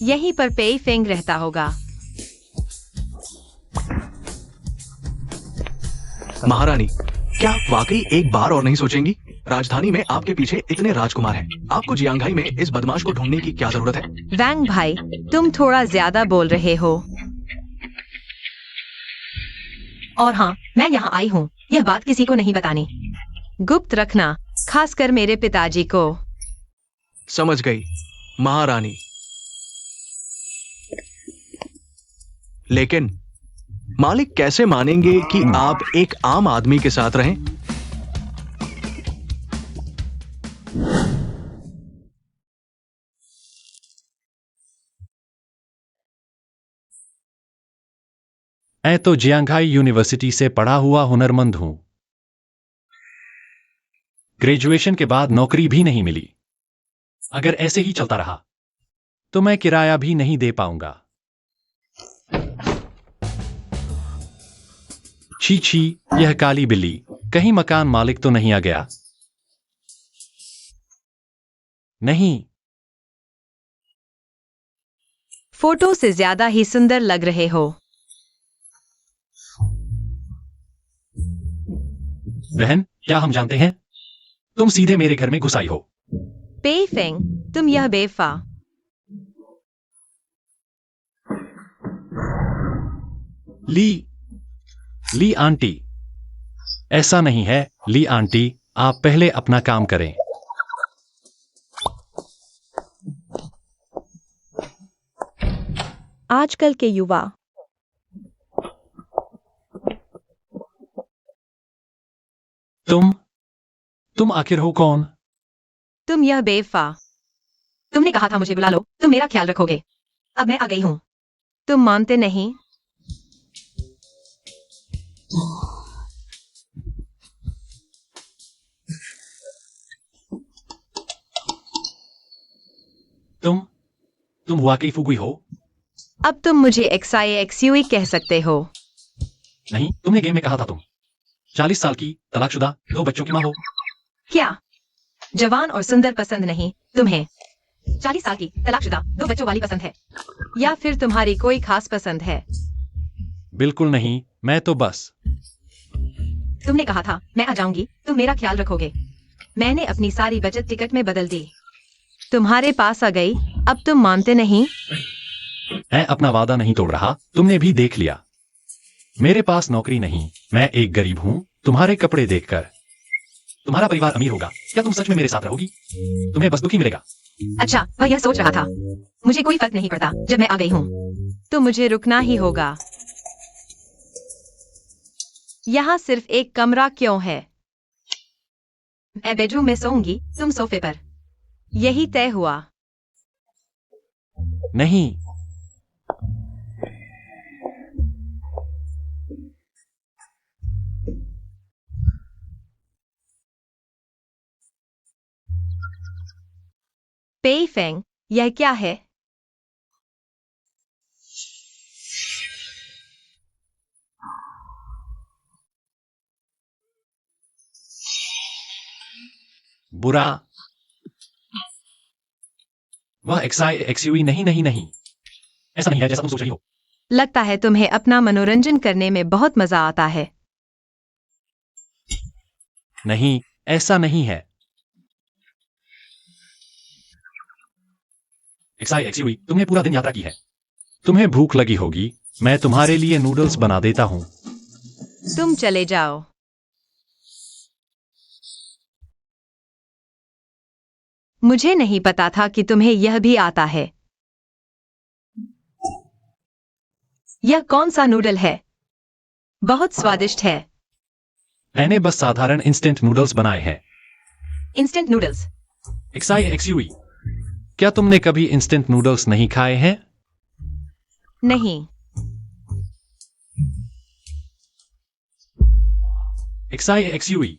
यहीं पर पेई फेंग रहता होगा। महारानी, क्या आप वाकई एक बार और नहीं सोचेंगी? राजधानी में आपके पीछे इतने राजकुमार हैं। आपको जियांघाई में इस बदमाश को ढूंढने की क्या जरूरत है? वैंग भाई, तुम थोड़ा ज्यादा बोल रहे हो। और हाँ, मैं यहाँ आई हूँ, यह बात किसी को नहीं बतानी। गुप्त रखना, खासकर मेरे पिताजी को। समझ गई महारानी। लेकिन मालिक कैसे मानेंगे कि आप एक आम आदमी के साथ रहें? मैं तो जियांघाई यूनिवर्सिटी से पढ़ा हुआ हुनरमंद हूं। ग्रेजुएशन के बाद नौकरी भी नहीं मिली। अगर ऐसे ही चलता रहा तो मैं किराया भी नहीं दे पाऊंगा। छी छी, यह काली बिल्ली, कहीं मकान मालिक तो नहीं आ गया? नहीं। फोटो से ज्यादा ही सुंदर लग रहे हो। बहन, क्या हम जानते हैं? तुम सीधे मेरे घर में घुस आई हो। पेई फेंग, तुम यह बेवफा। ली आंटी, ऐसा नहीं है। ली आंटी, आप पहले अपना काम करें। आजकल के युवा तुम आखिर हो कौन? तुम यह बेवफा। तुमने कहा था मुझे बुला लो, तुम मेरा ख्याल रखोगे। अब मैं आ गई हूँ। तुम मानते नहीं। तुम वाकई फुगुई हो? अब तुम मुझे XIXUE कह सकते हो। नहीं, तुमने गेम में कहा था तुम 40 साल की तलाकशुदा 2 बच्चों की मां हो। क्या जवान और सुंदर पसंद नहीं, तुम्हें 40 साल की तलाकशुदा 2 बच्चों वाली पसंद है? या फिर तुम्हारी कोई खास पसंद है? बिल्कुल नहीं, मैं तो बस। तुमने कहा था मैं आ जाऊंगी, तुम मेरा ख्याल रखोगे। मैंने अपनी सारी बचत टिकट में बदल दी। तुम्हारे पास आ गई, अब तुम मानते नहीं। मैं अपना वादा नहीं तोड़ रहा, तुमने भी देख लिया। मेरे पास नौकरी नहीं, मैं एक गरीब हूँ। तुम्हारे कपड़े देखकर तुम्हारा परिवार अमीर होगा। क्या तुम सच में मेरे साथ रहोगी? तुम्हें बस दुखी मिलेगा। अच्छा, वह यह सोच रहा था। मुझे कोई फर्क नहीं पड़ता जब मैं आ गई हूँ। तो मुझे रुकना ही होगा। यहाँ सिर्फ एक कमरा क्यों है? मैं बेडरूम में सोऊंगी, तुम सोफे पर। यही तय हुआ। नहीं। पेई फेंग, यह क्या है? बुरा। वह XIXUE नहीं। ऐसा नहीं है जैसा तुम सोच रही हो। लगता है तुम्हें अपना मनोरंजन करने में बहुत मजा आता है। नहीं, ऐसा नहीं है। XIXUE, तुमने पूरा दिन यात्रा की है। तुम्हें भूख लगी होगी, मैं तुम्हारे लिए नूडल्स बना देता हूं। तुम चले जाओ। मुझे नहीं पता था कि तुम्हें यह भी आता है। यह कौन सा नूडल है? बहुत स्वादिष्ट है। मैंने बस साधारण इंस्टेंट नूडल्स बनाए हैं। Instant noodles? XIXUE, क्या तुमने कभी इंस्टेंट नूडल्स नहीं खाए हैं? नहीं। XIXUE,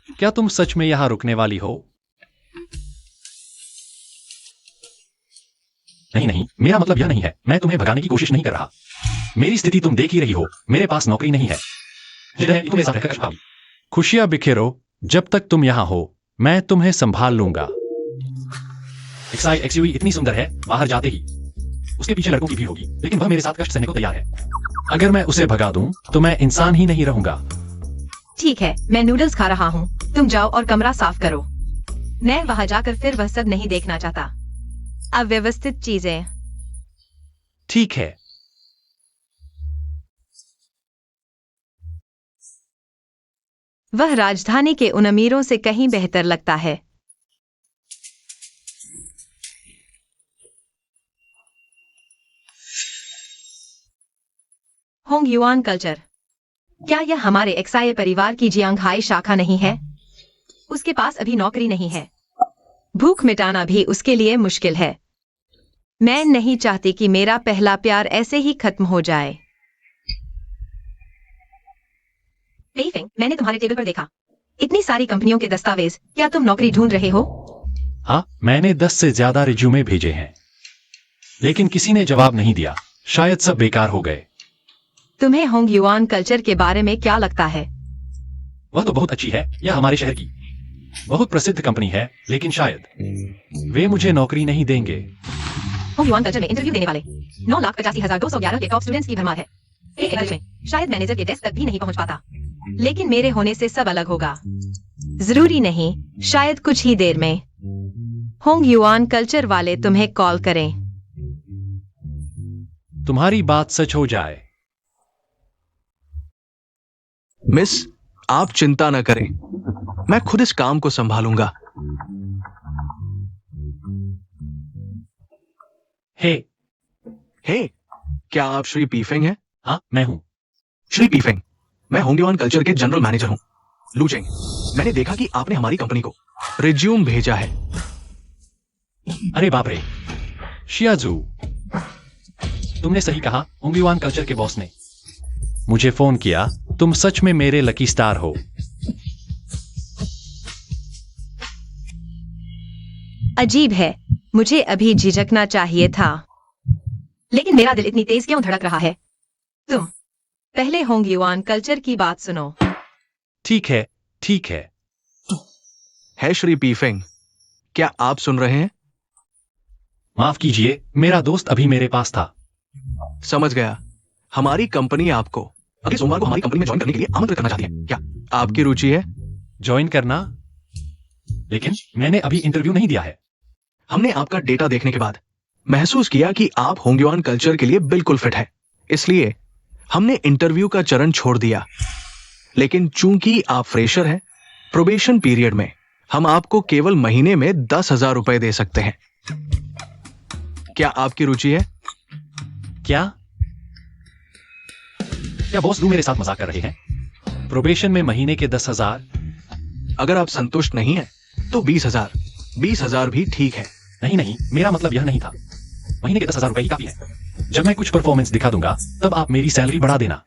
क्या तुम सच में यहां रुकने वाली हो? नहीं, मेरा मतलब यह नहीं है। मैं तुम्हें भगाने की कोशिश नहीं कर रहा। मेरी स्थिति तुम देख ही रही हो। मेरे पास नौकरी नहीं है। तुम्हें साथ रहकर खुशहाली। खुशियां बिखेरो। जब तक तुम यहां हो, मैं तुम्हें संभाल लूंगा। XIXUE इतनी सुंदर है, बाहर जाते ही उसके पीछे लड़कों की भीड़ होगी, लेकिन वह मेरे साथ कष्ट सहने को तैयार है। अगर मैं उसे भगा दूं, तो मैं इंसान ही नहीं रहूंगा। ठीक है, मैं नूडल्स खा रहा हूँ, तुम जाओ और कमरा साफ करो। मैं वहां जाकर फिर वह सब नहीं देखना चाहता। अव्यवस्थित चीजें। ठीक है। वह राजधानी के उन अमीरों से कहीं बेहतर लगता है। Hong yuan culture. क्या यह हमारे एक्साई परिवार की जियांगहाई शाखा नहीं है? उसके पास अभी नौकरी नहीं है। भूख मिटाना भी उसके लिए मुश्किल है। मैं नहीं चाहती कि मेरा पहला प्यार ऐसे ही खत्म हो जाए। पेइफेंग, मैंने तुम्हारे टेबल पर देखा इतनी सारी कंपनियों के दस्तावेज। क्या तुम नौकरी ढूंढ रहे हो? हाँ, मैंने 10 से ज्यादा रिज्यूमे भेजे हैं, लेकिन किसी ने जवाब नहीं दिया। शायद सब बेकार हो गए। तुम्हें होंग युआन कल्चर के बारे में क्या लगता है? वह तो बहुत अच्छी है। यह हमारे शहर की बहुत प्रसिद्ध कंपनी है, लेकिन शायद वे मुझे नौकरी नहीं देंगे। होंग युआन कल्चर में इंटरव्यू देने वाले 9,85,211 के टॉप स्टूडेंट्स की भरमार है। एक एवरेज में शायद मैनेजर के डेस्क तक भी नहीं पहुंच पाता। लेकिन मेरे होने से सब अलग होगा। जरूरी नहीं, शायद कुछ ही देर में होंग युआन कल्चर वाले तुम्हें कॉल करें। तुम्हारी बात सच हो जाए। मिस, आप चिंता न करें, मैं खुद इस काम को संभालूंगा। हे, क्या आप श्री पीफेंग हैं? हाँ, मैं हूँ। श्री पीफेंग, मैं होंग युआन कल्चर के जनरल मैनेजर हूं, लूचेंग। मैंने देखा कि आपने हमारी कंपनी को रिज्यूम भेजा है। अरे बाप रे, शियाजू, तुमने सही कहा। होंग युआन कल्चर के बॉस ने मुझे फोन किया। तुम सच में मेरे लकी स्टार हो। अजीब है, मुझे अभी झिझकना चाहिए था, लेकिन मेरा दिल इतनी तेज क्यों धड़क रहा है? तुम पहले होंग युआन कल्चर की बात सुनो। ठीक है, ठीक है। श्री पीफेंग, क्या आप सुन रहे हैं? माफ कीजिए, मेरा दोस्त अभी मेरे पास था। समझ गया। हमारी कंपनी आपको अगले सोमवार को हमारी कंपनी में ज्वाइन करने के लिए आमंत्रित करना चाहती है। क्या आपकी रुचि है? ज्वाइन करना? लेकिन मैंने अभी इंटरव्यू नहीं दिया है। हमने आपका डेटा देखने के बाद महसूस किया कि आप होंग युआन कल्चर के लिए बिल्कुल फिट है, इसलिए हमने इंटरव्यू का चरण छोड़ दिया। लेकिन चूंकि आप फ्रेशर हैं, प्रोबेशन पीरियड में हम आपको केवल महीने में 10,000 रुपए दे सकते हैं। क्या आपकी रुचि है? क्या बॉस लू मेरे साथ मजाक कर रहे हैं? प्रोबेशन में महीने के 10,000? अगर आप संतुष्ट नहीं हैं, तो 20,000 भी ठीक है। नहीं, मेरा मतलब यह नहीं था। महीने के 10,000 रुपए ही काफी है। जब मैं कुछ परफॉर्मेंस दिखा दूंगा, तब आप मेरी सैलरी बढ़ा देना।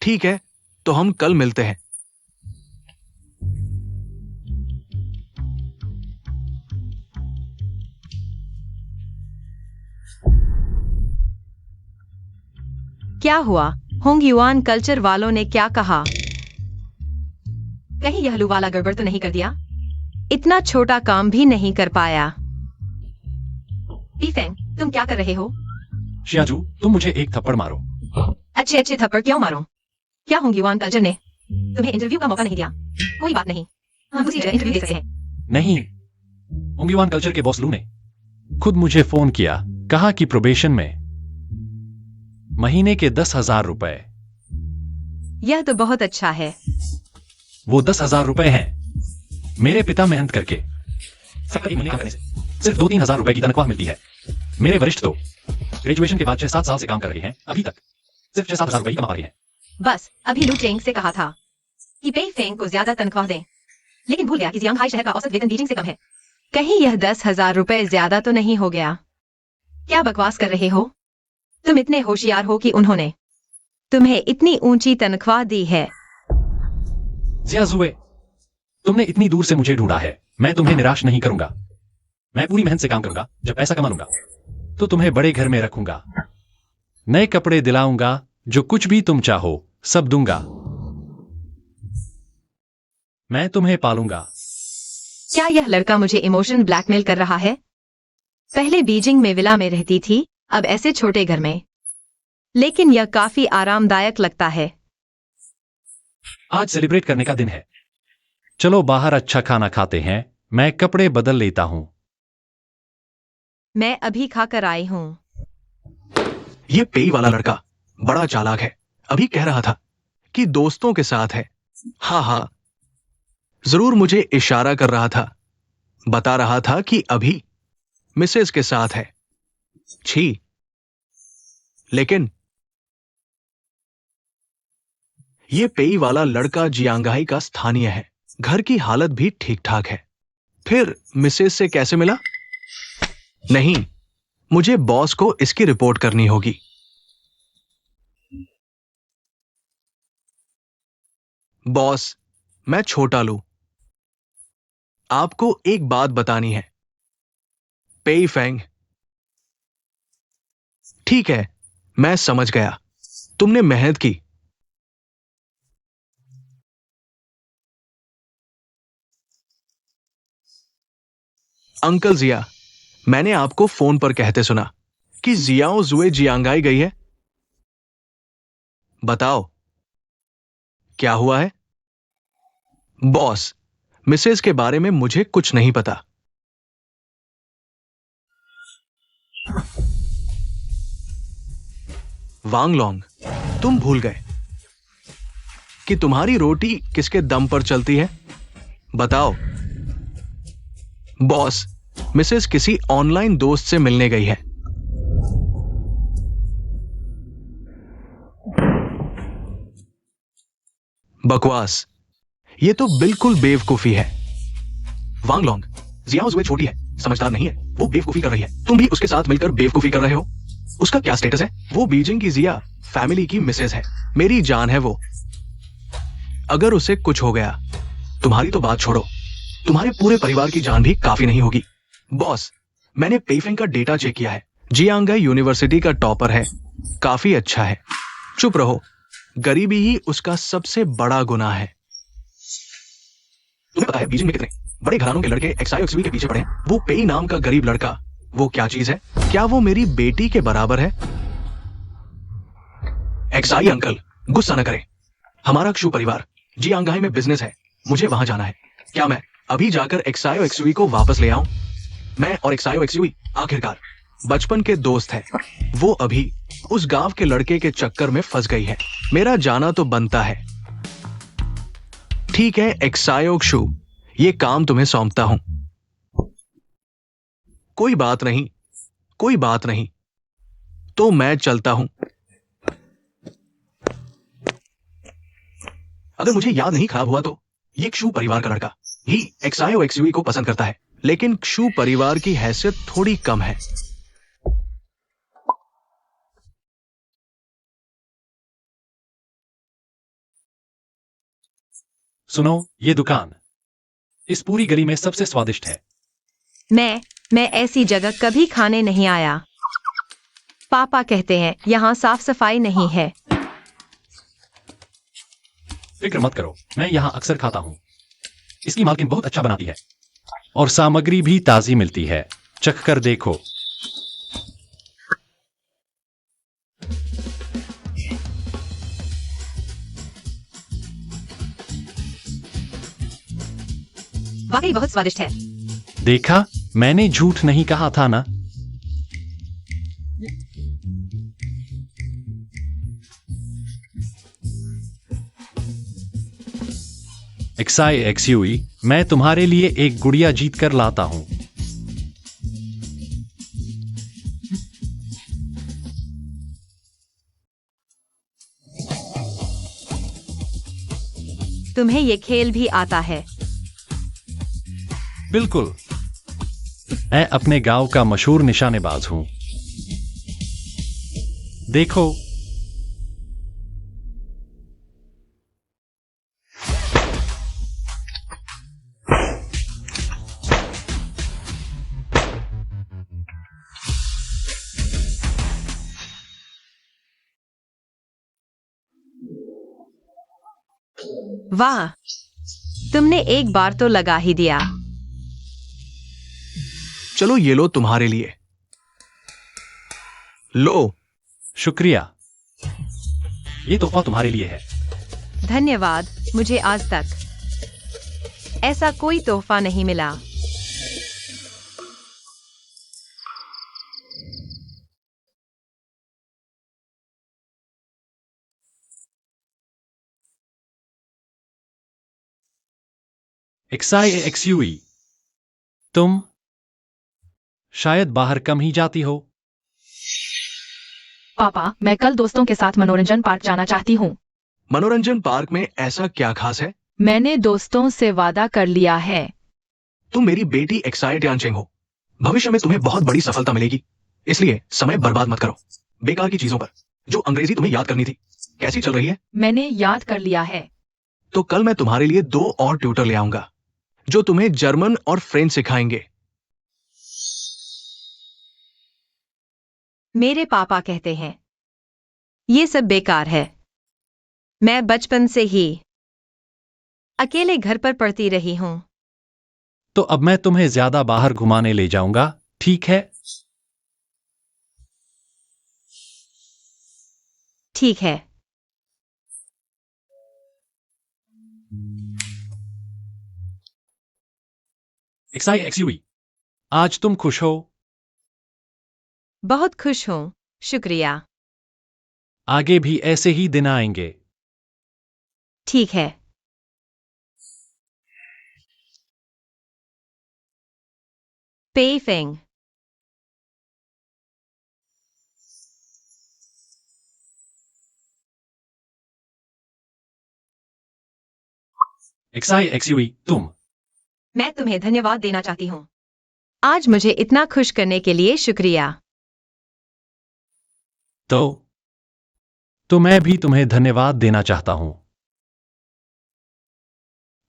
ठीक है, तो हम कल मिलते हैं। क्या हुआ? होंग युआन कल्चर वालों ने क्या कहा? कहीं यह लू वाला गड़बड़ तो नहीं कर दिया? इतना छोटा काम भी नहीं कर पाया। पीफेंग, तुम क्या कर रहे हो? शियाजू, तुम मुझे एक थप्पड़ मारो। अच्छे थप्पड़ क्यों मारो? क्या होंग युआन कल्चर ने तुम्हें इंटरव्यू का मौका नहीं दिया? कोई बात नहीं, हम उसी जगह इंटरव्यू दे सकते हैं। नहीं, होंग युआन कल्चर के बॉस लू ने खुद मुझे फोन किया, कहा कि प्रोबेशन में महीने के 10,000 रुपए। यह तो बहुत अच्छा है। वो 10,000 रुपए हैं। मेरे पिता मेहनत करके सबका एक महीने का करने से सिर्फ 2-3 हजार रुपए की तनख्वाह मिलती है। मेरे वरिष्ठ तो ग्रेजुएशन के बाद 6-7 साल से काम कर रहे हैं, अभी तक सिर्फ 6-7 हजार रुपए ही कमा रहे हैं। बस अभी लू चेंग से कहा था कि पेइफेंग को ज्यादा तनख्वाह दें, लेकिन भूल गया कि जियांगहाई शहर का औसत वेतन बीजिंग से कम है। कहीं यह 10,000 रुपए ज्यादा तो नहीं हो गया? क्या बकवास कर रहे हो? तुम इतने होशियार हो कि उन्होंने तुम्हें इतनी ऊंची तनख्वाह दी है। जियाजुए, तुमने इतनी दूर से मुझे ढूंढा है। मैं तुम्हें निराश नहीं करूंगा। मैं पूरी मेहनत से काम करूंगा। जब पैसा कमा लूंगा तो तुम्हें बड़े घर में रखूंगा, नए कपड़े दिलाऊंगा, जो कुछ भी तुम चाहो सब दूंगा। मैं तुम्हें पालूंगा। क्या यह लड़का मुझे इमोशन ब्लैकमेल कर रहा है? पहले बीजिंग में विला में रहती थी, अब ऐसे छोटे घर में, लेकिन यह काफी आरामदायक लगता है। आज सेलिब्रेट करने का दिन है। चलो बाहर अच्छा खाना खाते हैं। मैं कपड़े बदल लेता हूं। मैं अभी खाकर आई हूँ। ये पेई वाला लड़का बड़ा चालाक है। अभी कह रहा था कि दोस्तों के साथ है। हाँ हाँ, जरूर मुझे इशारा कर रहा था, बता रहा था कि अभी मिसेस के साथ है। छी। लेकिन ये पेई वाला लड़का जियांगाई का स्थानीय है। घर की हालत भी ठीक ठाक है। फिर मिसेस से कैसे मिला? नहीं, मुझे बॉस को इसकी रिपोर्ट करनी होगी। बॉस, मैं छोटा लू। आपको एक बात बतानी है। पेई फेंग। ठीक है, मैं समझ गया। तुमने मेहनत की। अंकल जिया, मैंने आपको फोन पर कहते सुना कि जियाओ जुए जियांगाई गई है। बताओ, क्या हुआ है? बॉस, मिसेस के बारे में मुझे कुछ नहीं पता। वांगलोंग, तुम भूल गए कि तुम्हारी रोटी किसके दम पर चलती है? बताओ। बॉस, मिसेस किसी ऑनलाइन दोस्त से मिलने गई है। बकवास। ये तो बिल्कुल बेवकूफी है। वांगलोंग, जियाओ जुए छोटी है, समझदार नहीं है। वो बेवकूफी कर रही है, तुम भी उसके साथ मिलकर बेवकूफी कर रहे हो। उसका क्या स्टेटस है? वो बीजिंग की जिया फैमिली की मिसेस है। मेरी जान है वो। अगर उसे कुछ हो गया, तुम्हारी तो बात छोड़ो, तुम्हारे पूरे परिवार की जान भी काफी नहीं होगी। बॉस, मैंने पेइफेंग का डेटा चेक किया है। जियांगाई यूनिवर्सिटी का टॉपर है। काफी अच्छा है। चुप रहो। गरीबी ही उसका सबसे बड़ा गुनाह है। तुम्हें पता है बीजिंग में कितने बड़े घरानों के लड़के एक्सआईओक्सवी के पीछे पड़े हैं? वो पेई नाम का गरीब लड़का, वो क्या चीज है? क्या वो मेरी बेटी के बराबर है? एक्सआई अंकल, गुस्सा न करें। हमारा क्षु परिवार जियांगाई में बिजनेस है। मुझे वहां जाना है। क्या मैं अभी जाकर एक्सआईओक्सवी को वापस ले आऊं? मैं और एक्सआईओक्सवी आखिरकार बचपन के दोस्त हैं। वो अभी उस गांव के लड़के के चक्कर में फंस गई है। मेरा जाना तो बनता है। ठीक है एक्सआईओक्सू, ये काम तुम्हें सौंपता हूं। कोई बात नहीं, कोई बात नहीं। तो मैं चलता हूं। अगर मुझे याद नहीं खराब हुआ तो ये क्षु परिवार का लड़का ही एक्सआईओक्सवी को पसंद करता है, लेकिन क्षु परिवार की हैसियत थोड़ी कम है। सुनो, ये दुकान इस पूरी गली में सबसे स्वादिष्ट है। मैं ऐसी जगह कभी खाने नहीं आया। पापा कहते हैं यहाँ साफ सफाई नहीं है। फिक्र मत करो, मैं यहाँ अक्सर खाता हूँ। इसकी मालकिन बहुत अच्छा बनाती है और सामग्री भी ताजी मिलती है। चख कर देखो। वाकई बहुत स्वादिष्ट है। देखा, मैंने झूठ नहीं कहा था ना। एक्सआईओक्सवी, मैं तुम्हारे लिए एक गुड़िया जीत कर लाता हूं। तुम्हें ये खेल भी आता है? बिल्कुल, मैं अपने गांव का मशहूर निशानेबाज हूं। देखो, वाह, तुमने एक बार तो लगा ही दिया। चलो ये लो तुम्हारे लिए। लो। शुक्रिया, ये तोहफा तुम्हारे लिए है। धन्यवाद, मुझे आज तक ऐसा कोई तोहफा नहीं मिला। XIXUE, तुम शायद बाहर कम ही जाती हो। पापा, मैं कल दोस्तों के साथ मनोरंजन पार्क जाना चाहती हूँ। मनोरंजन पार्क में ऐसा क्या खास है? मैंने दोस्तों से वादा कर लिया है। तुम मेरी बेटी एक्साइट यानचेंग हो। भविष्य में तुम्हें बहुत बड़ी सफलता मिलेगी, इसलिए समय बर्बाद मत करो बेकार की चीजों पर। जो अंग्रेजी तुम्हें याद करनी थी, कैसी चल रही है? मैंने याद कर लिया है। तो कल मैं तुम्हारे लिए 2 और ट्यूटर ले आऊंगा जो तुम्हें जर्मन और फ्रेंच सिखाएंगे। मेरे पापा कहते हैं ये सब बेकार है। मैं बचपन से ही अकेले घर पर पढ़ती रही हूं। तो अब मैं तुम्हें ज्यादा बाहर घुमाने ले जाऊंगा, ठीक है? ठीक है। XIXUE, आज तुम खुश हो? बहुत खुश हूं, शुक्रिया। आगे भी ऐसे ही दिन आएंगे। ठीक है। पेइफेंग, XIXUE, तुम मैं तुम्हें धन्यवाद देना चाहती हूँ। आज मुझे इतना खुश करने के लिए शुक्रिया। तो मैं भी तुम्हें धन्यवाद देना चाहता हूं,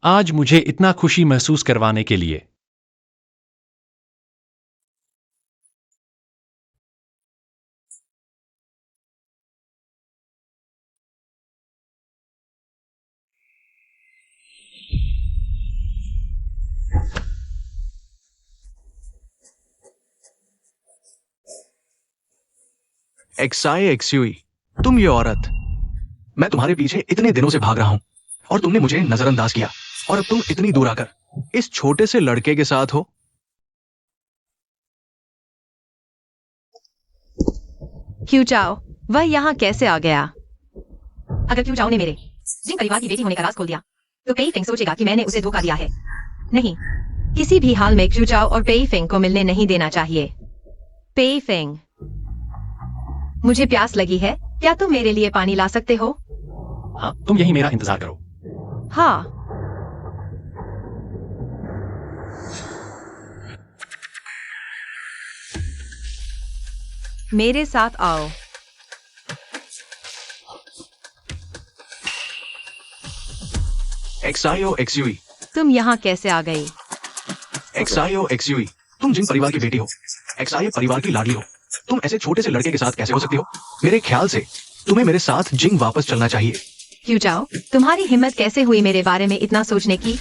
आज मुझे इतना खुशी महसूस करवाने के लिए। XIXUE, तुम ये औरत, मैं तुम्हारे पीछे इतने दिनों से भाग रहा हूं और तुमने मुझे नजरअंदाज किया, और अब तुम इतनी दूर आकर इस छोटे से लड़के के साथ हो। क्यों चाओ, वह यहाँ कैसे आ गया? अगर क्यों चाओ ने मेरे जिन परिवार की बेटी होने का राज खोल दिया, तो पेइफेंग सोचेगा कि मैंने उसे धोखा दिया है। नहीं, किसी भी हाल में क्यों चाओ और पेइफेंग को मिलने नहीं देना चाहिए। पेइफेंग, मुझे प्यास लगी है, क्या तुम मेरे लिए पानी ला सकते हो? हाँ, तुम यही मेरा इंतजार करो। हाँ। मेरे साथ आओ। XIOXUE, तुम यहाँ कैसे आ गई? XIOXUE, तुम जिन परिवार की बेटी हो, XI परिवार की लाडली हो, तुम ऐसे छोटे से लड़के के साथ कैसे हो सकती हो? मेरे ख्याल से तुम्हें मेरे साथ जिंग वापस चलना चाहिए। क्यों जाओ, तुम्हारी हिम्मत कैसे हुई मेरे बारे में इतना सोचने की?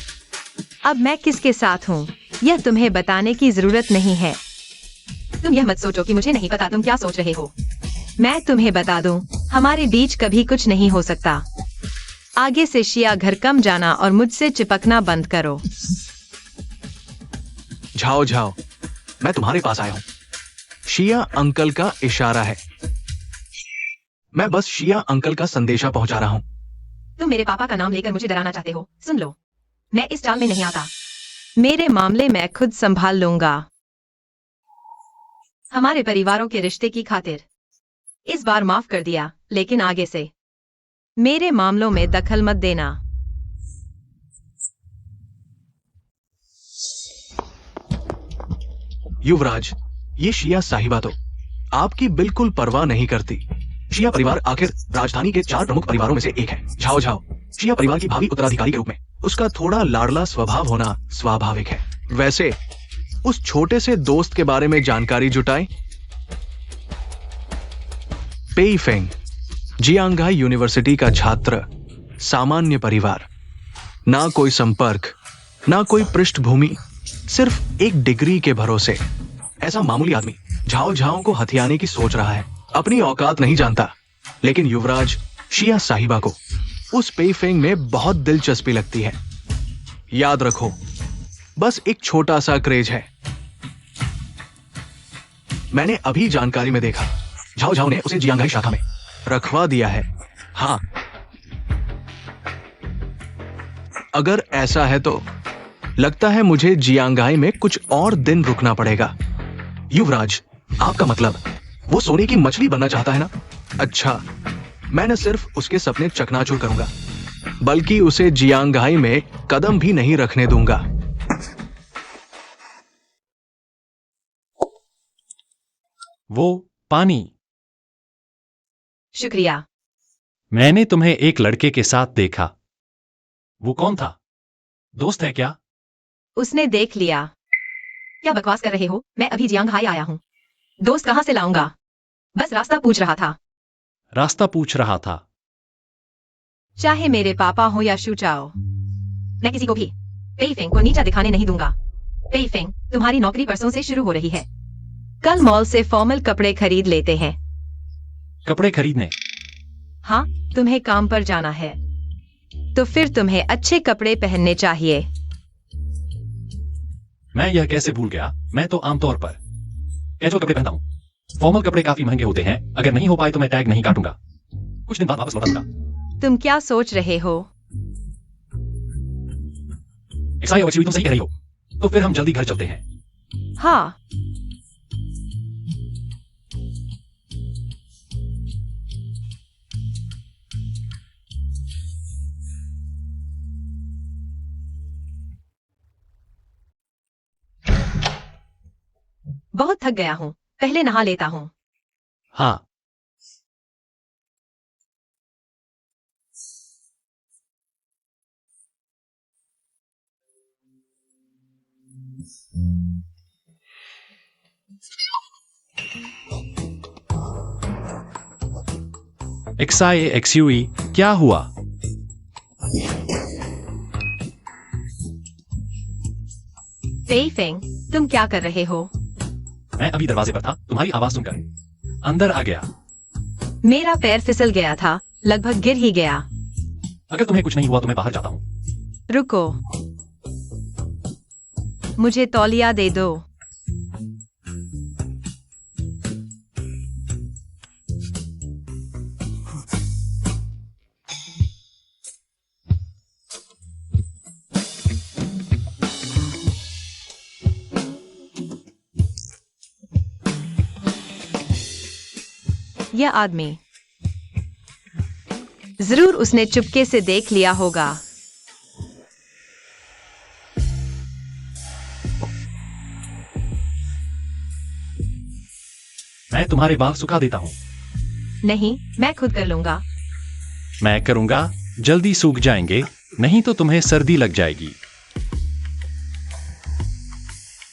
अब मैं किसके साथ हूँ, यह तुम्हें बताने की जरूरत नहीं है। तुम यह मत सोचो कि मुझे नहीं पता तुम क्या सोच रहे हो। मैं तुम्हें बता दूं, हमारे बीच कभी कुछ नहीं हो सकता। आगे से शिया घर कम जाना और मुझसे चिपकना बंद करो। झाओ झाओ, मैं तुम्हारे पास आया हूँ। शिया अंकल का इशारा है। मैं बस शिया अंकल का संदेशा पहुंचा रहा हूँ। तुम मेरे पापा का नाम लेकर मुझे डराना चाहते हो। सुन लो, मैं इस चाल में नहीं आता। मेरे मामले मैं खुद संभाल लूंगा। हमारे परिवारों के रिश्ते की खातिर इस बार माफ कर दिया, लेकिन आगे से मेरे मामलों में दखल मत देना। युवराज, ये शिया साहिबा तो आपकी बिल्कुल परवाह नहीं करती। शिया परिवार आखिर राजधानी के 4 प्रमुख परिवारों में से एक है। झाओ झाओ, शिया परिवार की भावी उत्तराधिकारी के रूप में उसका थोड़ा लाडला स्वभाव होना स्वाभाविक है। वैसे उस छोटे से दोस्त के बारे में जानकारी जुटाएं। पेइफेंग, जियांगहाई यूनिवर्सिटी का छात्र, सामान्य परिवार, ना कोई संपर्क, ना कोई पृष्ठभूमि, सिर्फ एक डिग्री के भरोसे। ऐसा मामूली आदमी झाओ झाओ को हथियाने की सोच रहा है। अपनी औकात नहीं जानता, लेकिन युवराज शिया साहिबा को उस पेइफेंग में बहुत दिलचस्पी लगती है। याद रखो, बस एक छोटा सा क्रेज है। मैंने अभी जानकारी में देखा, झाओ झाओ ने उसे जियांगाई शाखा में रखवा दिया है। हाँ, अगर ऐसा है तो लगता है मुझे जियांगाई में कुछ और दिन रुकना पड़ेगा। युवराज, आपका मतलब वो सोने की मछली बनना चाहता है ना? अच्छा, मैं न सिर्फ उसके सपने चकनाचूर करूंगा, बल्कि उसे जियांगाई में कदम भी नहीं रखने दूंगा। वो पानी। शुक्रिया। मैंने तुम्हें एक लड़के के साथ देखा। वो कौन था? दोस्त है क्या? उसने देख लिया। क्या बकवास कर रहे हो? मैं अभी जियांगहाई आया हूँ। दोस्त कहाँ से लाऊंगा? बस रास्ता पूछ रहा था। रास्ता पूछ रहा था। चाहे मेरे पापा हो या शुचाओ, मैं किसी को भी पेइफेंग को नीचा दिखाने नहीं दूंगा। पेइफेंग, तुम्हारी नौकरी परसों से शुरू हो रही है। कल मॉल से फॉर्मल कपड़े खरीद लेते हैं। कपड़े खरीदने? हाँ, तुम्हें काम पर जाना है, तो फिर तुम्हें अच्छे कपड़े पहनने चाहिए। मैं यह कैसे भूल गया? मैं तो आमतौर पर कैजुअल कपड़े पहनता हूँ। फॉर्मल कपड़े काफी महंगे होते हैं। अगर नहीं हो पाए तो मैं टैग नहीं काटूंगा। कुछ दिन बाद वापस लौटा दूंगा। तुम क्या सोच रहे हो? एक्साई और तुम सही कह रही हो। तो फिर हम जल्दी घर चलते हैं। हाँ। बहुत थक गया हूँ, पहले नहा लेता हूँ। हाँ। एक्साई एक्सयूई, क्या हुआ? पेइफेंग, तुम क्या कर रहे हो? मैं अभी दरवाजे पर था, तुम्हारी आवाज सुनकर अंदर आ गया। मेरा पैर फिसल गया था, लगभग गिर ही गया। अगर तुम्हें कुछ नहीं हुआ तो मैं बाहर जाता हूँ। रुको, मुझे तौलिया दे दो। यह आदमी, जरूर उसने चुपके से देख लिया होगा। मैं तुम्हारे बाल सुखा देता हूँ। नहीं, मैं खुद कर लूंगा। मैं करूंगा, जल्दी सूख जाएंगे, नहीं तो तुम्हें सर्दी लग जाएगी।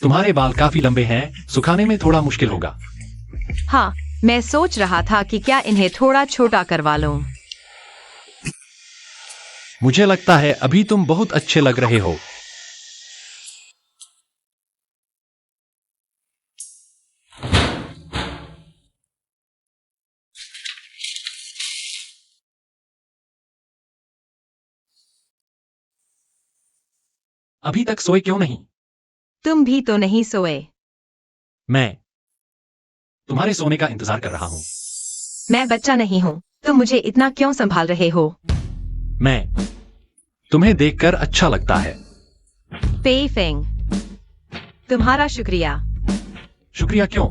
तुम्हारे बाल काफी लंबे हैं, सुखाने में थोड़ा मुश्किल होगा। हाँ, मैं सोच रहा था कि क्या इन्हें थोड़ा छोटा करवा लूं। मुझे लगता है अभी तुम बहुत अच्छे लग रहे हो। अभी तक सोए क्यों नहीं? तुम भी तो नहीं सोए। मैं तुम्हारे सोने का इंतजार कर रहा हूं। मैं बच्चा नहीं हूँ, तुम मुझे इतना क्यों संभाल रहे हो? मैं तुम्हें देखकर अच्छा लगता है। पेइफेंग, तुम्हारा शुक्रिया। शुक्रिया क्यों?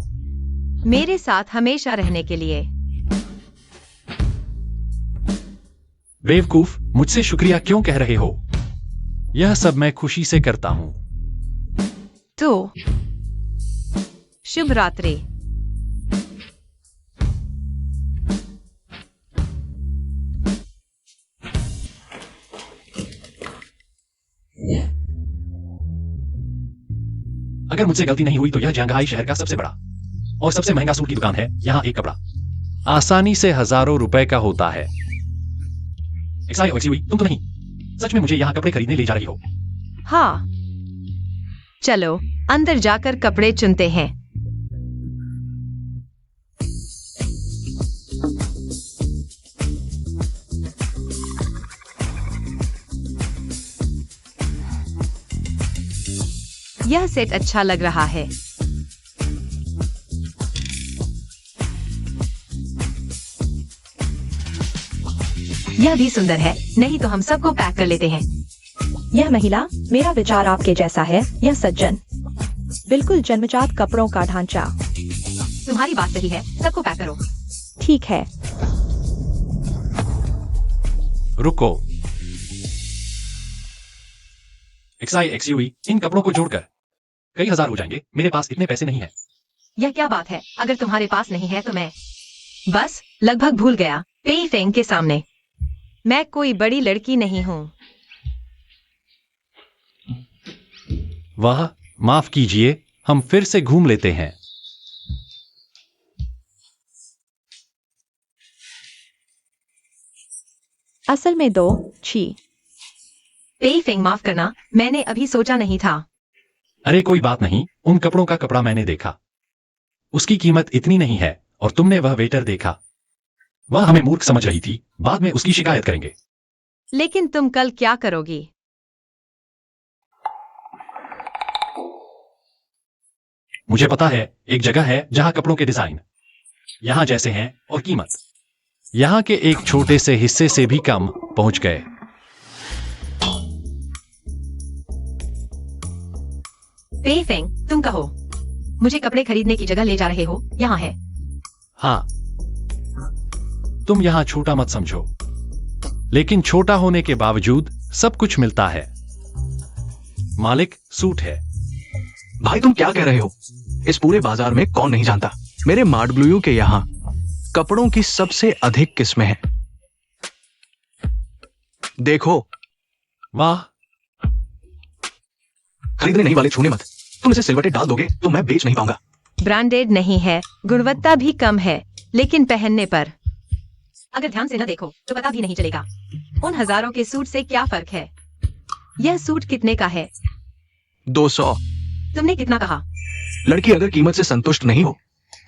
मेरे साथ हमेशा रहने के लिए। बेवकूफ, मुझसे शुक्रिया क्यों कह रहे हो? यह सब मैं खुशी से करता हूं। तो शुभ रात्रि। अगर मुझसे गलती नहीं हुई तो यह जियांगहाई शहर का सबसे बड़ा और सबसे महंगा सूट की दुकान है। यहाँ एक कपड़ा आसानी से हजारों रुपए का होता है। एक्साई और एक्सयूई, तुम तो नहीं सच में मुझे यहाँ कपड़े खरीदने ले जा रही हो? हाँ, चलो अंदर जाकर कपड़े चुनते हैं। यह सेट अच्छा लग रहा है। यह भी सुंदर है। नहीं तो हम सबको पैक कर लेते हैं। यह महिला, मेरा विचार आपके जैसा है। यह सज्जन, बिल्कुल जन्मजात कपड़ों का ढांचा। तुम्हारी बात सही है, सबको पैक करो। ठीक है। रुको। XI XUV, इन कपड़ों को जोड़कर कई हजार हो जाएंगे। मेरे पास इतने पैसे नहीं है। यह क्या बात है? अगर तुम्हारे पास नहीं है तो मैं बस लगभग भूल गया। पेई फेंग के सामने। मैं कोई बड़ी लड़की नहीं हूँ। वाह, माफ कीजिए, हम फिर से घूम लेते हैं। असल में 2 छी। पेई फेंग, माफ करना, मैंने अभी सोचा नहीं था। अरे कोई बात नहीं, उन कपड़ों का कपड़ा मैंने देखा। उसकी कीमत इतनी नहीं है और तुमने वह वेटर देखा। वह हमें मूर्ख समझ रही थी। बाद में उसकी शिकायत करेंगे। लेकिन तुम कल क्या करोगी? मुझे पता है, एक जगह है जहां कपड़ों के डिजाइन यहां जैसे हैं और कीमत यहां के एक छोटे से हिस्से से भी कम पहुंच गए। पेई फेंग, तुम कहो। मुझे कपड़े खरीदने की जगह ले जा रहे हो? यहाँ है। हाँ, तुम यहां छोटा मत समझो, लेकिन छोटा होने के बावजूद सब कुछ मिलता है। मालिक सूट है। भाई तुम क्या कह रहे हो? इस पूरे बाजार में कौन नहीं जानता, मेरे मार्डब्लूयू के यहाँ कपड़ों की सबसे अधिक किस्में हैं। देखो। वाह, खरीदने नहीं वाले छूने मत। तुम इसे सिलवटे डाल दोगे तो मैं बेच नहीं पाऊंगा। ब्रांडेड नहीं है, गुणवत्ता भी कम है, लेकिन पहनने पर अगर ध्यान से न देखो तो पता भी नहीं चलेगा। उन हजारों के सूट से क्या फर्क है? यह सूट कितने का है? 200। तुमने कितना कहा? लड़की अगर कीमत से संतुष्ट नहीं हो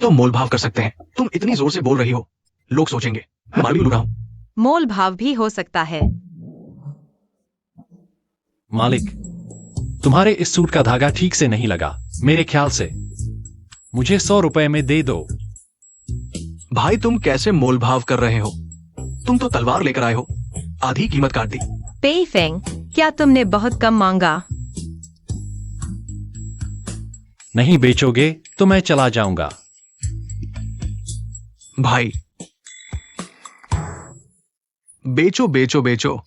तो मोल भाव कर सकते हैं। तुम इतनी जोर से बोल रही हो, लोग सोचेंगे मैं मार्डब्लूयू लूट रहा हूं। मोल भाव भी हो सकता है। मालिक, तुम्हारे इस सूट का धागा ठीक से नहीं लगा मेरे ख्याल से। मुझे 100 रुपए में दे दो। भाई तुम कैसे मोल भाव कर रहे हो? तुम तो तलवार लेकर आए हो, आधी कीमत काट दी। पेई फेंग, क्या तुमने बहुत कम मांगा? नहीं बेचोगे तो मैं चला जाऊंगा। भाई बेचो बेचो बेचो।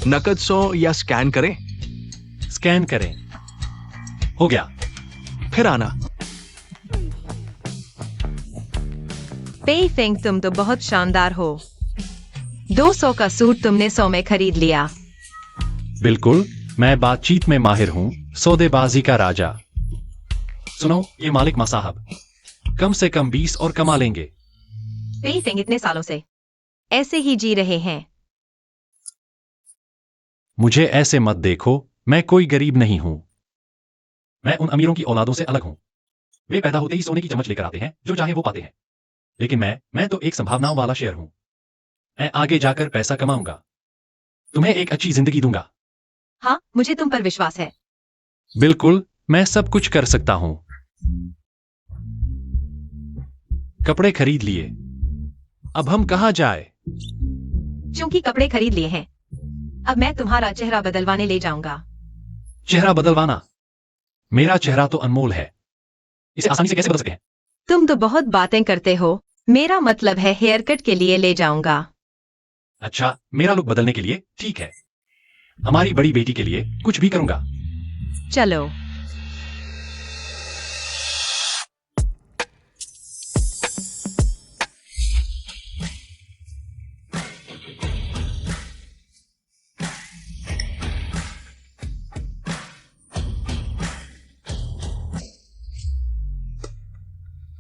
नकद 100 या स्कैन करें? स्कैन करें। हो गया। फिर आना। पेई फेंग, तुम तो बहुत शानदार हो। 200 का सूट तुमने 100 में खरीद लिया। बिल्कुल, मैं बातचीत में माहिर हूं, सौदेबाजी का राजा। सुनो, ये मालिक मसाहब कम से कम 20 और कमा लेंगे। पेई फेंग इतने सालों से ऐसे ही जी रहे हैं। मुझे ऐसे मत देखो, मैं कोई गरीब नहीं हूं। मैं उन अमीरों की औलादों से अलग हूं। वे पैदा होते ही सोने की चम्मच लेकर आते हैं, जो चाहे वो पाते हैं। लेकिन मैं तो एक संभावनाओं वाला शेर हूं। मैं आगे जाकर पैसा कमाऊंगा, तुम्हें एक अच्छी जिंदगी दूंगा। हाँ, मुझे तुम पर विश्वास है। बिल्कुल, मैं सब कुछ कर सकता हूं। कपड़े खरीद लिए, अब हम कहां जाए? चूंकि कपड़े खरीद लिए हैं, अब मैं तुम्हारा चेहरा बदलवाने ले जाऊंगा। चेहरा बदलवाना? मेरा चेहरा तो अनमोल है, इसे आसानी से कैसे बदल सकते हैं? तुम तो बहुत बातें करते हो। मेरा मतलब है हेयर कट के लिए ले जाऊंगा। अच्छा, मेरा लुक बदलने के लिए ठीक है। हमारी बड़ी बेटी के लिए कुछ भी करूंगा। चलो।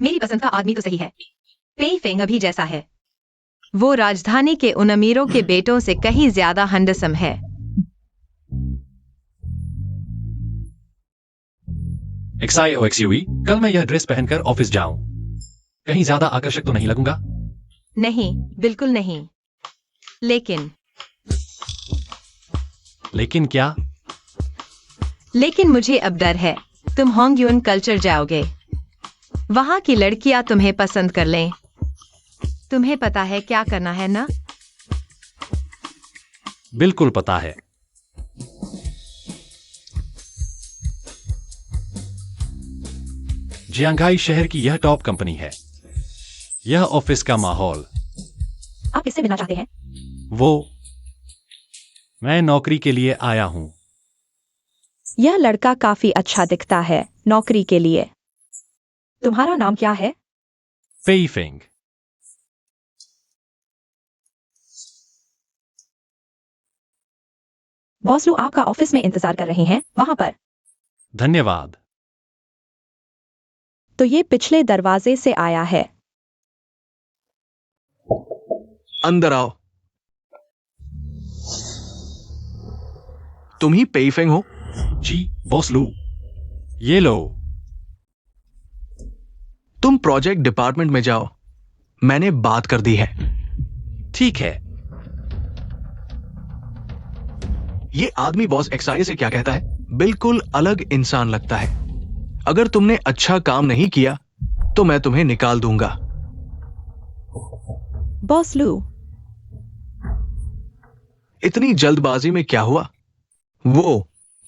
मेरी पसंद का आदमी तो सही है। पेई फेंग अभी जैसा है। वो राजधानी के उन अमीरों के बेटों से कहीं ज्यादा हैंडसम है। XI और XUV, कल मैं यह ड्रेस पहनकर ऑफिस जाऊं, कहीं ज्यादा आकर्षक तो नहीं लगूंगा? नहीं, बिल्कुल नहीं। लेकिन लेकिन क्या? लेकिन मुझे अब डर है तुम होंगयुन कल्चर जाओगे, वहां की लड़कियां तुम्हें पसंद कर लें। तुम्हें पता है क्या करना है ना? बिल्कुल पता है। जियांगाई शहर की यह टॉप कंपनी है। यह ऑफिस का माहौल। आप किससे मिलना चाहते हैं? वो मैं नौकरी के लिए आया हूं। यह लड़का काफी अच्छा दिखता है नौकरी के लिए। तुम्हारा नाम क्या है? पेई फेंग। बॉस लोग आपका ऑफिस में इंतजार कर रहे हैं वहां पर। धन्यवाद। तो ये पिछले दरवाजे से आया है। अंदर आओ। तुम ही पेईफेंग हो? जी बॉस लू। ये लो। तुम प्रोजेक्ट डिपार्टमेंट में जाओ, मैंने बात कर दी है। ठीक है। ये आदमी बॉस एक्सआई से क्या कहता है? बिल्कुल अलग इंसान लगता है। अगर तुमने अच्छा काम नहीं किया तो मैं तुम्हें निकाल दूंगा। बॉस लू, इतनी जल्दबाजी में क्या हुआ?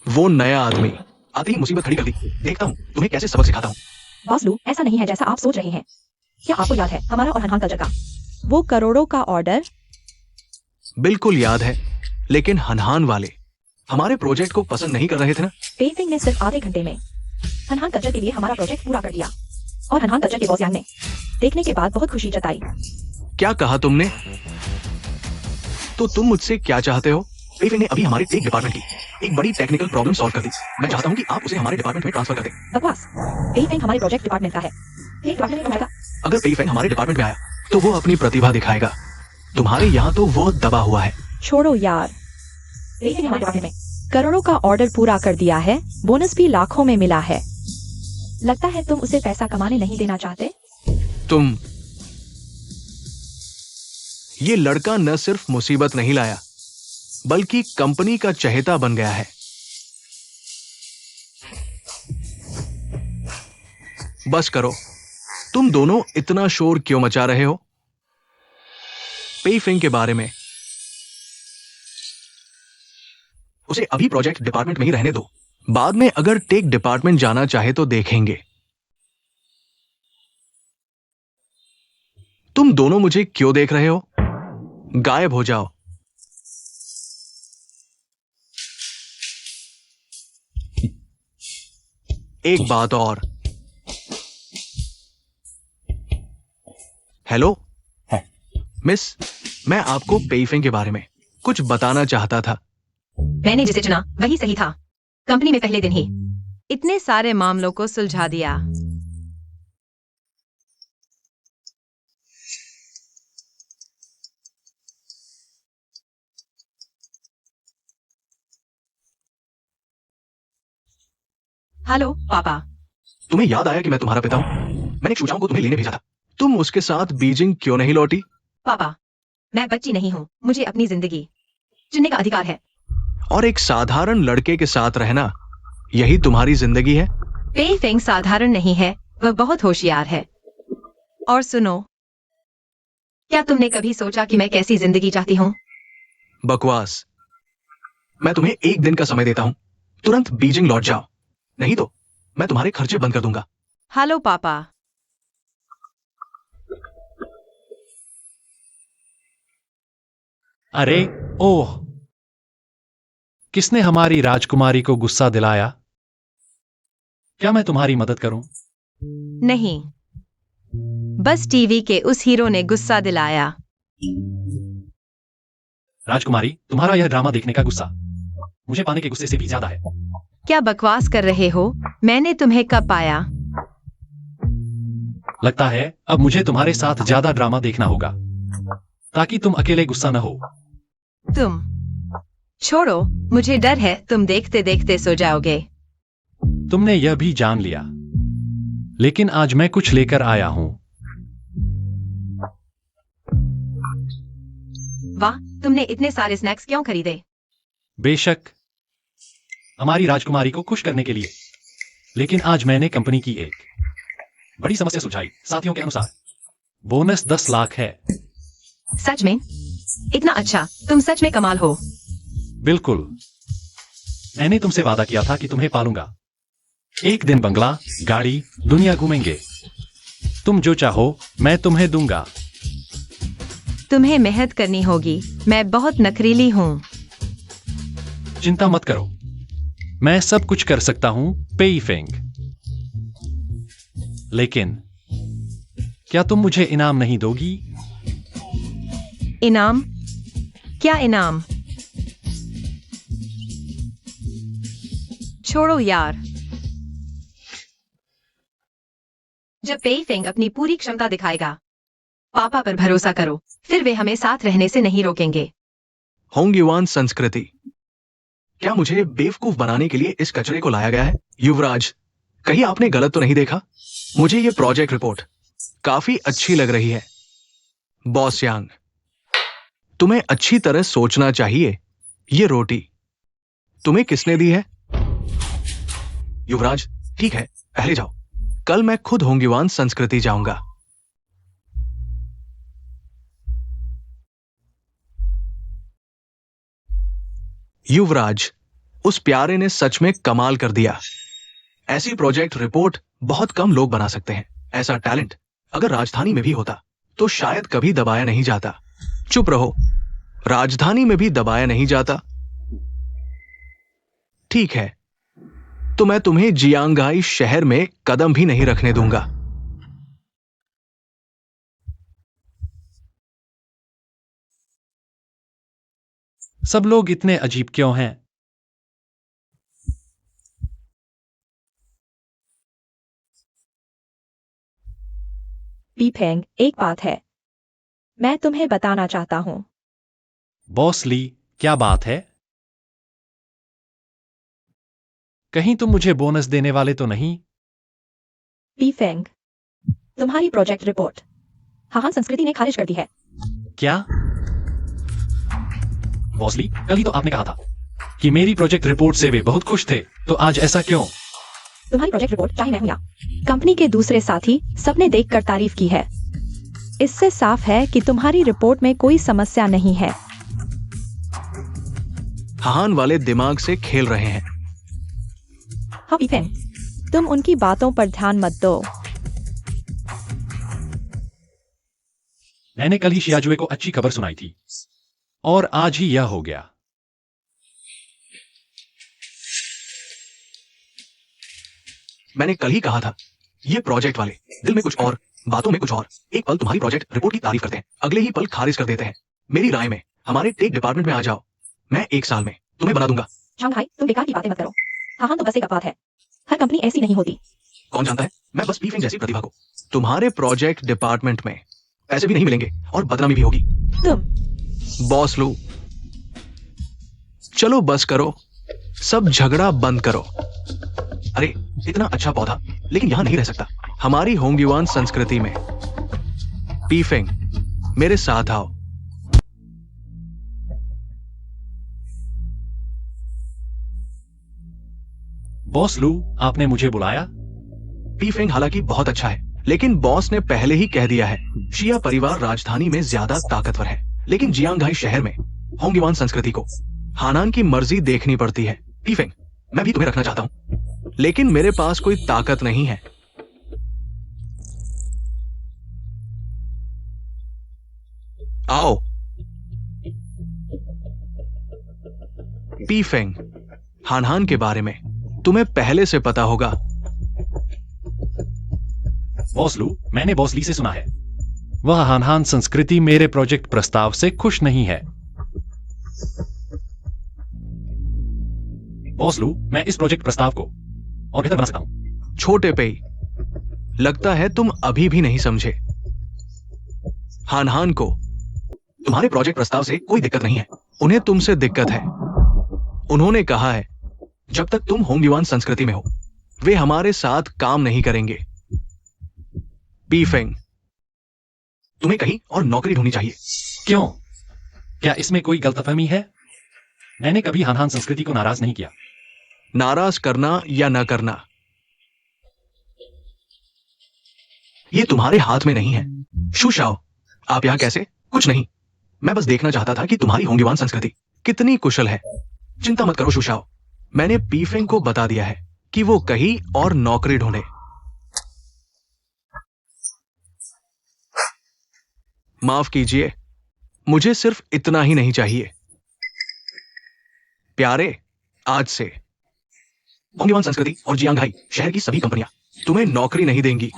वो नया आदमी आते ही मुसीबत खड़ी कर दी। देखता हूं तुम्हें कैसे सबक सिखाता हूं। बॉस लू, ऐसा नहीं है जैसा आप सोच रहे हैं। क्या आपको याद है हमारा और हनहान कल्चर का वो करोड़ों का ऑर्डर? बिल्कुल याद है, लेकिन हनहान वाले हमारे प्रोजेक्ट को पसंद नहीं कर रहे थे ना। पेइफिंग ने सिर्फ आधे घंटे में हनहान कल्चर के लिए हमारा प्रोजेक्ट पूरा कर दिया और हनहान कल्चर के बॉस यांग ने देखने के बाद बहुत खुशी जताई। क्या कहा तुमने? तो तुम मुझसे क्या चाहते हो? पेईफेंग ने अभी हमारे टेक डिपार्टमेंट की एक बड़ी टेक्निकल प्रॉब्लम सॉल्व कर दी। मैं चाहता हूं कि आप उसे हमारे डिपार्टमेंट में ट्रांसफर कर दें। बकवास। पेइफिंग हमारे प्रोजेक्ट डिपार्टमेंट का है। ये डिपार्टमेंट में बनाएगा। अगर पेईफेंग हमारे डिपार्टमेंट में आया तो वो अपनी प्रतिभा दिखाएगा। तुम्हारे यहाँ तो वो दबा हुआ है। छोड़ो यार। पेइफिंग हमारे डिपार्टमेंट में करोड़ों का ऑर्डर पूरा कर दिया है, बोनस भी लाखों में मिला है। लगता है तुम उसे पैसा कमाने नहीं देना चाहते। तुम ये लड़का न सिर्फ मुसीबत नहीं लाया बल्कि कंपनी का चहेता बन गया है। बस करो, तुम दोनों इतना शोर क्यों मचा रहे हो? पेईफेंग के बारे में उसे अभी प्रोजेक्ट डिपार्टमेंट में ही रहने दो। बाद में अगर टेक डिपार्टमेंट जाना चाहे तो देखेंगे। तुम दोनों मुझे क्यों देख रहे हो? गायब हो जाओ। एक बात और। हेलो मिस, मैं आपको पेईफेंग के बारे में कुछ बताना चाहता था। मैंने जिसे चुना वही सही था। कंपनी में पहले दिन ही इतने सारे मामलों को सुलझा दिया। हेलो पापा। तुम्हें याद आया कि मैं तुम्हारा पिता हूं? मैंने एक शुचाओं को तुम्हें लेने भेजा था। तुम उसके साथ बीजिंग क्यों नहीं लौटी? पापा, मैं बच्ची नहीं हूँ, मुझे अपनी जिंदगी चुनने का अधिकार है। और एक साधारण लड़के के साथ रहना, यही तुम्हारी जिंदगी है? पेईफेंग साधारण नहीं है, वह बहुत होशियार है। और सुनो, क्या तुमने कभी सोचा कि मैं कैसी जिंदगी चाहती हूँ? बकवास। मैं तुम्हें एक दिन का समय देता हूं, तुरंत बीजिंग लौट जाओ, नहीं तो मैं तुम्हारे खर्चे बंद कर दूंगा। हेलो पापा। अरे ओह, किसने हमारी राजकुमारी को गुस्सा दिलाया? क्या मैं तुम्हारी मदद करूं? नहीं, बस टीवी के उस हीरो ने गुस्सा दिलाया। राजकुमारी, तुम्हारा यह ड्रामा देखने का गुस्सा मुझे पाने के गुस्से से भी ज्यादा है। क्या बकवास कर रहे हो? मैंने तुम्हें कब पाया? लगता है अब मुझे तुम्हारे साथ ज्यादा ड्रामा देखना होगा ताकि तुम अकेले गुस्सा न हो। तुम छोड़ो, मुझे डर है तुम देखते देखते सो जाओगे। तुमने यह भी जान लिया, लेकिन आज मैं कुछ लेकर आया हूं। वाह, तुमने इतने सारे स्नैक्स क्यों खरीदे? बेशक, हमारी राजकुमारी को खुश करने के लिए। लेकिन आज मैंने कंपनी की एक बड़ी समस्या सुलझाई। साथियों के अनुसार बोनस 10 लाख है। सच में? इतना अच्छा, तुम सच में कमाल हो। बिल्कुल। मैंने तुमसे वादा किया था कि तुम्हें पालूंगा। एक दिन बंगला, गाड़ी, दुनिया घूमेंगे। तुम जो चाहो मैं तुम्हें दूंगा। तुम्हें मेहनत करनी होगी। मैं बहुत नखरीली हूँ। चिंता मत करो, मैं सब कुछ कर सकता हूं पेई फेंग। लेकिन क्या तुम मुझे इनाम नहीं दोगी? इनाम? क्या इनाम? छोड़ो यार। जब पेई फेंग अपनी पूरी क्षमता दिखाएगा, पापा पर भरोसा करो, फिर वे हमें साथ रहने से नहीं रोकेंगे। होंगयुआन संस्कृति। क्या मुझे बेवकूफ बनाने के लिए इस कचरे को लाया गया है? युवराज, कहीं आपने गलत तो नहीं देखा? मुझे ये प्रोजेक्ट रिपोर्ट काफी अच्छी लग रही है। बॉस यांग, तुम्हें अच्छी तरह सोचना चाहिए। ये रोटी तुम्हें किसने दी है? युवराज, ठीक है, पहले जाओ। कल मैं खुद होंगयुआन संस्कृति जाऊंगा। युवराज, उस प्यारे ने सच में कमाल कर दिया। ऐसी प्रोजेक्ट रिपोर्ट बहुत कम लोग बना सकते हैं। ऐसा टैलेंट अगर राजधानी में भी होता तो शायद कभी दबाया नहीं जाता। चुप रहो, राजधानी में भी दबाया नहीं जाता। ठीक है, तो मैं तुम्हें जियांगाई शहर में कदम भी नहीं रखने दूंगा। सब लोग इतने अजीब क्यों हैं? पी फेंग, एक बात है, मैं तुम्हें बताना चाहता हूँ। बॉस ली, क्या बात है? कहीं तुम मुझे बोनस देने वाले तो नहीं? पी फेंग, तुम्हारी प्रोजेक्ट रिपोर्ट हाहान संस्कृति ने खारिज कर दी है। क्या? बॉस ली, कल ही तो आपने कहा था कि मेरी प्रोजेक्ट रिपोर्ट से वे बहुत खुश थे, तो आज ऐसा क्यों? तुम्हारी प्रोजेक्ट रिपोर्ट, चाहे मैं हूं या कंपनी के दूसरे साथी, सबने देखकर तारीफ की है। इससे साफ है कि तुम्हारी रिपोर्ट में कोई समस्या नहीं है। हाहान वाले दिमाग से खेल रहे हैं। हाँ पी फेंग, तुम उनकी बातों पर ध्यान मत दो। मैंने कल ही शियाजुए को अच्छी खबर सुनाई थी और आज ही यह हो गया। मैंने कल ही कहा था, ये प्रोजेक्ट वाले दिल में कुछ और, बातों में कुछ और। एक पल तुम्हारी प्रोजेक्ट रिपोर्ट की तारीफ करते हैं, अगले ही पल खारिज कर देते हैं। मेरी राय में हमारे टेक डिपार्टमेंट में आ जाओ। मैं 1 साल में तुम्हें बना दूंगा। शांघाई, तुम बेकार की बातें मत करो। हाहान तो बस एक अपवाद है, हर कंपनी ऐसी नहीं होती। कौन जानता है, मैं बस पीफिंग जैसी प्रतिभा को। तुम्हारे प्रोजेक्ट डिपार्टमेंट में पैसे भी नहीं मिलेंगे और बदनामी भी होगी। तुम बॉस लू, चलो बस करो, सब झगड़ा बंद करो। अरे, इतना अच्छा पौधा लेकिन यहां नहीं रह सकता। हमारी होंगयुआन संस्कृति में पीफिंग, मेरे साथ आओ। बॉस लू, आपने मुझे बुलाया? पीफिंग हालांकि बहुत अच्छा है, लेकिन बॉस ने पहले ही कह दिया है, शिया परिवार राजधानी में ज्यादा ताकतवर है, लेकिन जियांगाई शहर में होंगयुआन संस्कृति को हानान की मर्जी देखनी पड़ती है। पीफिंग, मैं भी तुम्हें रखना चाहता हूं, लेकिन मेरे पास कोई ताकत नहीं है। आओ। पीफिंग, हानहान के बारे में तुम्हें पहले से पता होगा। बॉस लू, मैंने बॉस ली से सुना है, वह हानहान संस्कृति मेरे प्रोजेक्ट प्रस्ताव से खुश नहीं है। बॉस लू, मैं इस प्रोजेक्ट प्रस्ताव को और बेहतर बना सकता हूं। छोटे पेई, लगता है तुम अभी भी नहीं समझे। हानहान को तुम्हारे प्रोजेक्ट प्रस्ताव से कोई दिक्कत नहीं है, उन्हें तुमसे दिक्कत है। उन्होंने कहा है, जब तक तुम होंगयुआन संस्कृति में हो, वे हमारे साथ काम नहीं करेंगे। पीफिंग, तुम्हें कहीं और नौकरी ढूंढनी चाहिए। क्यों? क्या इसमें कोई गलतफहमी है? मैंने कभी हानहान संस्कृति को नाराज नहीं किया। नाराज करना या न करना ये तुम्हारे हाथ में नहीं है। शू शाओ, आप यहां कैसे? कुछ नहीं, मैं बस देखना चाहता था कि तुम्हारी होंगयुआन संस्कृति कितनी कुशल है। चिंता मत करो शू शाओ, मैंने पीफेंग को बता दिया है कि वो कहीं और नौकरी ढूंढे। माफ कीजिए, मुझे सिर्फ इतना ही नहीं चाहिए। प्यारे, आज से होंगयुआन संस्कृति और जियांगहाई शहर की सभी कंपनियां तुम्हें नौकरी नहीं देंगी।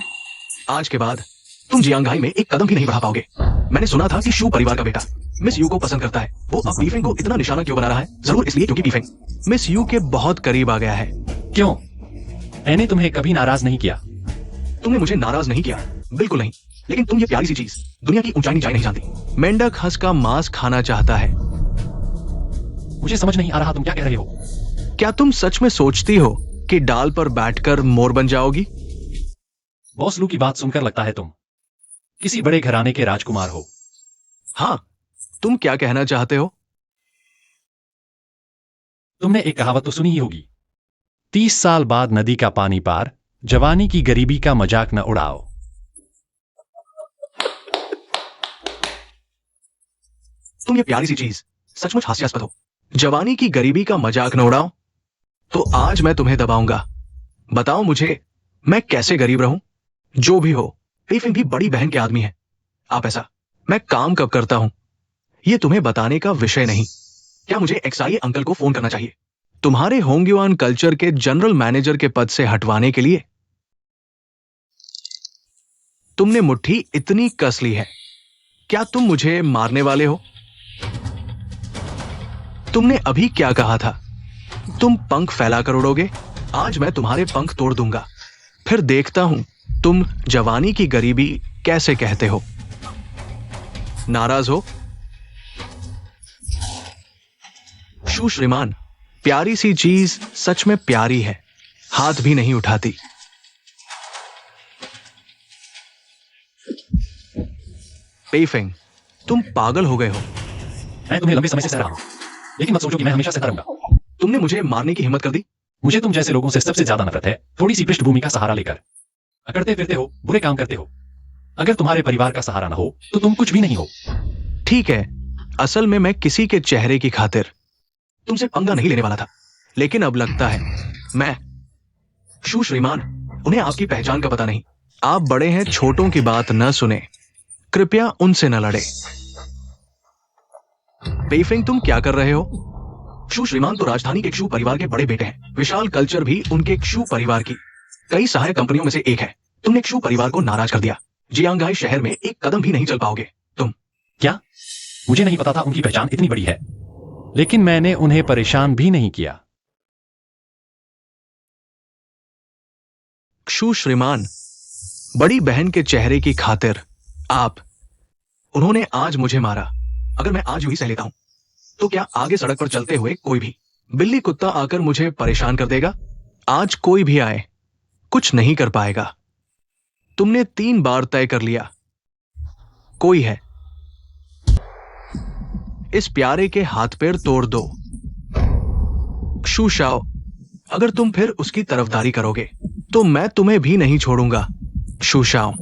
आज के बाद तुम जियांगहाई में एक कदम भी नहीं बढ़ा पाओगे। मैंने सुना था कि शू परिवार का बेटा मिस यू को पसंद करता है। वो अब पीफेंग को इतना निशाना क्यों बना रहा है? जरूर इसलिए क्योंकि पीफेंग मिस यू के बहुत करीब आ गया है। क्यों? मैंने तुम्हें कभी नाराज नहीं किया। तुमने मुझे नाराज नहीं किया, बिल्कुल नहीं, लेकिन तुम ये प्यारी सी चीज दुनिया की ऊंचाई नीचाई नहीं जानती। मेंढक हंस का मांस खाना चाहता है। मुझे समझ नहीं आ रहा तुम क्या कह रहे हो। क्या तुम सच में सोचती हो कि डाल पर बैठकर मोर बन जाओगी? बॉस लू की बात सुनकर लगता है तुम किसी बड़े घराने के राजकुमार हो। हाँ, तुम क्या कहना चाहते हो? तुमने एक कहावत तो सुनी ही होगी, 30 साल बाद नदी का पानी पार, जवानी की गरीबी का मजाक न उड़ाओ। तुम ये प्यारी सी चीज सचमुच हास्यास्पद हो। जवानी की गरीबी का मजाक न उड़ाओ, तो आज मैं तुम्हें दबाऊंगा। बताओ मुझे, मैं कैसे गरीब रहूं? जो भी हो, पीफेंग भी बड़ी बहन के आदमी है। आप ऐसा, मैं काम कब करता हूं ये तुम्हें बताने का विषय नहीं। क्या मुझे एक्सआईए अंकल को फोन करना चाहिए तुम्हारे होंगयुआन कल्चर के जनरल मैनेजर के पद से हटवाने के लिए? तुमने मुट्ठी इतनी कस ली है, क्या तुम मुझे मारने वाले हो? तुमने अभी क्या कहा था? तुम पंख फैलाकर उड़ोगे। आज मैं तुम्हारे पंख तोड़ दूंगा, फिर देखता हूं तुम जवानी की गरीबी कैसे कहते हो। नाराज हो? शू श्रीमान, प्यारी सी चीज सच में प्यारी है, हाथ भी नहीं उठाती। पेइफेंग, तुम पागल हो गए हो। मैं तुम्हें लंबे समय से सह रहा हूं, लेकिन मत सोचो कि मैं हमेशा सहता रहूंगा। तुमने मुझे मारने की हिम्मत कर दी। मुझे तुम जैसे लोगों से सबसे ज्यादा नफरत है, थोड़ी सी पृष्ठभूमि का सहारा लेकर अकड़ते फिरते हो, बुरे काम करते हो। अगर तुम्हारे परिवार का सहारा ना हो तो तुम कुछ भी नहीं हो। ठीक है, असल में मैं किसी के चेहरे की खातिर तुमसे पंगा नहीं लेने वाला था, लेकिन अब लगता है मैं। शू श्रीमान, उन्हें आपकी पहचान का पता नहीं। आप बड़े हैं, छोटों की बात न सुने, कृपया उनसे न लड़े। पेइफेंग, तुम क्या कर रहे हो? शू श्रीमान तो राजधानी के शू परिवार के बड़े बेटे हैं। विशाल कल्चर भी उनके शू परिवार की कई सहायक कंपनियों में से एक है। तुमने शू परिवार को नाराज कर दिया। जियांगहाई शहर में एक कदम भी नहीं चल पाओगे तुम। क्या? मुझे नहीं पता था उनकी पहचान इतनी बड़ी है, लेकिन मैंने उन्हें परेशान भी नहीं किया। शू श्रीमान, बड़ी बहन के चेहरे की खातिर उन्होंने आज मुझे मारा। अगर मैं आज यूं ही सह लेता हूं, तो क्या आगे सड़क पर चलते हुए कोई भी बिल्ली कुत्ता आकर मुझे परेशान कर देगा? आज कोई भी आए, कुछ नहीं कर पाएगा। तुमने 3 बार तय कर लिया, कोई है। इस प्यारे के हाथ पैर तोड़ दो। शू शाओ, अगर तुम फिर उसकी तरफदारी करोगे तो मैं तुम्हें भी नहीं छोड़ूंगा। शू शाओ,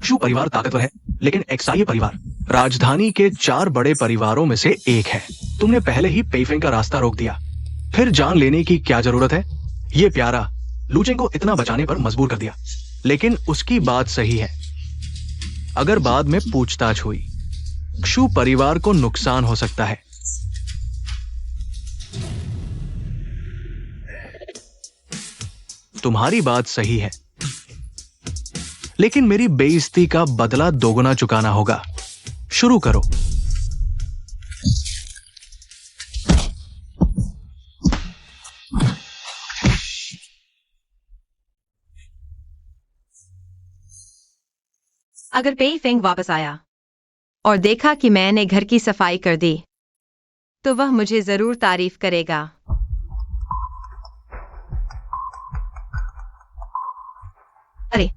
शू परिवार ताकतवर है, लेकिन एक्साई परिवार राजधानी के 4 बड़े परिवारों में से एक है। तुमने पहले ही पेइफेंग का रास्ता रोक दिया, फिर जान लेने की क्या जरूरत है? ये प्यारा लूचेंग को इतना बचाने पर मजबूर कर दिया, लेकिन उसकी बात सही है। अगर बाद में पूछताछ हुई, शू परिवार को नुकसान हो सकता है। तुम्हारी बात सही है, लेकिन मेरी बेइज्जती का बदला दोगुना चुकाना होगा। शुरू करो। अगर पेइफेंग वापस आया और देखा कि मैंने घर की सफाई कर दी, तो वह मुझे जरूर तारीफ करेगा। अरे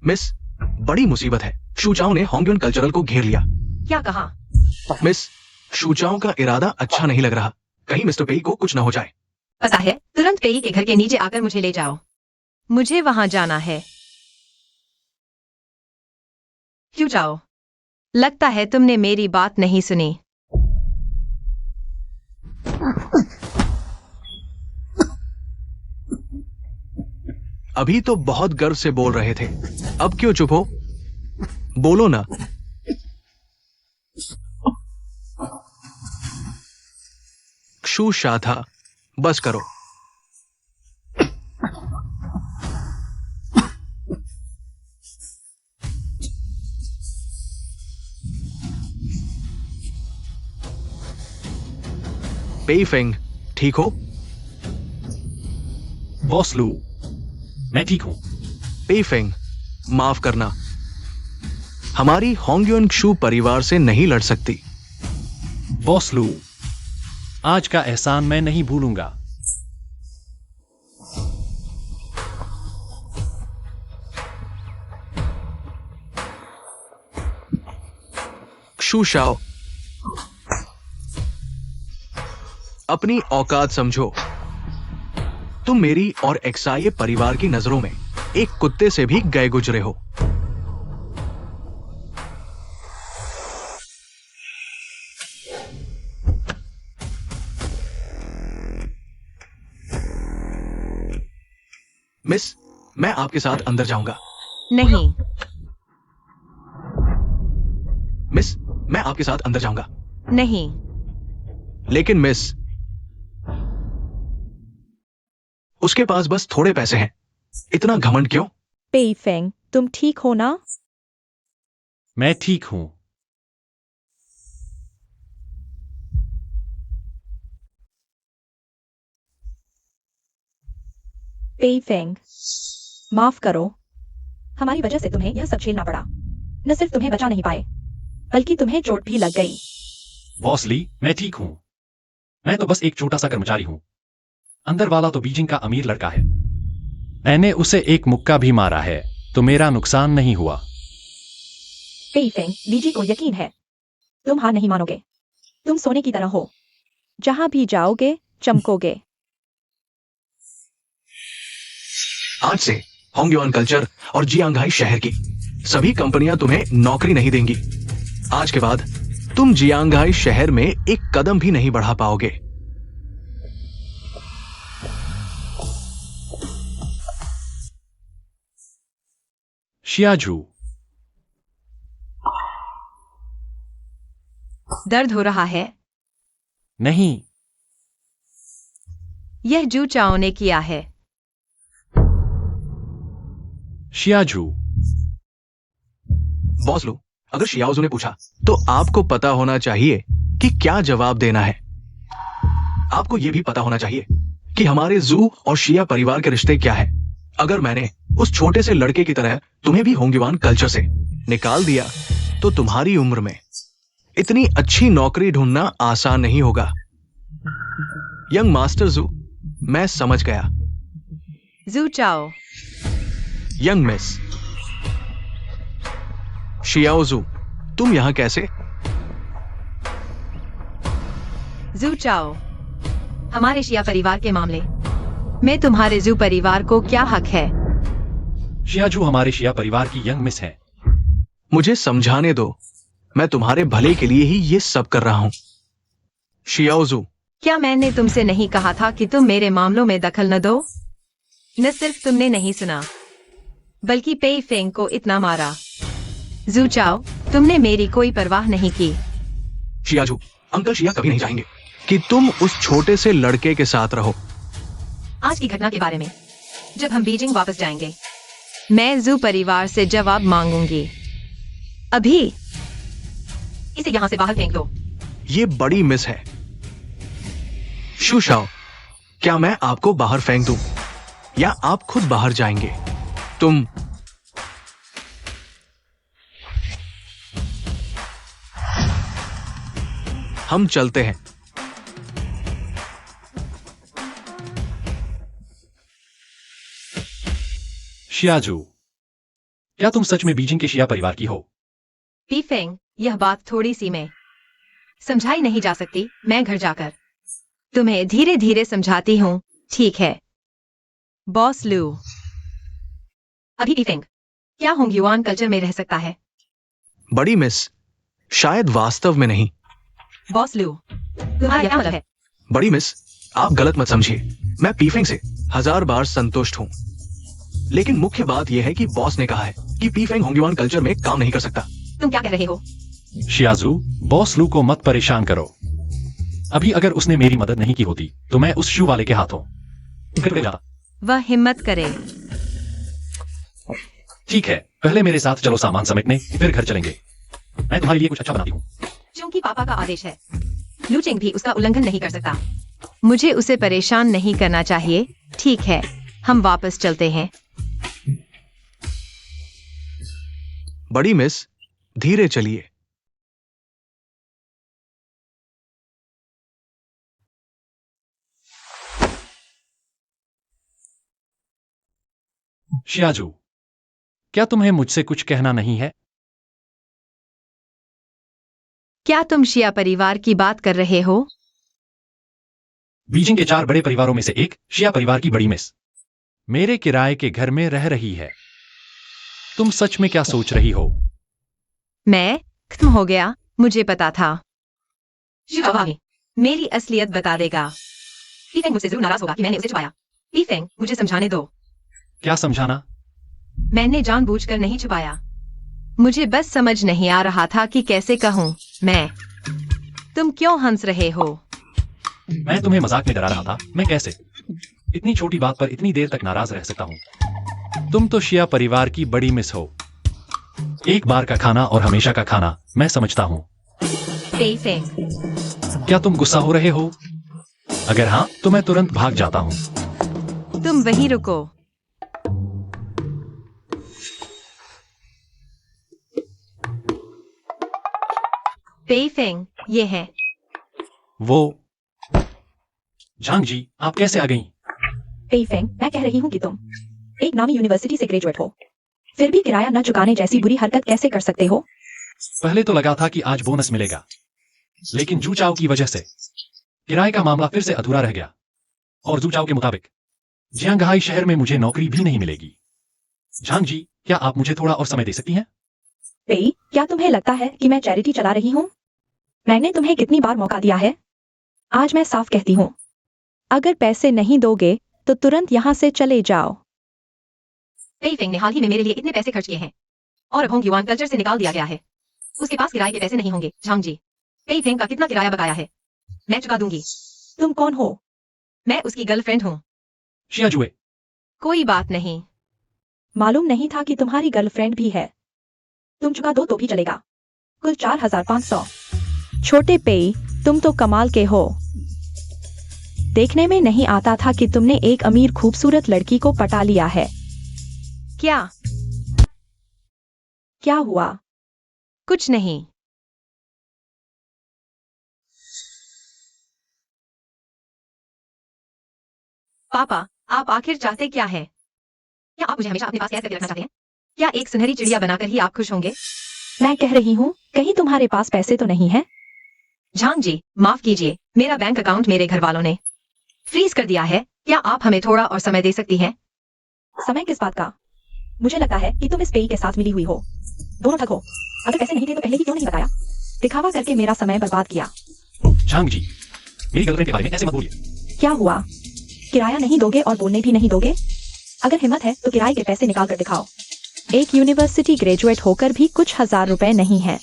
मिस, बड़ी मुसीबत है। शूचाओ ने होंगयुआन कल्चरल को घेर लिया। क्या कहा? मिस, शूचाओ का इरादा अच्छा नहीं लग रहा। कहीं मिस्टर पेई को कुछ न हो जाए। पता है, तुझ तुरंत पेई के घर के नीचे आकर मुझे ले जाओ। मुझे वहां जाना है। क्यों जाओ? लगता है तुमने मेरी बात नहीं सुनी। अभी तो बहुत गर्व से बोल रहे थे, अब क्यों चुप हो? बोलो ना। क्षु शाह था, बस करो। पेई फेंग, ठीक हो? बॉस लू, मैं ठीक हूं। पेई फेंग, माफ करना, हमारी होंगयुन क्षु परिवार से नहीं लड़ सकती। बॉस लू, आज का एहसान मैं नहीं भूलूंगा। क्षु शाओ, अपनी औकात समझो। तुम मेरी और एक्साये परिवार की नजरों में एक कुत्ते से भी गए गुजरे हो। मिस, मैं आपके साथ अंदर जाऊंगा। नहीं। मिस, मैं आपके साथ अंदर जाऊंगा। नहीं। लेकिन मिस, उसके पास बस थोड़े पैसे हैं, इतना घमंड क्यों? पेई फेंग, तुम ठीक हो ना? मैं ठीक हूं। पेई फेंग, माफ करो, हमारी वजह से तुम्हें यह सब झेलना पड़ा। न सिर्फ तुम्हें बचा नहीं पाए, बल्कि तुम्हें चोट भी लग गई। बॉस ली, मैं ठीक हूं। मैं तो बस एक छोटा सा कर्मचारी हूं। अंदर वाला तो बीजिंग का अमीर लड़का है। मैंने उसे एक मुक्का भी मारा है, तो मेरा नुकसान नहीं हुआ। पेई फेंग, लीजी को यकीन है, तुम हार नहीं मानोगे। तुम सोने की तरह हो, जहां भी जाओगे चमकोगे। आज से होंगयुआन कल्चर और जियांगहाई शहर की सभी कंपनियां तुम्हें नौकरी नहीं देंगी। आज के बाद तुम जियांगहाई शहर में एक कदम भी नहीं बढ़ा पाओगे। शियाजू, दर्द हो रहा है? नहीं। यह जू चाओ ने किया है। शियाजू, बॉस लो, अगर शियाओजू ने पूछा तो आपको पता होना चाहिए कि क्या जवाब देना है। आपको यह भी पता होना चाहिए कि हमारे जू और शिया परिवार के रिश्ते क्या है। अगर मैंने उस छोटे से लड़के की तरह तुम्हें भी होंगयुआन कल्चर से निकाल दिया तो तुम्हारी उम्र में इतनी अच्छी नौकरी ढूंढना आसान नहीं होगा। यंग मास्टर जू, मैं समझ गया। जू चाओ। Young miss. शियाओजू, तुम यहां कैसे? जू चाओ, हमारे शिया परिवार के मामले मैं तुम्हारे जू परिवार को क्या हक है? शियाजू हमारे शिया परिवार की यंग मिस है। मुझे समझाने दो, मैं तुम्हारे भले के लिए ही ये सब कर रहा हूं। शियाओजू, क्या मैंने तुमसे नहीं कहा था कि तुम मेरे मामलों में दखल न दो? न सिर्फ तुमने नहीं सुना, बल्कि पेई फेंग को इतना मारा। जू चाओ, तुमने मेरी कोई परवाह नहीं की। शियाजू, अंकल शिया कभी नहीं चाहेंगे कि तुम उस छोटे से लड़के के साथ रहो। आज की घटना के बारे में जब हम बीजिंग वापस जाएंगे, मैं जू परिवार से जवाब मांगूंगी। अभी इसे यहां से बाहर फेंक दो। ये बड़ी मिस है। शुशाओ, क्या मैं आपको बाहर फेंक दूं या आप खुद बाहर जाएंगे? तुम हम चलते हैं। शियाजू, क्या तुम सच में बीजिंग के शिया परिवार की हो? पी फेंग, यह बात थोड़ी सी में समझाई नहीं जा सकती। मैं घर जाकर तुम्हें धीरे धीरे समझाती हूँ। ठीक है बॉस लू। अभी भी फेंग क्या होंगयुआन कल्चर में रह सकता है? बड़ी मिस, शायद वास्तव में नहीं। बॉस लू तुम्हारा क्या मतलब है? बड़ी मिस, आप गलत मत समझिए। मैं पीफेंग से 1000 बार संतुष्ट हूं, लेकिन मुख्य बात यह है कि बॉस ने कहा है कि पीफेंग होंगयुआन कल्चर में काम नहीं कर सकता। तुम क्या कह रहे हो? शियाजू, बॉस लू को मत परेशान करो। अभी अगर उसने मेरी मदद नहीं की होती तो मैं उस शू वाले के हाथों फिर जाता। वह हिम्मत करे। ठीक है, पहले मेरे साथ चलो सामान समेटने, फिर घर चलेंगे। मैं तुम्हारे लिए कुछ अच्छा बनाती हूँ। क्योंकि पापा का आदेश है, लू चेंग भी उसका उल्लंघन नहीं कर सकता। मुझे उसे परेशान नहीं करना चाहिए। ठीक है हम वापस चलते हैं। बड़ी मिस, धीरे चलिए। शियाजू, क्या तुम्हें मुझसे कुछ कहना नहीं है? क्या तुम शिया परिवार की बात कर रहे हो? बीजिंग के 4 बड़े परिवारों में से एक शिया परिवार की बड़ी मिस मेरे किराए के घर में रह रही है। तुम सच में क्या सोच रही हो? मैं खत्म हो गया, मुझे पता था। शिवावाही मेरी असलियत बता देगा। पीफेंग मुझसे जरूर नाराज होगा कि मैंने उसे छुपाया। पीफेंग मुझे समझाने दो। क्या समझाना? मैंने जानबूझकर नहीं छुपाया। मुझे बस समझ नहीं आ रहा था कि कैसे कहूं। मैं तुम क्यों हंस रहे हो? मैं तुम्हें मजाक में डरा रहा था। मैं कैसे इतनी छोटी बात पर इतनी देर तक नाराज रह सकता हूँ? तुम तो शिया परिवार की बड़ी मिस हो। एक बार का खाना और हमेशा का खाना मैं समझता हूँ। पेफेंग क्या तुम गुस्सा हो रहे हो? अगर हाँ तो मैं तुरंत भाग जाता हूँ। तुम वहीं रुको। पेफेंग ये है। वो झांग जी, आप कैसे आ गईं? पेइफेंग, मैं कह रही हूँ कि तुम एक नामी यूनिवर्सिटी से ग्रेजुएट हो, फिर भी किराया न चुकाने जैसी बुरी हरकत कैसे कर सकते हो? पहले तो लगा था कि आज बोनस मिलेगा, लेकिन जू चाओ की वजह से किराए का मामला फिर से अधूरा रह गया। और जू चाओ के मुताबिक जियांगहाई शहर में मुझे नौकरी भी नहीं मिलेगी। झांग जी, क्या आप मुझे थोड़ा और समय दे सकती हैं? पेई, क्या तुम्हें लगता है कि मैं चैरिटी चला रही हूँ? मैंने तुम्हें कितनी बार मौका दिया है? आज मैं साफ कहती हूँ, अगर पैसे नहीं दोगे तो तुरंत यहाँ से चले जाओ। पेइफेंग ने हाल ही में मेरे लिए इतने पैसे खर्च किए हैं और अब होंगयुआन कल्चर से निकाल दिया गया है। उसके पास किराए के पैसे नहीं होंगे। झांग जी, पेइफेंग का कितना किराया बकाया है? मैं चुका दूंगी। तुम कौन हो? मैं उसकी गर्लफ्रेंड हूँ। शियाजुए, कोई बात नहीं। मालूम नहीं था कि तुम्हारी गर्लफ्रेंड भी है। तुम चुका दो तो भी चलेगा। कुल 4500। छोटे पेई, तुम तो कमाल के हो। देखने में नहीं आता था कि तुमने एक अमीर खूबसूरत लड़की को पटा लिया है। क्या? क्या हुआ? कुछ नहीं। पापा, आप आखिर चाहते क्या है? क्या आप मुझे हमेशा अपने पास कैद करके रखना चाहते हैं? क्या एक सुनहरी चिड़िया बनाकर ही आप खुश होंगे? मैं कह रही हूँ, कहीं तुम्हारे पास पैसे तो नहीं है? झांग जी, माफ कीजिए, मेरा बैंक अकाउंट मेरे घर वालों ने फ्रीज कर दिया है। क्या आप हमें थोड़ा और समय दे सकती हैं? समय किस बात का? मुझे लगता है कि तुम इस पेई के साथ मिली हुई हो। दोनों ठग हो। अगर पैसे नहीं थे तो पहले ही क्यों नहीं बताया? दिखावा करके मेरा समय बर्बाद किया। झांग जी, मेरी गर्लफ्रेंड के बारे में ऐसे मत बोलिए। क्या हुआ? किराया नहीं दोगे और बोलने भी नहीं दोगे? अगर हिम्मत है तो किराए के पैसे निकाल कर दिखाओ। एक यूनिवर्सिटी ग्रेजुएट होकर भी कुछ 1000 रुपए नहीं है।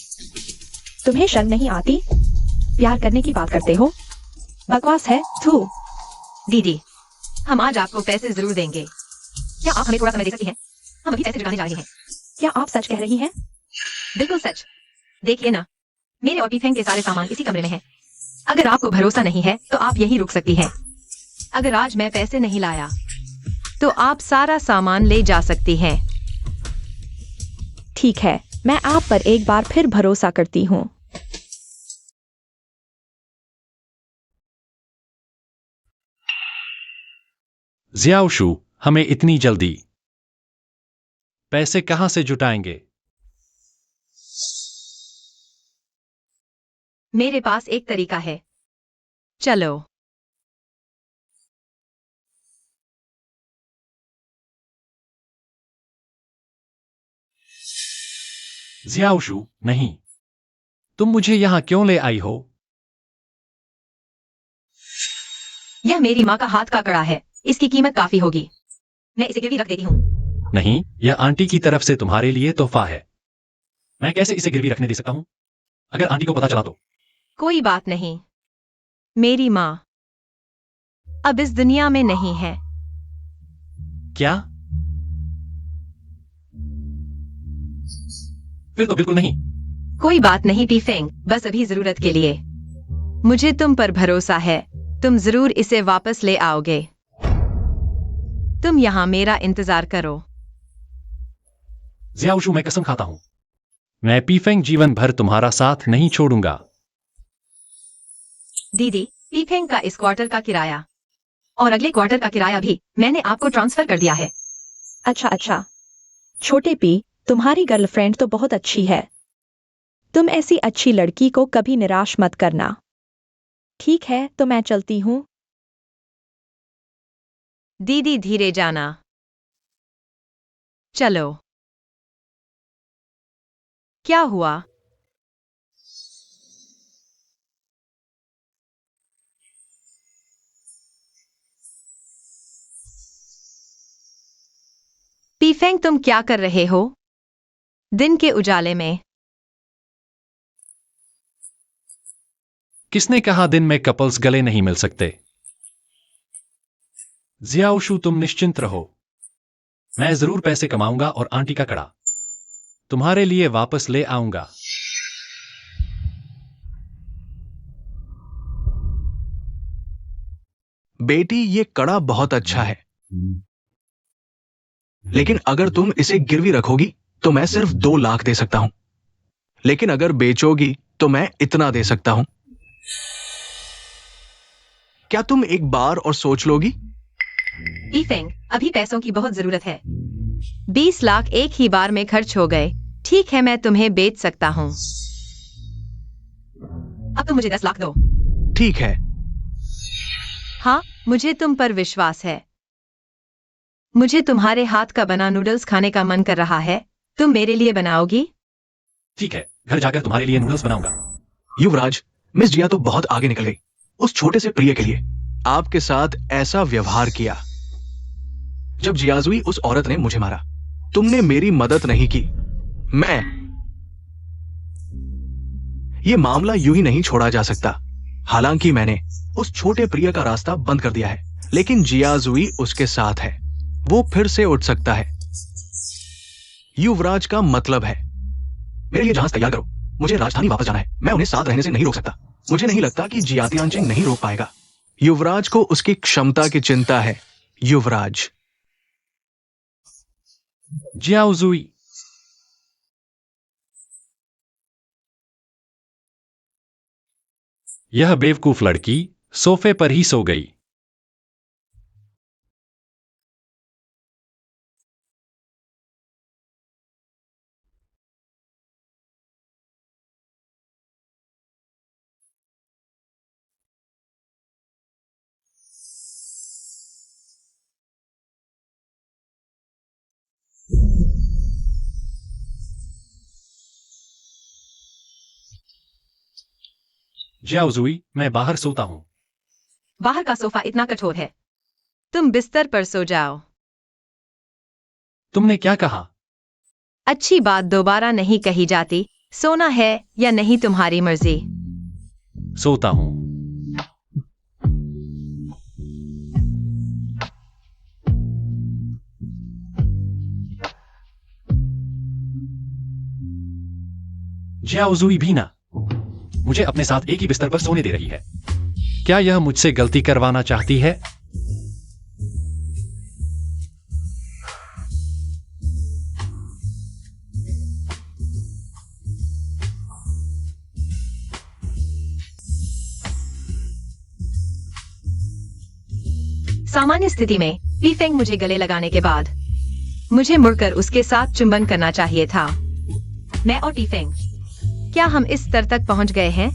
तुम्हें शर्म नहीं आती? प्यार करने की बात करते हो? बकवास है। थू। दीदी, हम आज आपको पैसे जरूर देंगे। क्या आप हमें थोड़ा समय दे सकती हैं? हम अभी पैसे जुटाने जा रहे हैं। क्या आप सच कह रही हैं? बिल्कुल सच। देखिए ना, मेरे और पीफेंग के सारे सामान इसी कमरे में हैं। अगर आपको भरोसा नहीं है तो आप यहीं रुक सकती हैं। अगर आज मैं पैसे नहीं लाया तो आप सारा सामान ले जा सकती हैं। ठीक है, मैं आप पर एक बार फिर भरोसा करती हूँ। जियाओशु, हमें इतनी जल्दी पैसे कहां से जुटाएंगे? मेरे पास एक तरीका है। चलो। जियाओशु, नहीं। तुम मुझे यहां क्यों ले आई हो? यह मेरी माँ का हाथ का कड़ा है, इसकी कीमत काफी होगी। मैं इसे गिरवी रख देती हूँ। नहीं, यह आंटी की तरफ से तुम्हारे लिए तोहफा है। मैं कैसे इसे गिरवी रखने दे सकता हूं? अगर आंटी को पता चला तो? कोई बात नहीं। मेरी माँ अब इस दुनिया में नहीं है। क्या? फिर तो बिल्कुल नहीं। कोई बात नहीं पीफेंग, बस अभी जरूरत के लिए। मुझे तुम पर भरोसा है, तुम जरूर इसे वापस ले आओगे। तुम यहाँ मेरा इंतजार करो। जियाओशु, मैं कसम खाता हूं, मैं पीफेंग जीवन भर तुम्हारा साथ नहीं छोड़ूंगा। दीदी, पीफेंग का इस क्वार्टर का किराया और अगले क्वार्टर का किराया भी मैंने आपको ट्रांसफर कर दिया है। अच्छा अच्छा। छोटे पी, तुम्हारी गर्लफ्रेंड तो बहुत अच्छी है। तुम ऐसी अच्छी लड़की को कभी निराश मत करना। ठीक है, तो मैं चलती हूँ। दीदी धीरे जाना। चलो। क्या हुआ? पीफेंग, तुम क्या कर रहे हो दिन के उजाले में? किसने कहा दिन में कपल्स गले नहीं मिल सकते? जियाओशु, तुम निश्चिंत रहो, मैं जरूर पैसे कमाऊंगा और आंटी का कड़ा तुम्हारे लिए वापस ले आऊंगा। बेटी, ये कड़ा बहुत अच्छा है, लेकिन अगर तुम इसे गिरवी रखोगी तो मैं सिर्फ 2 लाख दे सकता हूं। लेकिन अगर बेचोगी तो मैं इतना दे सकता हूं। क्या तुम एक बार और सोच लोगी? पीफेंग, अभी पैसों की बहुत जरूरत है। 20 लाख एक ही बार में खर्च हो गए। ठीक है, मैं तुम्हें बेच सकता हूँ। अब तुम मुझे 10 लाख दो। ठीक है। हाँ, मुझे तुम पर विश्वास है। मुझे तुम्हारे हाथ का बना नूडल्स खाने का मन कर रहा है। तुम मेरे लिए बनाओगी? ठीक है, घर जाकर तुम्हारे लिए नूडल्स बनाऊंगा। युवराज, मिस जिया तो बहुत आगे निकल गई उस छोटे से प्रिय के लिए। आपके साथ ऐसा व्यवहार किया। जब जियाजुई उस औरत ने मुझे मारा, तुमने मेरी मदद नहीं की। ये मामला यूं ही नहीं छोड़ा जा सकता। हालांकि मैंने उस छोटे प्रिय का रास्ता बंद कर दिया है, लेकिन जियाजुई उसके साथ है। वो फिर से उठ सकता है। युवराज का मतलब है, मेरे लिए जहाज तैयार करो, मुझे राजधानी वापस जाना है। मैं उन्हें साथ रहने से नहीं रोक सकता। मुझे नहीं लगता कि जियातियानचिंग नहीं रोक पाएगा। युवराज को उसकी क्षमता की चिंता है। युवराज, जियाओजुई, यह बेवकूफ लड़की सोफे पर ही सो गई। जियाओजुई, मैं बाहर सोता हूं। बाहर का सोफा इतना कठोर है। तुम बिस्तर पर सो जाओ। तुमने क्या कहा? अच्छी बात दोबारा नहीं कही जाती। सोना है या नहीं तुम्हारी मर्जी। सोता हूं। जियाओजुई भी ना मुझे अपने साथ एक ही बिस्तर पर सोने दे रही है। क्या यह मुझसे गलती करवाना चाहती है? सामान्य स्थिति में पीफेंग मुझे गले लगाने के बाद मुझे मुड़कर उसके साथ चुंबन करना चाहिए था। मैं और पीफेंग, क्या हम इस स्तर तक पहुंच गए हैं?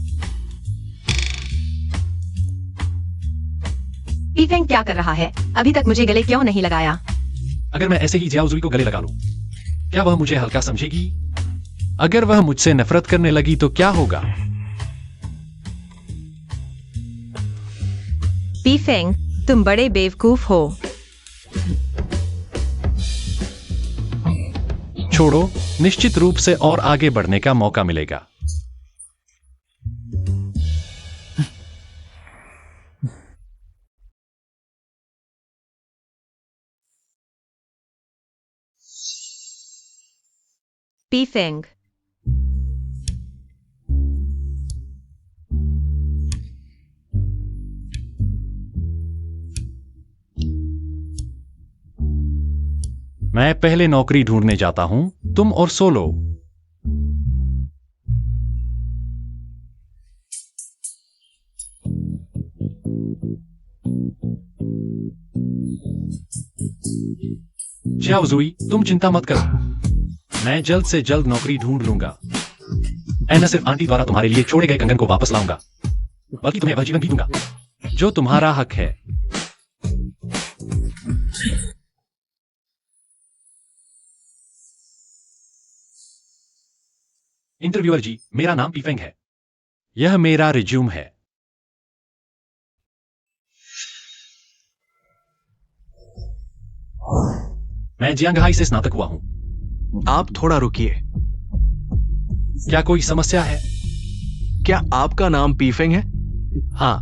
पीफेंग क्या कर रहा है? अभी तक मुझे गले क्यों नहीं लगाया? अगर मैं ऐसे ही जियाओजुई को गले लगा लूं, क्या वह मुझे हल्का समझेगी? अगर वह मुझसे नफरत करने लगी तो क्या होगा? पीफेंग, तुम बड़े बेवकूफ हो। छोड़ो, निश्चित रूप से और आगे बढ़ने का मौका मिलेगा। पीफेंग, मैं पहले नौकरी ढूंढने जाता हूं, तुम और सोलो। ज़ुई, तुम चिंता मत करो, मैं जल्द से जल्द नौकरी ढूंढ लूंगा। मैं न सिर्फ आंटी द्वारा तुम्हारे लिए छोड़े गए कंगन को वापस लाऊंगा, बल्कि तुम्हें वह जीवन भी दूंगा जो तुम्हारा हक है। इंटरव्यूअर जी, मेरा नाम पीफेंग है। यह मेरा रिज्यूम है। मैं जियांगहाई से स्नातक हुआ हूं। आप थोड़ा रुकिए। क्या कोई समस्या है? क्या आपका नाम पीफेंग है? हाँ।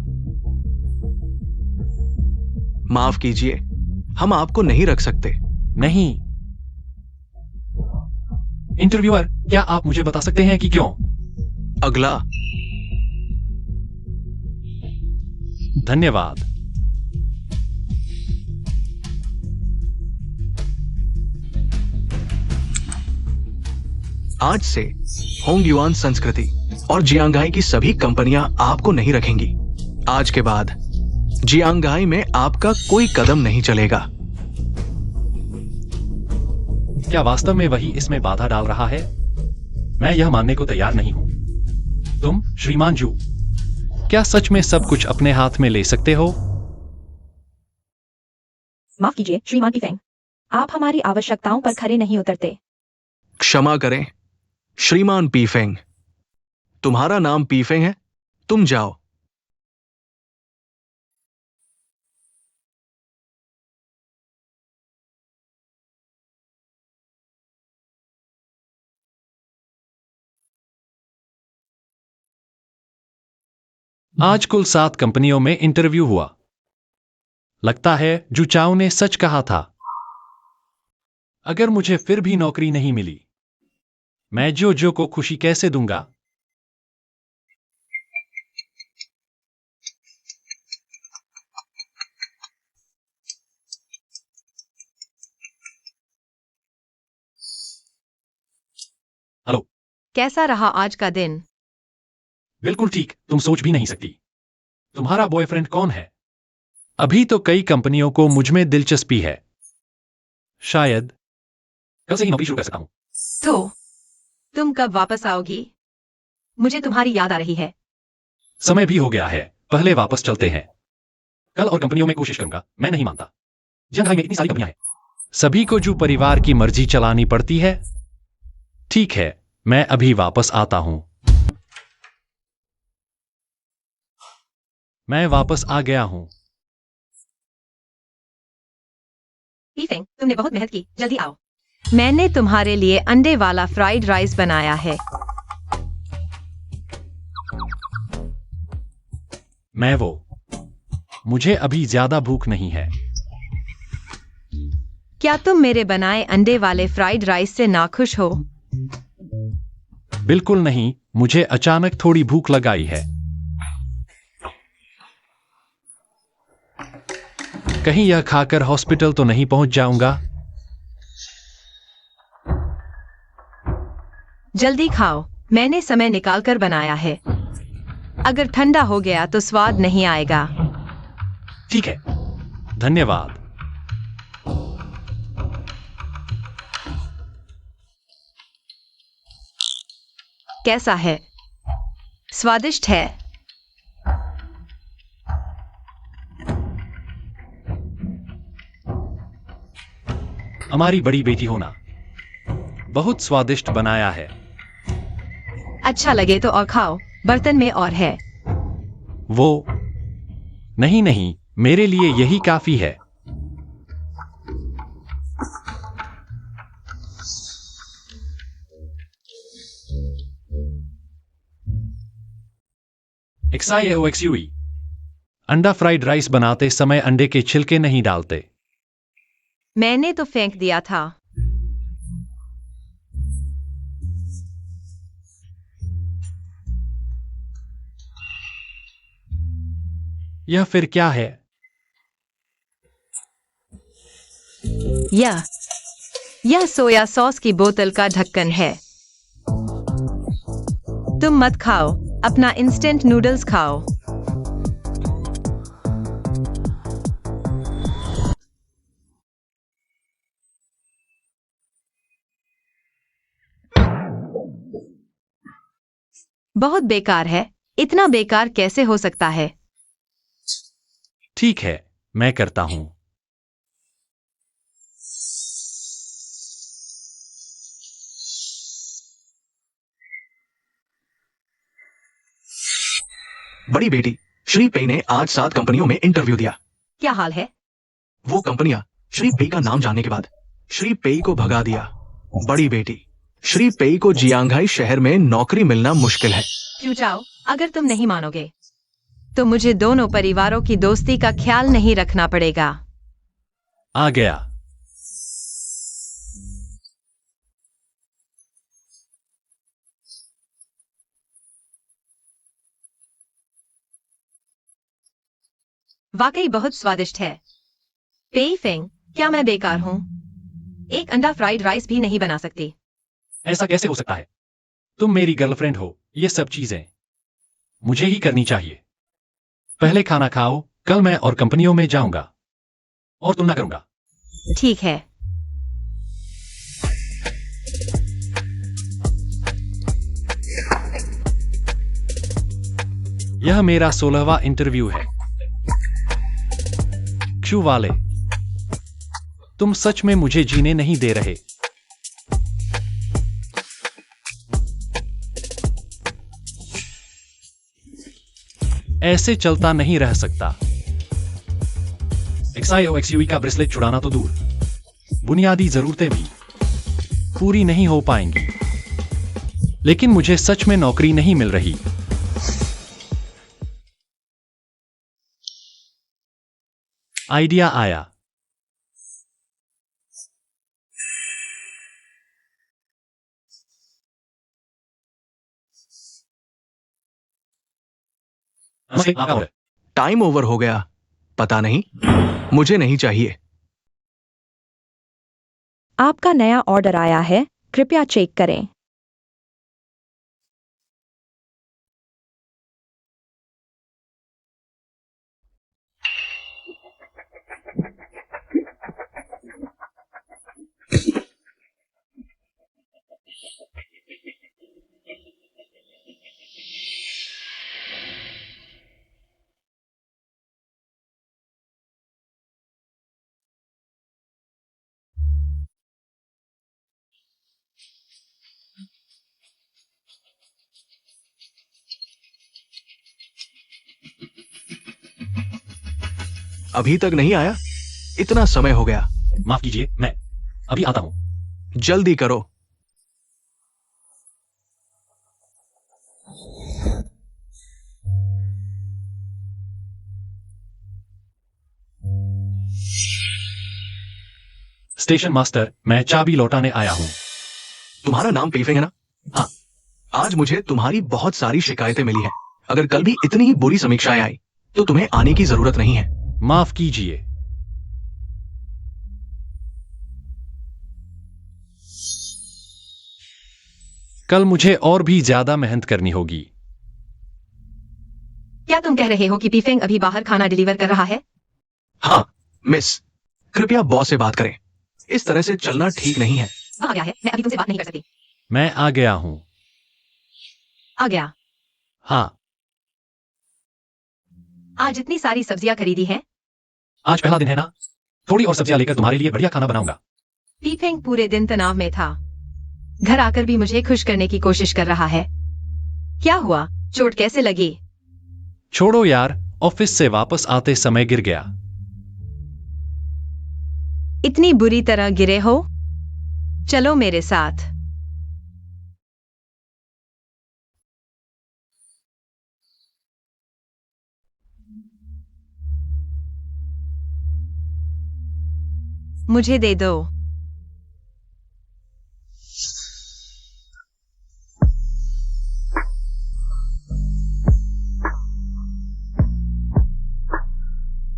माफ कीजिए, हम आपको नहीं रख सकते। नहीं। इंटरव्यूअर, क्या आप मुझे बता सकते हैं कि क्यों? अगला। धन्यवाद। आज से होंगयुआन संस्कृति और जियांगहाई की सभी कंपनियां आपको नहीं रखेंगी। आज के बाद जियांगहाई में आपका कोई कदम नहीं चलेगा। क्या वास्तव में वही इसमें बाधा डाल रहा है? मैं यह मानने को तैयार नहीं हूं। तुम, श्रीमान जू, क्या सच में सब कुछ अपने हाथ में ले सकते हो? माफ कीजिए श्रीमान पीफेंग, आप हमारी आवश्यकताओं पर खरे नहीं उतरते। क्षमा करें श्रीमान पीफेंग, तुम्हारा नाम पीफेंग है, तुम जाओ। आज कुल 7 कंपनियों में इंटरव्यू हुआ। लगता है जू चाओ ने सच कहा था। अगर मुझे फिर भी नौकरी नहीं मिली, मैं जो को खुशी कैसे दूंगा? हेलो। कैसा रहा आज का दिन? बिल्कुल ठीक, तुम सोच भी नहीं सकती। तुम्हारा बॉयफ्रेंड कौन है? अभी तो कई कंपनियों को मुझ में दिलचस्पी है। शायद कल से ही नौकरी शुरू कर सकता हूं। तो तुम कब वापस आओगी? मुझे तुम्हारी याद आ रही है। समय भी हो गया है, पहले वापस चलते हैं। कल और कंपनियों में कोशिश करूंगा। मैं नहीं मानता, जियांगहाई में इतनी सारी कंपनियां हैं। सभी को जो परिवार की मर्जी चलानी पड़ती है। ठीक है, मैं अभी वापस आता हूं। मैं वापस आ गया हूं। पीफेंग, तुमने बहुत मेहनत की, जल्दी आओ। मैंने तुम्हारे लिए अंडे वाला फ्राइड राइस बनाया है। मुझे अभी ज्यादा भूख नहीं है। क्या तुम मेरे बनाए अंडे वाले फ्राइड राइस से नाखुश हो? बिल्कुल नहीं, मुझे अचानक थोड़ी भूख लगाई है। कहीं यह खाकर हॉस्पिटल तो नहीं पहुंच जाऊंगा? जल्दी खाओ, मैंने समय निकालकर बनाया है। अगर ठंडा हो गया तो स्वाद नहीं आएगा। ठीक है, धन्यवाद। कैसा है? स्वादिष्ट है। हमारी बड़ी बेटी होना बहुत स्वादिष्ट बनाया है। अच्छा लगे तो और खाओ, बर्तन में और है। वो नहीं नहीं, मेरे लिए यही काफी है। XIOXUE अंडा फ्राइड राइस बनाते समय अंडे के छिलके नहीं डालते। मैंने तो फेंक दिया था। यह फिर क्या है? यह सोया सॉस की बोतल का ढक्कन है। तुम मत खाओ, अपना इंस्टेंट नूडल्स खाओ। बहुत बेकार है। इतना बेकार कैसे हो सकता है? ठीक है, मैं करता हूं। बड़ी बेटी श्री पे ने आज 7 कंपनियों में इंटरव्यू दिया। क्या हाल है? वो कंपनियां श्री पे का नाम जानने के बाद श्री पे को भगा दिया। बड़ी बेटी श्री पे को जियांगहाई शहर में नौकरी मिलना मुश्किल है। चूचाओ, अगर तुम नहीं मानोगे तो मुझे दोनों परिवारों की दोस्ती का ख्याल नहीं रखना पड़ेगा। आ गया। वाकई बहुत स्वादिष्ट है। पेई फेंग, क्या मैं बेकार हूँ? एक अंडा फ्राइड राइस भी नहीं बना सकती। ऐसा कैसे हो सकता है? तुम मेरी गर्लफ्रेंड हो। ये सब चीजें मुझे ही करनी चाहिए। पहले खाना खाओ, कल मैं और कंपनियों में जाऊंगा और तुलना करूंगा। ठीक है। यह मेरा 16वां इंटरव्यू है। क्षु वाले, तुम सच में मुझे जीने नहीं दे रहे। ऐसे चलता नहीं रह सकता। XIOXUE का ब्रेसलेट छुड़ाना तो दूर, बुनियादी जरूरतें भी पूरी नहीं हो पाएंगी। लेकिन मुझे सच में नौकरी नहीं मिल रही। आइडिया आया। टाइम ओवर हो गया। पता नहीं, मुझे नहीं चाहिए। आपका नया ऑर्डर आया है, कृपया चेक करें। अभी तक नहीं आया? इतना समय हो गया। माफ कीजिए, मैं अभी आता हूं। जल्दी करो। स्टेशन मास्टर, मैं चाबी लौटाने आया हूं। तुम्हारा नाम पेफेंग है ना? हाँ। आज मुझे तुम्हारी बहुत सारी शिकायतें मिली हैं। अगर कल भी इतनी ही बुरी समीक्षाएं आई तो तुम्हें आने की जरूरत नहीं है। माफ कीजिए। कल मुझे और भी ज्यादा मेहनत करनी होगी। क्या तुम कह रहे हो कि पीफेंग अभी बाहर खाना डिलीवर कर रहा है? हाँ मिस, कृपया बॉस से बात करें। इस तरह से चलना ठीक नहीं है। वह आ गया है, मैं अभी तुमसे बात नहीं कर सकती। मैं आ गया हूं। आ गया। हाँ। आज इतनी सारी सब्जियां खरीदी हैं। आज पहला दिन है ना, थोड़ी और सब्जियां लेकर तुम्हारे लिए बढ़िया खाना बनाऊंगा। पीफेंग पूरे दिन तनाव में था। घर आकर भी मुझे खुश करने की कोशिश कर रहा है। क्या हुआ? चोट कैसे लगी? छोड़ो यार, ऑफिस से वापस आते समय गिर गया। इतनी बुरी तरह गिरे हो? चलो मेरे साथ। मुझे दे दो।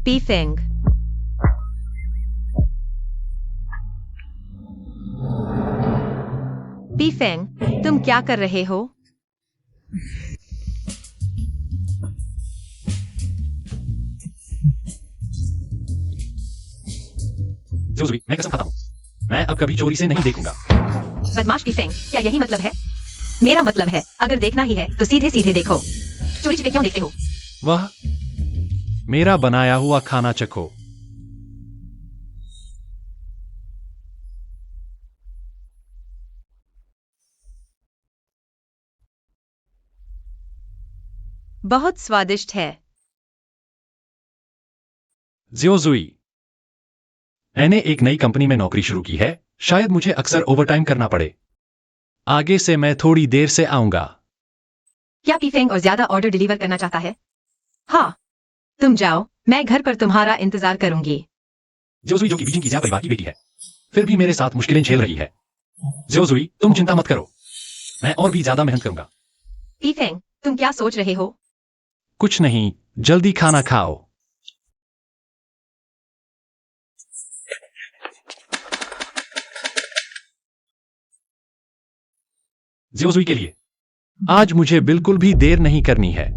पीफेंग। पीफेंग, तुम क्या कर रहे हो? जोजुई, मैं कसम खाता हूँ, मैं अब कभी चोरी से नहीं देखूंगा। बदमाश पीफेंग, क्या यही मतलब है? मेरा मतलब है, अगर देखना ही है तो सीधे सीधे देखो। चोरी छिपे क्यों देखते हो? वह मेरा बनाया हुआ खाना चखो। बहुत स्वादिष्ट है। जोजुई, मैंने एक नई कंपनी में नौकरी शुरू की है, शायद मुझे अक्सर ओवरटाइम करना पड़े। आगे से मैं थोड़ी देर से आऊंगा। क्या पीफेंग और ज्यादा ऑर्डर डिलीवर करना चाहता है? हाँ, तुम जाओ, मैं घर पर तुम्हारा इंतजार करूंगी। जोजुई, जो कि बीजिंग की ज्या परिवार की बेटी है, फिर भी मेरे साथ मुश्किलें झेल रही है। जोजुई, तुम चिंता मत करो, मैं और भी ज्यादा मेहनत करूंगा। पीफेंग, तुम क्या सोच रहे हो? कुछ नहीं, जल्दी खाना खाओ। जोजुई के लिए आज मुझे बिल्कुल भी देर नहीं करनी है।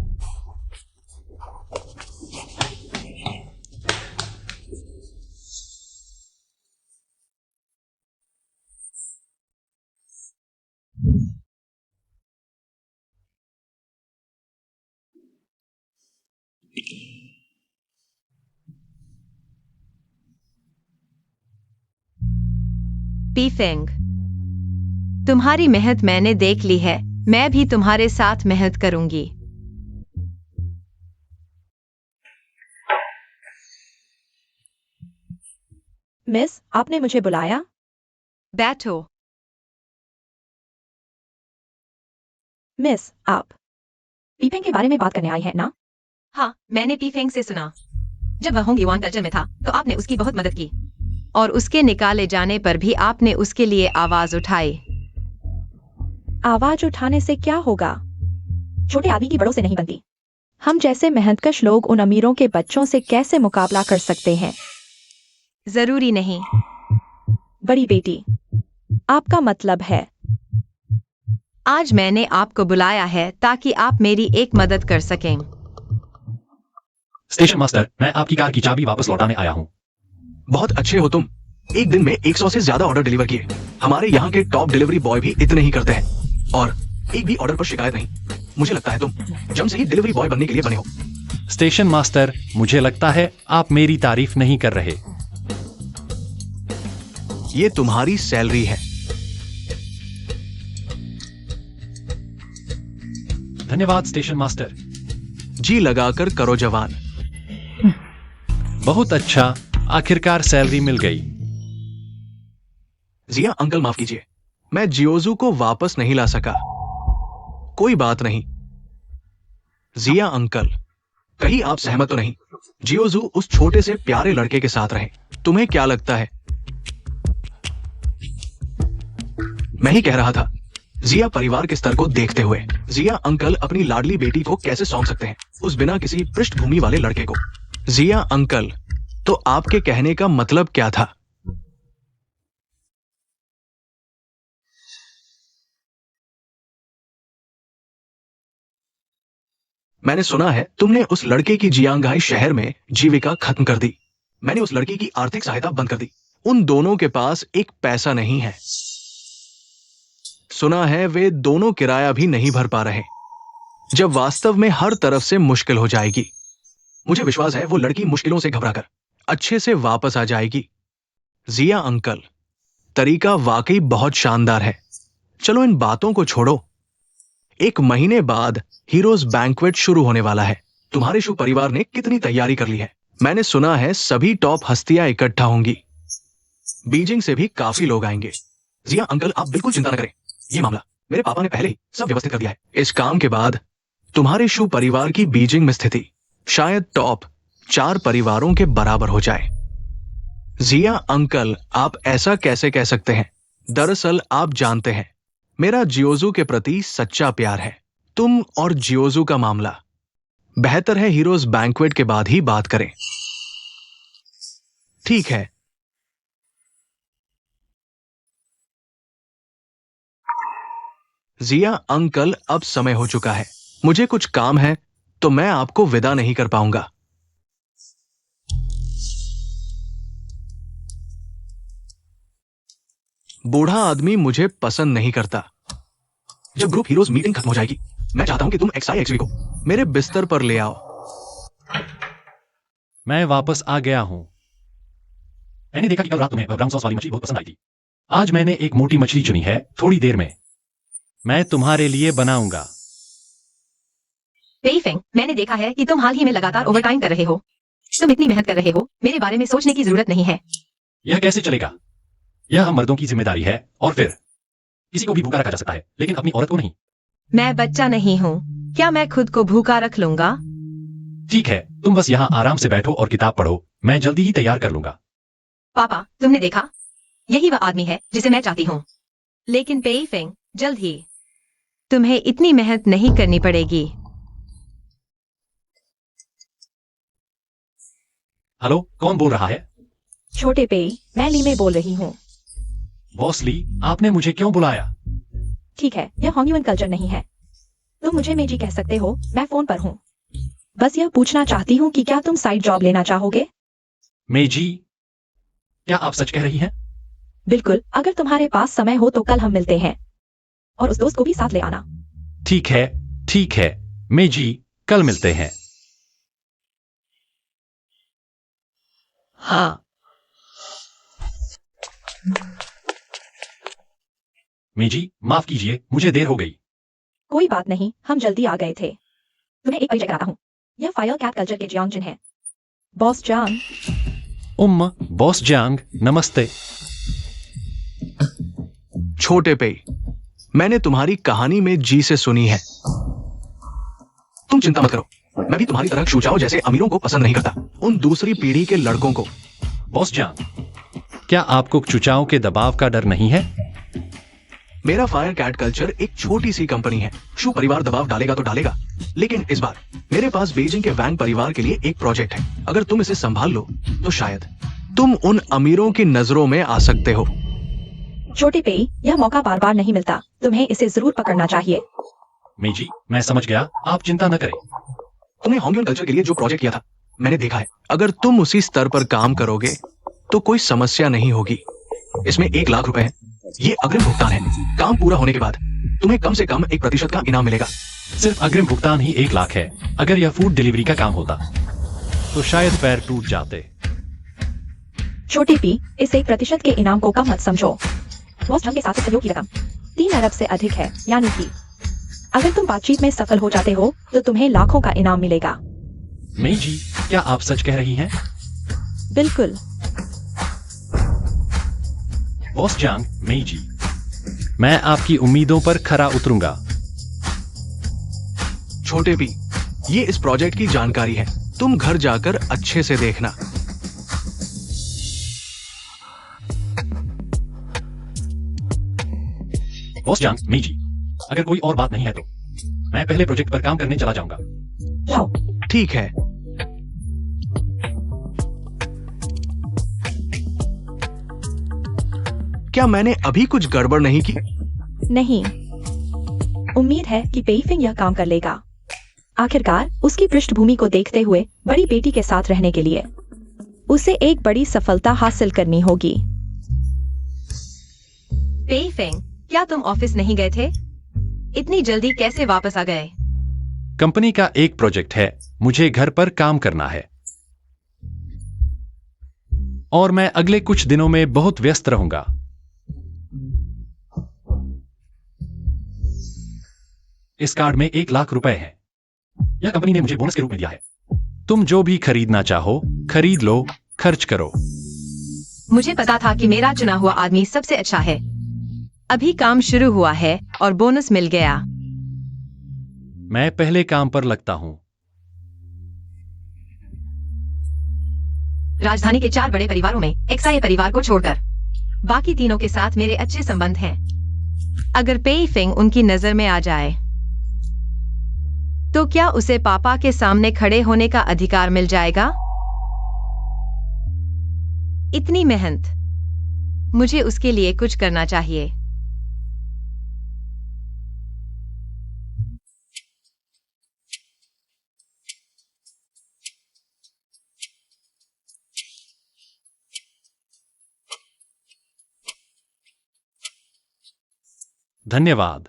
पीफेंग, तुम्हारी मेहनत मैंने देख ली है, मैं भी तुम्हारे साथ मेहनत करूंगी। मिस, आपने मुझे बुलाया? बैठो। मिस, आप पीफेंग के बारे में बात करने आई हैं ना? हाँ, मैंने पीफेंग से सुना। जब वह होंग युआन कल्चर में था तो आपने उसकी बहुत मदद की। और उसके निकाले जाने पर भी आपने उसके लिए आवाज उठाई। आवाज उठाने से क्या होगा? छोटे आदमी की बड़ों से नहीं बनती। हम जैसे मेहनतकश लोग उन अमीरों के बच्चों से कैसे मुकाबला कर सकते हैं? जरूरी नहीं। बड़ी बेटी, आपका मतलब है? आज मैंने आपको बुलाया है ताकि आप मेरी एक मदद कर सकें। स्टेशन मास्टर, मैं आपकी कार की चाबी वापस लौटाने आया हूं। बहुत अच्छे हो तुम। एक दिन में 100 से ज्यादा ऑर्डर डिलीवर किए। हमारे यहाँ के टॉप डिलीवरी बॉय भी इतने ही करते हैं और एक भी ऑर्डर पर शिकायत नहीं। मुझे लगता है तुम जम से ही डिलीवरी बॉय बनने के लिए बने हो। स्टेशन मास्टर, मुझे लगता है आप मेरी तारीफ नहीं कर रहे। ये तुम्हारी सैलरी है। धन्यवाद स्टेशन मास्टर। जी लगाकर करो जवान। बहुत अच्छा, आखिरकार सैलरी मिल गई। जिया अंकल, माफ कीजिए, मैं जियोजू को वापस नहीं ला सका। कोई बात नहीं जिया अंकल, कहीं आप सहमत तो नहीं? जियोजू उस छोटे से प्यारे लड़के के साथ रहे। तुम्हें क्या लगता है? मैं ही कह रहा था। जिया परिवार के स्तर को देखते हुए जिया अंकल अपनी लाडली बेटी को कैसे सौंप सकते हैं, उस बिना किसी पृष्ठभूमि वाले लड़के को? जिया अंकल, तो आपके कहने का मतलब क्या था? मैंने सुना है तुमने उस लड़के की जियांगाई शहर में जीविका खत्म कर दी। मैंने उस लड़की की आर्थिक सहायता बंद कर दी। उन दोनों के पास एक पैसा नहीं है। सुना है वे दोनों किराया भी नहीं भर पा रहे, जब वास्तव में हर तरफ से मुश्किल हो जाएगी। मुझे विश्वास है वो लड़की मुश्किलों से घबराकर अच्छे से वापस आ जाएगी। जिया अंकल, तरीका वाकई बहुत शानदार है। चलो इन बातों को छोड़ो, 1 महीने बाद हीरोज बैंक्वेट शुरू होने वाला है। तुम्हारे शू परिवार ने कितनी तैयारी कर ली है? मैंने सुना है सभी टॉप हस्तियां इकट्ठा होंगी। बीजिंग से भी काफी लोग आएंगे। जिया अंकल, आप बिल्कुल चिंता न करें। ये मामला मेरे पापा ने पहले ही सब व्यवस्थित कर दिया है। इस काम के बाद तुम्हारे शू परिवार की बीजिंग में स्थिति शायद टॉप 4 परिवारों के बराबर हो जाए। जिया अंकल, आप ऐसा कैसे कह सकते हैं? दरअसल आप जानते हैं, मेरा जियोजू के प्रति सच्चा प्यार है। तुम और जियोजू का मामला बेहतर है हीरोज बैंक्वेट के बाद ही बात करें। ठीक है। जिया अंकल, अब समय हो चुका है। मुझे कुछ काम है तो मैं आपको विदा नहीं कर पाऊंगा। बूढ़ा आदमी मुझे पसंद नहीं करता। जब ग्रुप हीरोज मीटिंग खत्म हो जाएगी, मैं चाहता हूं कि तुम XIXV को मेरे बिस्तर पर ले आओ। मैं वापस आ गया हूं। मैंने देखा कि कल रात तुम्हें ब्राउन सॉस वाली मछली बहुत पसंद आई थी। आज मैंने एक मोटी मछली चुनी है। थोड़ी देर में मैं तुम्हारे लिए बनाऊंगा। पेई फेंग, मैंने देखा है कि तुम हाल ही में लगातार ओवरटाइम कर रहे हो। तुम इतनी मेहनत कर रहे हो, मेरे बारे में सोचने की जरूरत नहीं है। यह कैसे चलेगा? यह हम मर्दों की जिम्मेदारी है। और फिर किसी को भी भूखा रखा जा सकता है, लेकिन अपनी औरत को नहीं। मैं बच्चा नहीं हूँ। क्या मैं खुद को भूखा रख लूंगा? ठीक है, तुम बस यहाँ आराम से बैठो और किताब पढ़ो। मैं जल्दी ही तैयार कर लूंगा। पापा, तुमने देखा? यही वह आदमी है जिसे मैं चाहती हूँ। लेकिन पेई फेंग, जल्द ही। तुम्हें इतनी मेहनत नहीं करनी पड़ेगी। हेलो, कौन बोल रहा है? छोटे पेई, मैं ली में बोल रही हूँ। बॉस ली, आपने मुझे क्यों बुलाया? ठीक है, यह होंगयुन कल्चर नहीं है। तुम मुझे मेजी कह सकते हो, मैं फोन पर हूँ। बस यह पूछना चाहती हूँ कि क्या तुम साइड जॉब लेना चाहोगे? मेजी, क्या आप सच कह रही हैं? बिल्कुल, अगर तुम्हारे पास समय हो तो कल हम मिलते हैं। और उस दोस्त को भी साथ ले आना। ठीक है, ठीक है। मेजी, कल मिलते हैं। हाँ। मेजी, माफ कीजिए, मुझे देर हो गई। कोई बात नहीं, हम जल्दी आ गए थे। तुम्हें एक परिचय कराता हूँ। यह फायर कैट कल्चर के जियांग जिन है। बॉस जांग। बॉस जांग, नमस्ते। छोटे पे, मैंने तुम्हारी कहानी में जी से सुनी है। तुम चिंता मत करो, मैं भी तुम्हारी तरह शूचाओ जैसे अमीरों को पसंद नहीं करता, उन दूसरी पीढ़ी के लड़कों को। बॉस जांग, क्या आपको चुचाओं के दबाव का डर नहीं है? मेरा फायर कैट कल्चर एक छोटी सी कंपनी है। शू परिवार दबाव डालेगा तो डालेगा, लेकिन इस बार मेरे पास बीजिंग के वैंग परिवार के लिए एक प्रोजेक्ट है। अगर तुम इसे संभाल लो तो शायद तुम उन अमीरों की नजरों में आ सकते हो। छोटे पेई, यह मौका बार बार नहीं मिलता। तुम्हें इसे जरूर पकड़ना चाहिए। मेजी, मैं समझ गया, आप चिंता न करें। तुमने होंगयुन कल्चर के लिए जो प्रोजेक्ट किया था, मैंने देखा है। अगर तुम उसी स्तर पर काम करोगे तो कोई समस्या नहीं होगी। इसमें 1 लाख रुपए है। ये अग्रिम भुगतान है। काम पूरा होने के बाद तुम्हें कम से कम 1% का इनाम मिलेगा। सिर्फ अग्रिम भुगतान ही 1 लाख है। अगर यह फूड डिलीवरी का काम होता तो शायद पैर टूट जाते। छोटे पी, इस 1% के इनाम को कम मत समझो। बॉस जंग के साथ सहयोग की रकम 3 अरब से अधिक है, यानी कि अगर तुम बातचीत में सफल हो जाते हो तो तुम्हें लाखों का इनाम मिलेगा। मेजी, क्या आप सच कह रही हैं? बिल्कुल। बॉस जांग, मेजी, मैं आपकी उम्मीदों पर खरा उतरूंगा। छोटे पी, ये इस प्रोजेक्ट की जानकारी है। तुम घर जाकर अच्छे से देखना। बॉस जांग, मेजी, अगर कोई और बात नहीं है तो मैं पहले प्रोजेक्ट पर काम करने चला जाऊंगा। जाओ। ठीक है। क्या मैंने अभी कुछ गड़बड़ नहीं की? नहीं, उम्मीद है कि पेईफिंग यह काम कर लेगा। आखिरकार उसकी पृष्ठभूमि को देखते हुए बड़ी बेटी के साथ रहने के लिए उसे एक बड़ी सफलता हासिल करनी होगी। पेई फेंग, क्या तुम ऑफिस नहीं गए थे? इतनी जल्दी कैसे वापस आ गए? कंपनी का एक प्रोजेक्ट है, मुझे घर पर काम करना है और मैं अगले कुछ दिनों में बहुत व्यस्त रहूंगा। इस कार्ड में 1 लाख रुपए है। यह कंपनी ने मुझे बोनस के रूप में दिया है। तुम जो भी खरीदना चाहो खरीद लो, खर्च करो। मुझे पता था कि मेरा चुना हुआ आदमी सबसे अच्छा है। अभी काम शुरू हुआ है और बोनस मिल गया। मैं पहले काम पर लगता हूं। राजधानी के 4 बड़े परिवारों में एक्साई परिवार को छोड़कर बाकी तीनों के साथ मेरे अच्छे संबंध हैं। अगर पेई फेंग उनकी नजर में आ जाए तो क्या उसे पापा के सामने खड़े होने का अधिकार मिल जाएगा? इतनी मेहनत, मुझे उसके लिए कुछ करना चाहिए। धन्यवाद।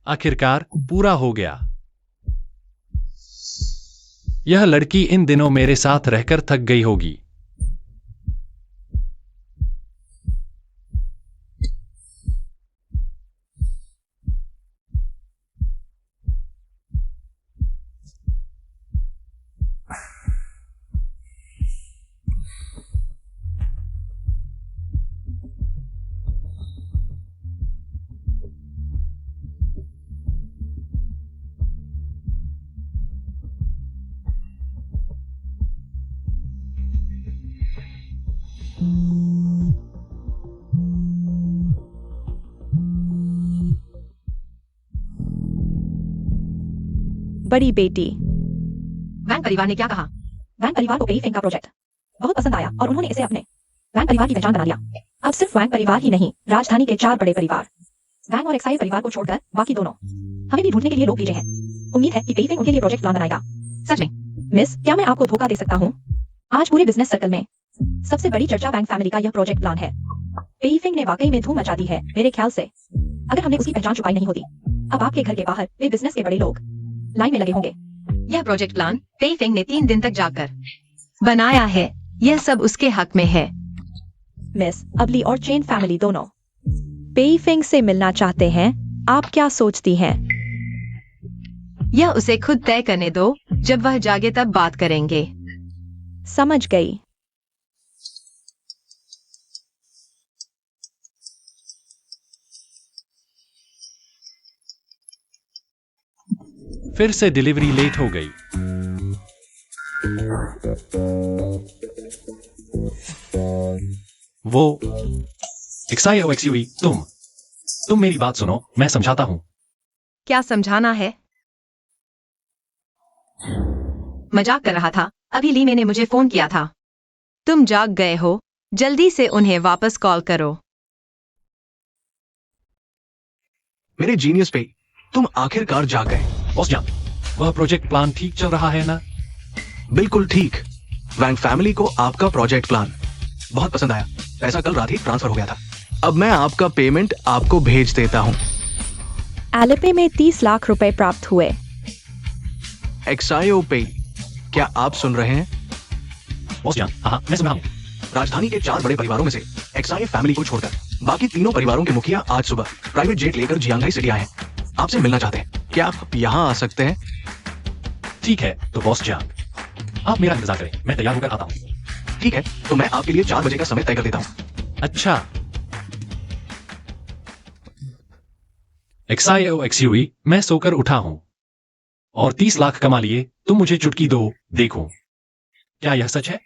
आखिरकार पूरा हो गया। यह लड़की इन दिनों मेरे साथ रहकर थक गई होगी। बड़ी बेटी। वैंग परिवार ने क्या कहा? वैंग परिवार को पेई फेंग का प्रोजेक्ट बहुत पसंद आया और उन्होंने इसे अपने वैंग परिवार की पहचान बना लिया। अब सिर्फ वैंग परिवार ही नहीं, राजधानी के 4 बड़े परिवार, वैंग और एक्साई परिवार को छोड़कर बाकी दोनों हमें भी ढूंढने के लिए लोग भेजे हैं। उम्मीद है कि पेई फेंग उनके लिए प्रोजेक्ट प्लान बनाएगा। सच में? मिस, क्या मैं आपको धोखा दे सकता हूँ? आज पूरे बिजनेस सर्कल में सबसे बड़ी चर्चा वैंग फैमिली का यह प्रोजेक्ट प्लान है। पेई फेंग ने वाकई में धूम मचा दी है। मेरे ख्याल से अगर हमने उसकी पहचान छुपाई नहीं होती, अब आपके घर के बाहर वे बिजनेस के बड़े लोग लाइन में लगे होंगे। यह प्रोजेक्ट प्लान पेई फेंग ने 3 दिन तक जाकर बनाया है। यह सब उसके हक में है। मिस, अबली और चेन फैमिली दोनों पेई फेंग से मिलना चाहते हैं। आप क्या सोचती हैं? यह उसे खुद तय करने दो, जब वह जागे तब बात करेंगे। समझ गई। फिर से डिलीवरी लेट हो गई। वो एक्साई ओ एक्सयूवी, तुम मेरी बात सुनो, मैं समझाता हूं। क्या समझाना है? मजाक कर रहा था। अभी ली ने मुझे फोन किया था। तुम जाग गए हो, जल्दी से उन्हें वापस कॉल करो। मेरे जीनियस पे तुम आखिरकार जाग गए। बॉस जान, वह प्रोजेक्ट प्लान ठीक चल रहा है ना? बिल्कुल ठीक। वैंग फैमिली को आपका प्रोजेक्ट प्लान बहुत पसंद आया। पैसा कल रात ही ट्रांसफर हो गया था। अब मैं आपका पेमेंट आपको भेज देता हूं। एलिपे में 30 लाख रुपए प्राप्त हुए। एक्साईओ पे, क्या आप सुन रहे हैं? बॉस जान, हाँ मैं सुना हूं। राजधानी के 4 बड़े परिवारों में से एक्साई फैमिली को छोड़कर बाकी तीनों परिवारों के मुखिया आज सुबह प्राइवेट जेट लेकर जियांगाई सिटी आए हैं। आपसे मिलना चाहते हैं। क्या आप यहाँ आ सकते हैं? ठीक है, तो बॉस जान आप मेरा इंतजार करें, मैं तैयार होकर आता हूं। ठीक है, तो मैं आपके लिए 4 बजे का समय तय कर देता हूं। अच्छा। एक्साईओ एक्सयूवी, मैं सोकर उठा हूं और 30 लाख कमा लिए। तुम मुझे चुटकी दो, देखो क्या यह सच है?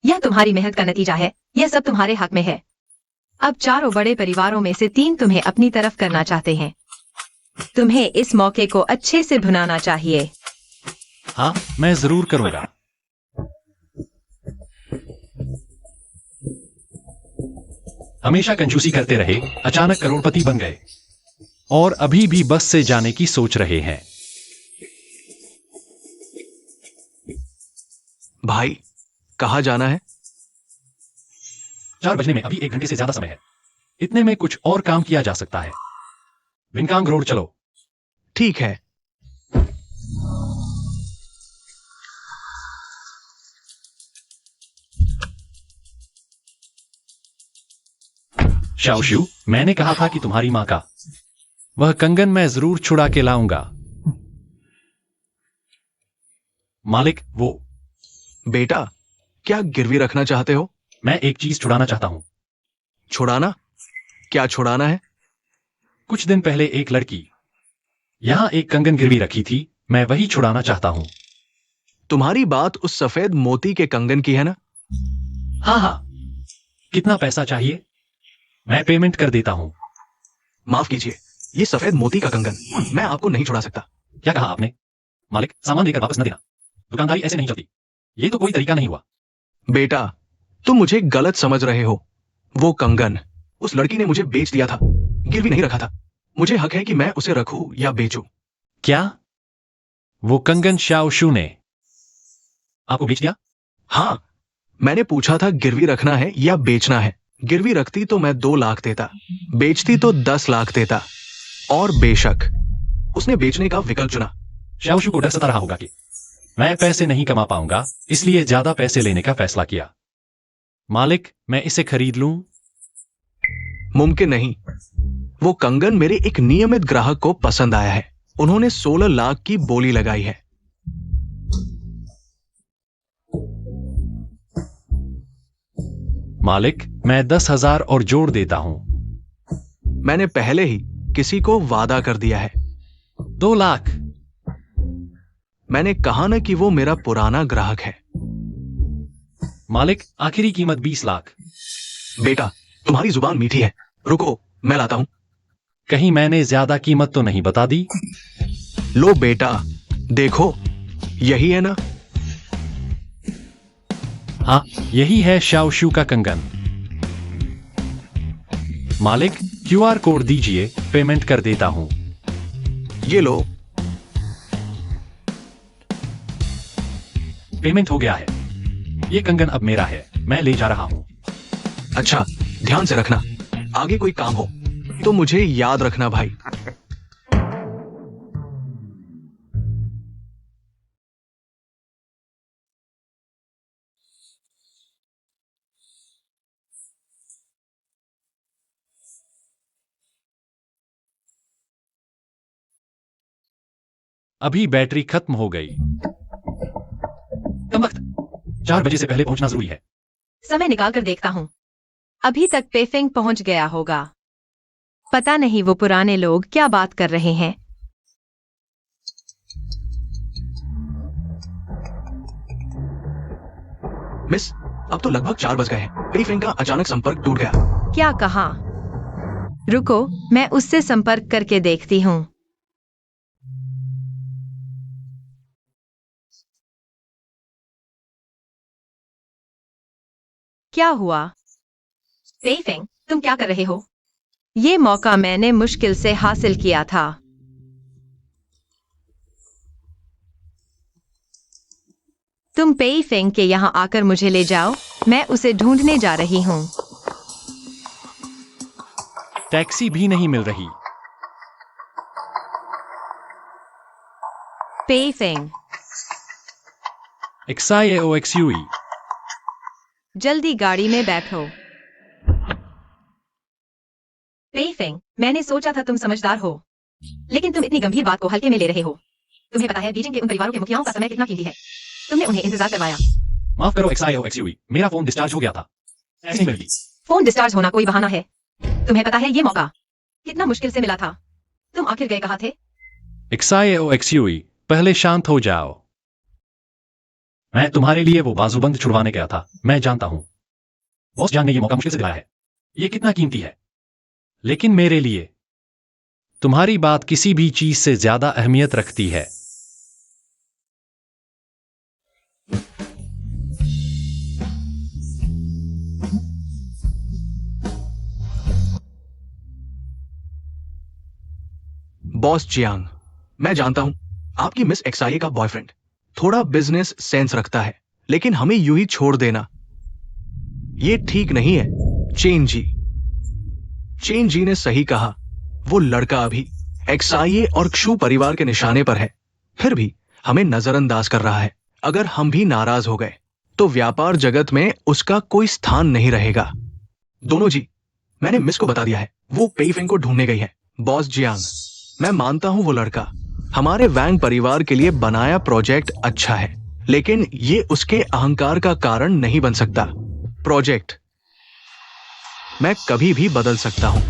यह तुम्हारी मेहनत का नतीजा है। यह सब तुम्हारे हक में है। अब 4 बड़े परिवारों में से 3 तुम्हें अपनी तरफ करना चाहते हैं। तुम्हें इस मौके को अच्छे से भुनाना चाहिए। हाँ, मैं जरूर करूंगा। हमेशा कंजूसी करते रहे, अचानक करोड़पति बन गए और अभी भी बस से जाने की सोच रहे हैं। भाई, कहाँ जाना है? 4 बजने में अभी 1 घंटे से ज्यादा समय है। इतने में कुछ और काम किया जा सकता है। विनकांग रोड चलो। ठीक है। शाओशू, मैंने कहा था कि तुम्हारी माँ का वह कंगन मैं जरूर छुड़ा के लाऊंगा। मालिक, वो बेटा, क्या गिरवी रखना चाहते हो? मैं एक चीज छुड़ाना चाहता हूं। छुड़ाना? क्या छुड़ाना है? कुछ दिन पहले एक लड़की यहां एक कंगन गिरवी रखी थी, मैं वही छुड़ाना चाहता हूं। तुम्हारी बात उस सफेद मोती के कंगन की है ना? हाँ हाँ। कितना पैसा चाहिए? मैं पेमेंट कर देता हूं। माफ कीजिए, ये सफेद मोती का कंगन मैं आपको नहीं छुड़ा सकता। क्या कहा आपने? मालिक, सामान लेकर वापस न देना। दुकानदारी ऐसे नहीं चलती। ये तो कोई तरीका नहीं हुआ। बेटा, तुम मुझे गलत समझ रहे हो। वो कंगन उस लड़की ने मुझे बेच दिया था, गिरवी नहीं रखा था। मुझे हक है कि मैं उसे रखूं या बेचूं। क्या वो कंगन शाओशू ने आपको बेच दिया? हाँ, मैंने पूछा था गिरवी रखना है या बेचना है। गिरवी रखती तो मैं 2 लाख देता, बेचती तो 10 लाख देता। और बेशक उसने बेचने का विकल्प चुना। शाओशू को डर सता रहा होगा कि मैं पैसे नहीं कमा पाऊंगा, इसलिए ज्यादा पैसे लेने का फैसला किया। मालिक, मैं इसे खरीद लूं? मुमकिन नहीं। वो कंगन मेरे एक नियमित ग्राहक को पसंद आया है। उन्होंने 16 लाख की बोली लगाई है। मालिक, मैं 10,000 और जोड़ देता हूं। मैंने पहले ही किसी को वादा कर दिया है। 2 लाख। मैंने कहा ना कि वो मेरा पुराना ग्राहक है। मालिक, आखिरी कीमत 20 लाख। बेटा, तुम्हारी जुबान मीठी है। रुको, मैं लाता हूं। कहीं मैंने ज्यादा कीमत तो नहीं बता दी? लो बेटा, देखो, यही है ना? हाँ, यही है शाओशू का कंगन। मालिक, क्यूआर कोड दीजिए, पेमेंट कर देता हूं। ये लो। पेमेंट हो गया है। ये कंगन अब मेरा है, मैं ले जा रहा हूं। अच्छा, ध्यान से रखना। आगे कोई काम हो तो मुझे याद रखना भाई। अभी बैटरी खत्म हो गई। कम वक्त 4 बजे से पहले पहुंचना जरूरी है। समय निकाल कर देखता हूँ। अभी तक पेफेंग पहुंच गया होगा। पता नहीं वो पुराने लोग क्या बात कर रहे हैं। मिस, अब तो लगभग 4 बज गए हैं। पेफेंग का अचानक संपर्क टूट गया। क्या कहा? रुको, मैं उससे संपर्क करके देखती हूँ। क्या हुआ? पेइफेंग, तुम क्या कर रहे हो? ये मौका मैंने मुश्किल से हासिल किया था। तुम पेइफेंग के यहाँ आकर मुझे ले जाओ, मैं उसे ढूंढने जा रही हूँ। टैक्सी भी नहीं मिल रही। पेइफेंग, XIAOXUE। जल्दी गाड़ी में बैठो। पेइफेंग, मैंने सोचा था तुम समझदार हो, लेकिन तुम इतनी गंभीर बात को हल्के में ले रहे हो। तुम्हें पता है बीजिंग के उन परिवारों के मुखियाओं का समय कितना कीमती है। तुमने उन्हें इंतजार करवाया। माफ करो XIAOXUE, मेरा फोन डिस्चार्ज हो गया था, ऐसे ही मिल गई। फोन डिस्चार्ज होना कोई बहाना है। तुम्हें पता है ये मौका कितना मुश्किल से मिला था। तुम आखिर गए कहाँ थे? XIAOXUE, पहले शांत हो जाओ। मैं तुम्हारे लिए वो बाजूबंद छुड़वाने गया था। मैं जानता हूं बॉस जान ने ये मौका मुश्किल से दिलाया है। ये कितना कीमती है, लेकिन मेरे लिए तुम्हारी बात किसी भी चीज से ज्यादा अहमियत रखती है। बॉस जियांग, मैं जानता हूं आपकी मिस एक्सआईए का बॉयफ्रेंड थोड़ा बिजनेस सेंस रखता है, लेकिन हमें यूं ही छोड़ देना ये ठीक नहीं है। चेन जी। चेन जी ने सही कहा, वो लड़का अभी XIA और क्षु परिवार के निशाने पर है, फिर भी हमें नजरअंदाज कर रहा है। अगर हम भी नाराज हो गए तो व्यापार जगत में उसका कोई स्थान नहीं रहेगा। दोनों जी, मैंने मिस को बता दिया है, वो पेईफेंग को ढूंढने गई है। बॉस जियांग, मैं मानता हूं वो लड़का हमारे वैंग परिवार के लिए बनाया प्रोजेक्ट अच्छा है, लेकिन ये उसके अहंकार का कारण नहीं बन सकता। प्रोजेक्ट मैं कभी भी बदल सकता हूं।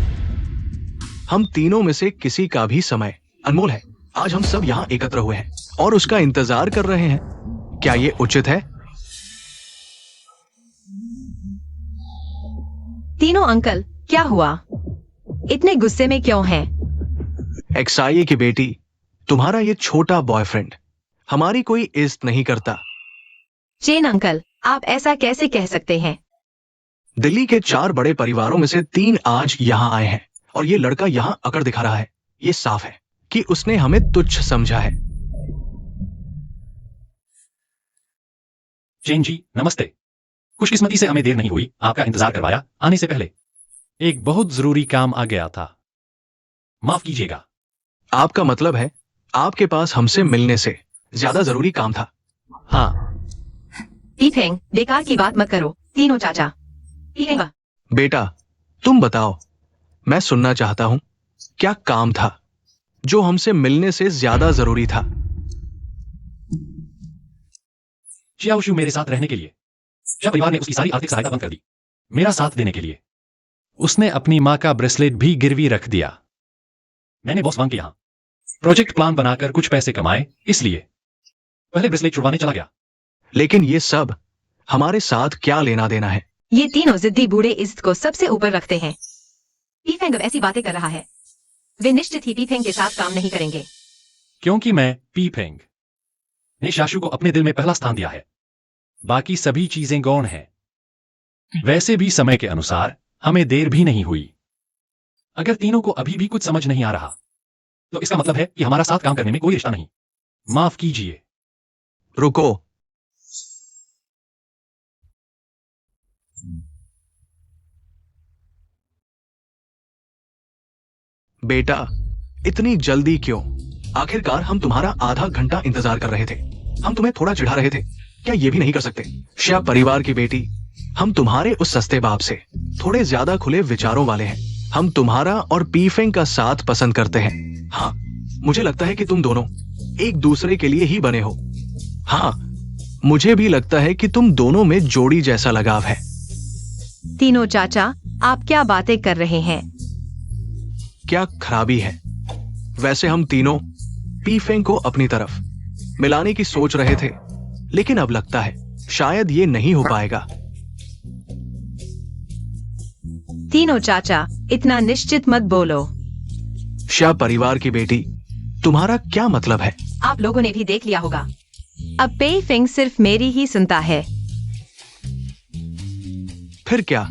हम तीनों में से किसी का भी समय अनमोल है। आज हम सब यहां एकत्र हुए हैं और उसका इंतजार कर रहे हैं। क्या ये उचित है? तीनों अंकल, क्या हुआ? इतने गुस्से में क्यों हैं? XIA की बेटी, तुम्हारा ये छोटा बॉयफ्रेंड हमारी कोई इज्जत नहीं करता। चेन अंकल, आप ऐसा कैसे कह सकते हैं? दिल्ली के 4 बड़े परिवारों में से 3 आज यहां आए हैं और ये लड़का यहां अकड़ दिखा रहा है। ये साफ है कि उसने हमें तुच्छ समझा है। चेन जी, नमस्ते। खुशकिस्मती से हमें देर नहीं हुई, आपका इंतजार करवाया आने से पहले। एक बहुत जरूरी काम आ गया था, माफ कीजिएगा। आपका मतलब है आपके पास हमसे मिलने से ज्यादा जरूरी काम था? हाँ, पीफेंग, बेकार की बात मत करो। तीनों चाचा, पीफेंग, बेटा तुम बताओ, मैं सुनना चाहता हूं। क्या काम था जो हमसे मिलने से ज्यादा जरूरी था? चियाओशु मेरे साथ रहने के लिए। शाह परिवार ने उसकी सारी आर्थिक सहायता बंद कर दी, मेरा साथ देने के लिए। उसने अपनी मां का ब्रेसलेट भी गिरवी रख दिया। मैंने बॉस वांग के यहां प्रोजेक्ट प्लान बनाकर कुछ पैसे कमाए, इसलिए पहले ब्रेसलेट छुड़वाने चला गया। लेकिन ये सब हमारे साथ क्या लेना देना है? ये तीनों जिद्दी बूढ़े इज्जत को सबसे ऊपर रखते हैं। पीफेंग अब ऐसी बातें कर रहा है, वे निश्चित ही पीफेंग के साथ काम नहीं करेंगे। क्योंकि मैं पीफेंग ने शाशु को अपने दिल में पहला स्थान दिया है। बाकी सभी चीजें गौण हैं। वैसे भी समय के अनुसार हमें देर भी नहीं हुई। अगर तीनों को अभी भी कुछ समझ नहीं आ रहा तो इसका मतलब है कि हमारा साथ काम करने में कोई रिश्ता नहीं। माफ कीजिए। रुको, बेटा इतनी जल्दी क्यों? आखिरकार हम तुम्हारा आधा घंटा इंतजार कर रहे थे। हम तुम्हें थोड़ा चिढ़ा रहे थे, क्या ये भी नहीं कर सकते? शाह परिवार की बेटी, हम तुम्हारे उस सस्ते बाप से थोड़े ज्यादा खुले विचारों वाले हैं। हम तुम्हारा और पीफेंग का साथ पसंद करते हैं। हाँ, मुझे लगता है कि तुम दोनों एक दूसरे के लिए ही बने हो। हाँ, मुझे भी लगता है कि तुम दोनों में जोड़ी जैसा लगाव है। तीनों चाचा, आप क्या बातें कर रहे हैं? क्या खराबी है? वैसे हम तीनों पीफेंग को अपनी तरफ मिलाने की सोच रहे थे, लेकिन अब लगता है शायद ये नहीं हो पाएगा। तीनों चाचा, इतना निश्चित मत बोलो। शाह परिवार की बेटी, तुम्हारा क्या मतलब है? आप लोगों ने भी देख लिया होगा, अब पेईफेंग सिर्फ मेरी ही सुनता है। फिर क्या?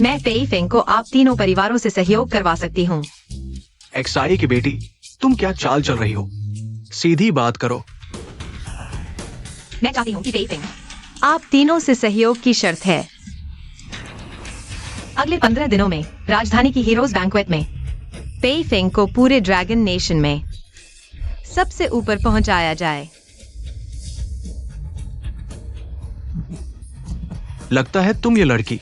मैं पेईफेंग को आप तीनों परिवारों से सहयोग करवा सकती हूँ। XIA की बेटी, तुम क्या चाल चल रही हो? सीधी बात करो। मैं चाहती हूँ कि पेईफेंग, आप तीनों से सहयोग की शर्त है। अगले 15 दिनों में राजधानी की हीरोज बैंक्वेट में पेईफेंग को पूरे ड्रैगन नेशन में सबसे ऊपर पहुंचाया जाए। लगता है तुम ये लड़की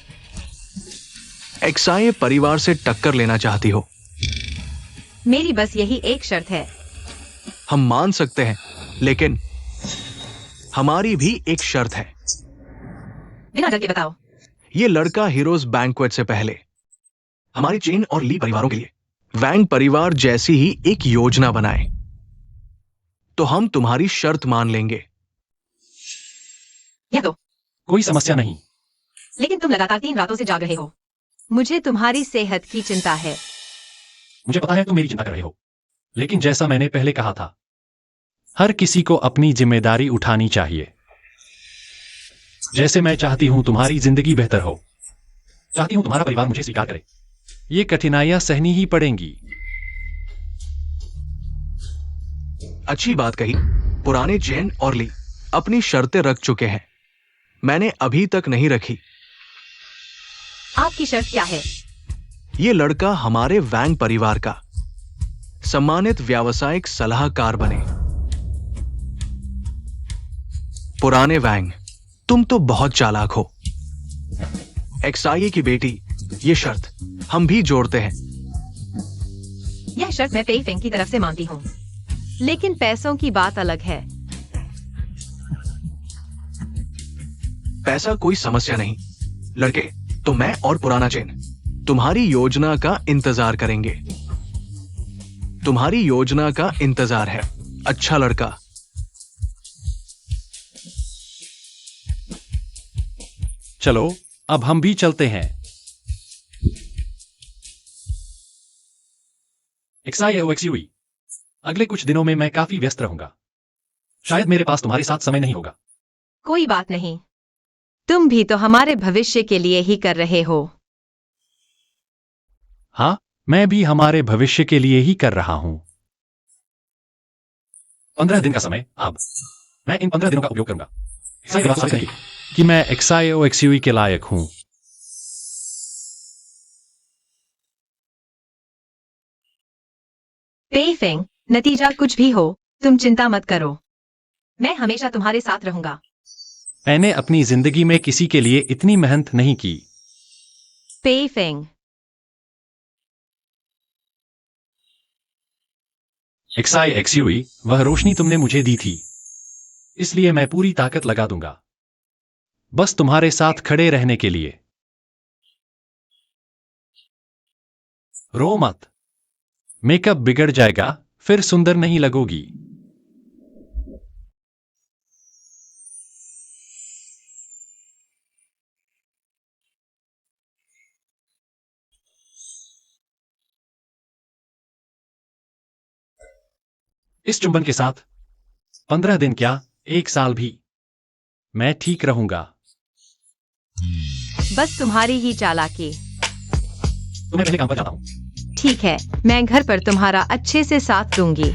XIA परिवार से टक्कर लेना चाहती हो। मेरी बस यही एक शर्त है। हम मान सकते हैं, लेकिन हमारी भी एक शर्त है। बिना डर के बताओ। ये लड़का हीरोज बैंक्वेट से पहले हमारी चेन और ली परिवारों के लिए वैंग परिवार जैसी ही एक योजना बनाए, तो हम तुम्हारी शर्त मान लेंगे। या तो, कोई समस्या नहीं। लेकिन तुम लगातार 3 रातों से जाग रहे हो। मुझे तुम्हारी सेहत की चिंता है। मुझे पता है तुम मेरी चिंता कर रहे हो, लेकिन जैसा मैंने पहले कहा था, हर किसी को अपनी जिम्मेदारी उठानी चाहिए। जैसे मैं चाहती हूं तुम्हारी जिंदगी बेहतर हो, चाहती हूं तुम्हारा परिवार मुझे स्वीकार करे। ये कठिनाइयां सहनी ही पड़ेंगी। अच्छी बात कही। पुराने चेन और ली अपनी शर्तें रख चुके हैं, मैंने अभी तक नहीं रखी। आपकी शर्त क्या है? ये लड़का हमारे वैंग परिवार का सम्मानित व्यावसायिक सलाहकार बने। पुराने वैंग, तुम तो बहुत चालाक हो। एक्सआईए की बेटी, ये शर्त हम भी जोड़ते हैं। यह शर्त मैं पेई फेंग की तरफ से मानती हूँ। लेकिन पैसों की बात अलग है। पैसा कोई समस्या नहीं लड़के, तो मैं और पुराना चेन तुम्हारी योजना का इंतजार करेंगे। तुम्हारी योजना का इंतजार है, अच्छा लड़का। चलो अब हम भी चलते हैं। XIOXUE, अगले कुछ दिनों में मैं काफी व्यस्त रहूंगा। शायद मेरे पास तुम्हारे साथ समय नहीं होगा। कोई बात नहीं। तुम भी तो हमारे भविष्य के लिए ही कर रहे हो। हाँ, मैं भी हमारे भविष्य के लिए ही कर रहा हूं। 15 दिन का समय अब। मैं इन 15 दिनों का उपयोग करूंगा XIO बात साबित करेगी कि मैं XIOXUE के लायक हूं। पेई फेंग, नतीजा कुछ भी हो, तुम चिंता मत करो। मैं हमेशा तुम्हारे साथ रहूंगा। मैंने अपनी जिंदगी में किसी के लिए इतनी मेहनत नहीं की। पेई फेंग, XIXUE, वह रोशनी तुमने मुझे दी थी, इसलिए मैं पूरी ताकत लगा दूंगा, बस तुम्हारे साथ खड़े रहने के लिए। रो मत, मेकअप बिगड़ जाएगा, फिर सुंदर नहीं लगोगी। इस चुंबन के साथ 15 दिन क्या, 1 साल भी, मैं ठीक रहूंगा। बस तुम्हारी ही चालाकी। तो मैं पहले काम पर जाता हूं। ठीक है, मैं घर पर तुम्हारा अच्छे से साथ दूंगी।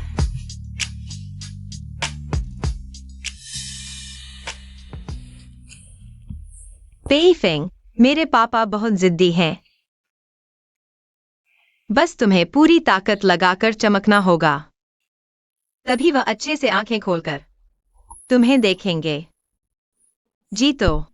पेई फेंग, मेरे पापा बहुत जिद्दी हैं। बस तुम्हें पूरी ताकत लगाकर चमकना होगा। तभी वह अच्छे से आंखें खोलकर तुम्हें देखेंगे। जीतो।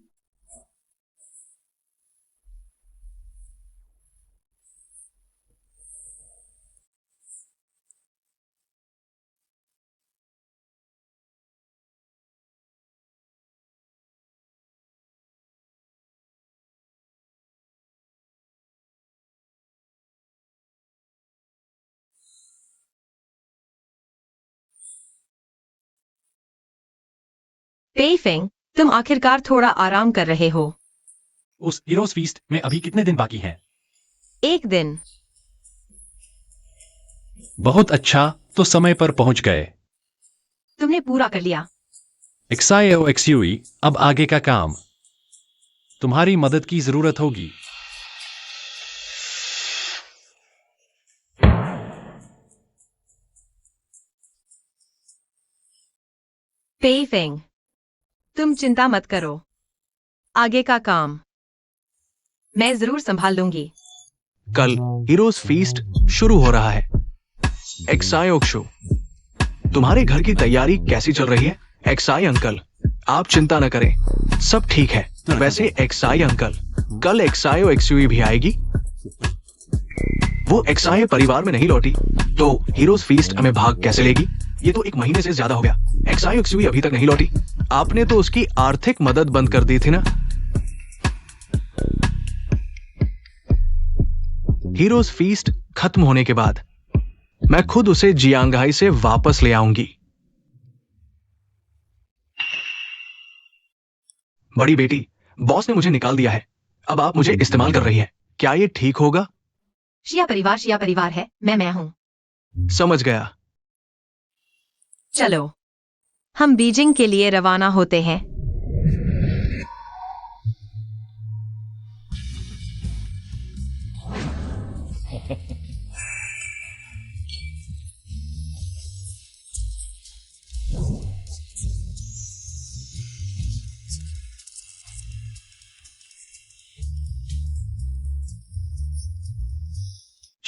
पेई फेंग, तुम आखिरकार थोड़ा आराम कर रहे हो। उस हीरोज फीस्ट में अभी कितने दिन बाकी हैं? 1 दिन। बहुत अच्छा, तो समय पर पहुंच गए। तुमने पूरा कर लिया। XIOXUE, अब आगे का काम। तुम्हारी मदद की जरूरत होगी। पेई फेंग, तुम चिंता मत करो। आगे का काम मैं जरूर संभाल लूंगी। कल हीरोज फीस्ट शुरू हो रहा है। एक्सायोक्षु, तुम्हारे घर की तैयारी कैसी चल रही है? एक्साई अंकल, आप चिंता न करें, सब ठीक है। वैसे एक्साई अंकल, कल एक्सायो एक्सयूई भी आएगी। वो एक्साई परिवार में नहीं लौटी तो हीरोज फीस्ट हमें भाग कैसे लेगी? ये तो 1 महीने से ज्यादा हो गया। एक्सायो एक्सयूई अभी तक नहीं लौटी। आपने तो उसकी आर्थिक मदद बंद कर दी थी ना। हीरोज फीस्ट खत्म होने के बाद मैं खुद उसे जियांगहाई से वापस ले आऊंगी। बड़ी बेटी, बॉस ने मुझे निकाल दिया है। अब आप मुझे इस्तेमाल कर रही हैं। क्या ये ठीक होगा? शिया परिवार है, मैं हूं। समझ गया। चलो, हम बीजिंग के लिए रवाना होते हैं।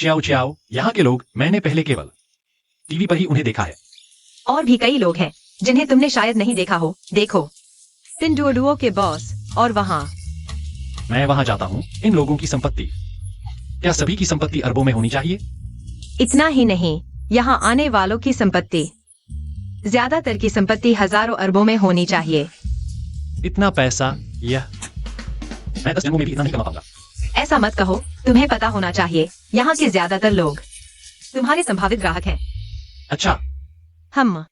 चियाओ चियाओ, यहाँ के लोग मैंने पहले केवल टीवी पर ही उन्हें देखा है। और भी कई लोग हैं जिन्हें तुमने शायद नहीं देखा हो। देखो, पिंडुओडुओ के बॉस, और वहाँ मैं वहां जाता हूँ। इन लोगों की संपत्ति, क्या सभी की संपत्ति अरबों में होनी चाहिए? इतना ही नहीं, यहाँ आने वालों की संपत्ति, ज्यादातर की संपत्ति हजारों अरबों में होनी चाहिए। इतना पैसा, यह मैं 10 जन्मों में भी इतना नहीं कमा पाऊंगा। ऐसा मत कहो, तुम्हें पता होना चाहिए यहाँ के ज्यादातर लोग तुम्हारे संभावित ग्राहक हैं। अच्छा, हम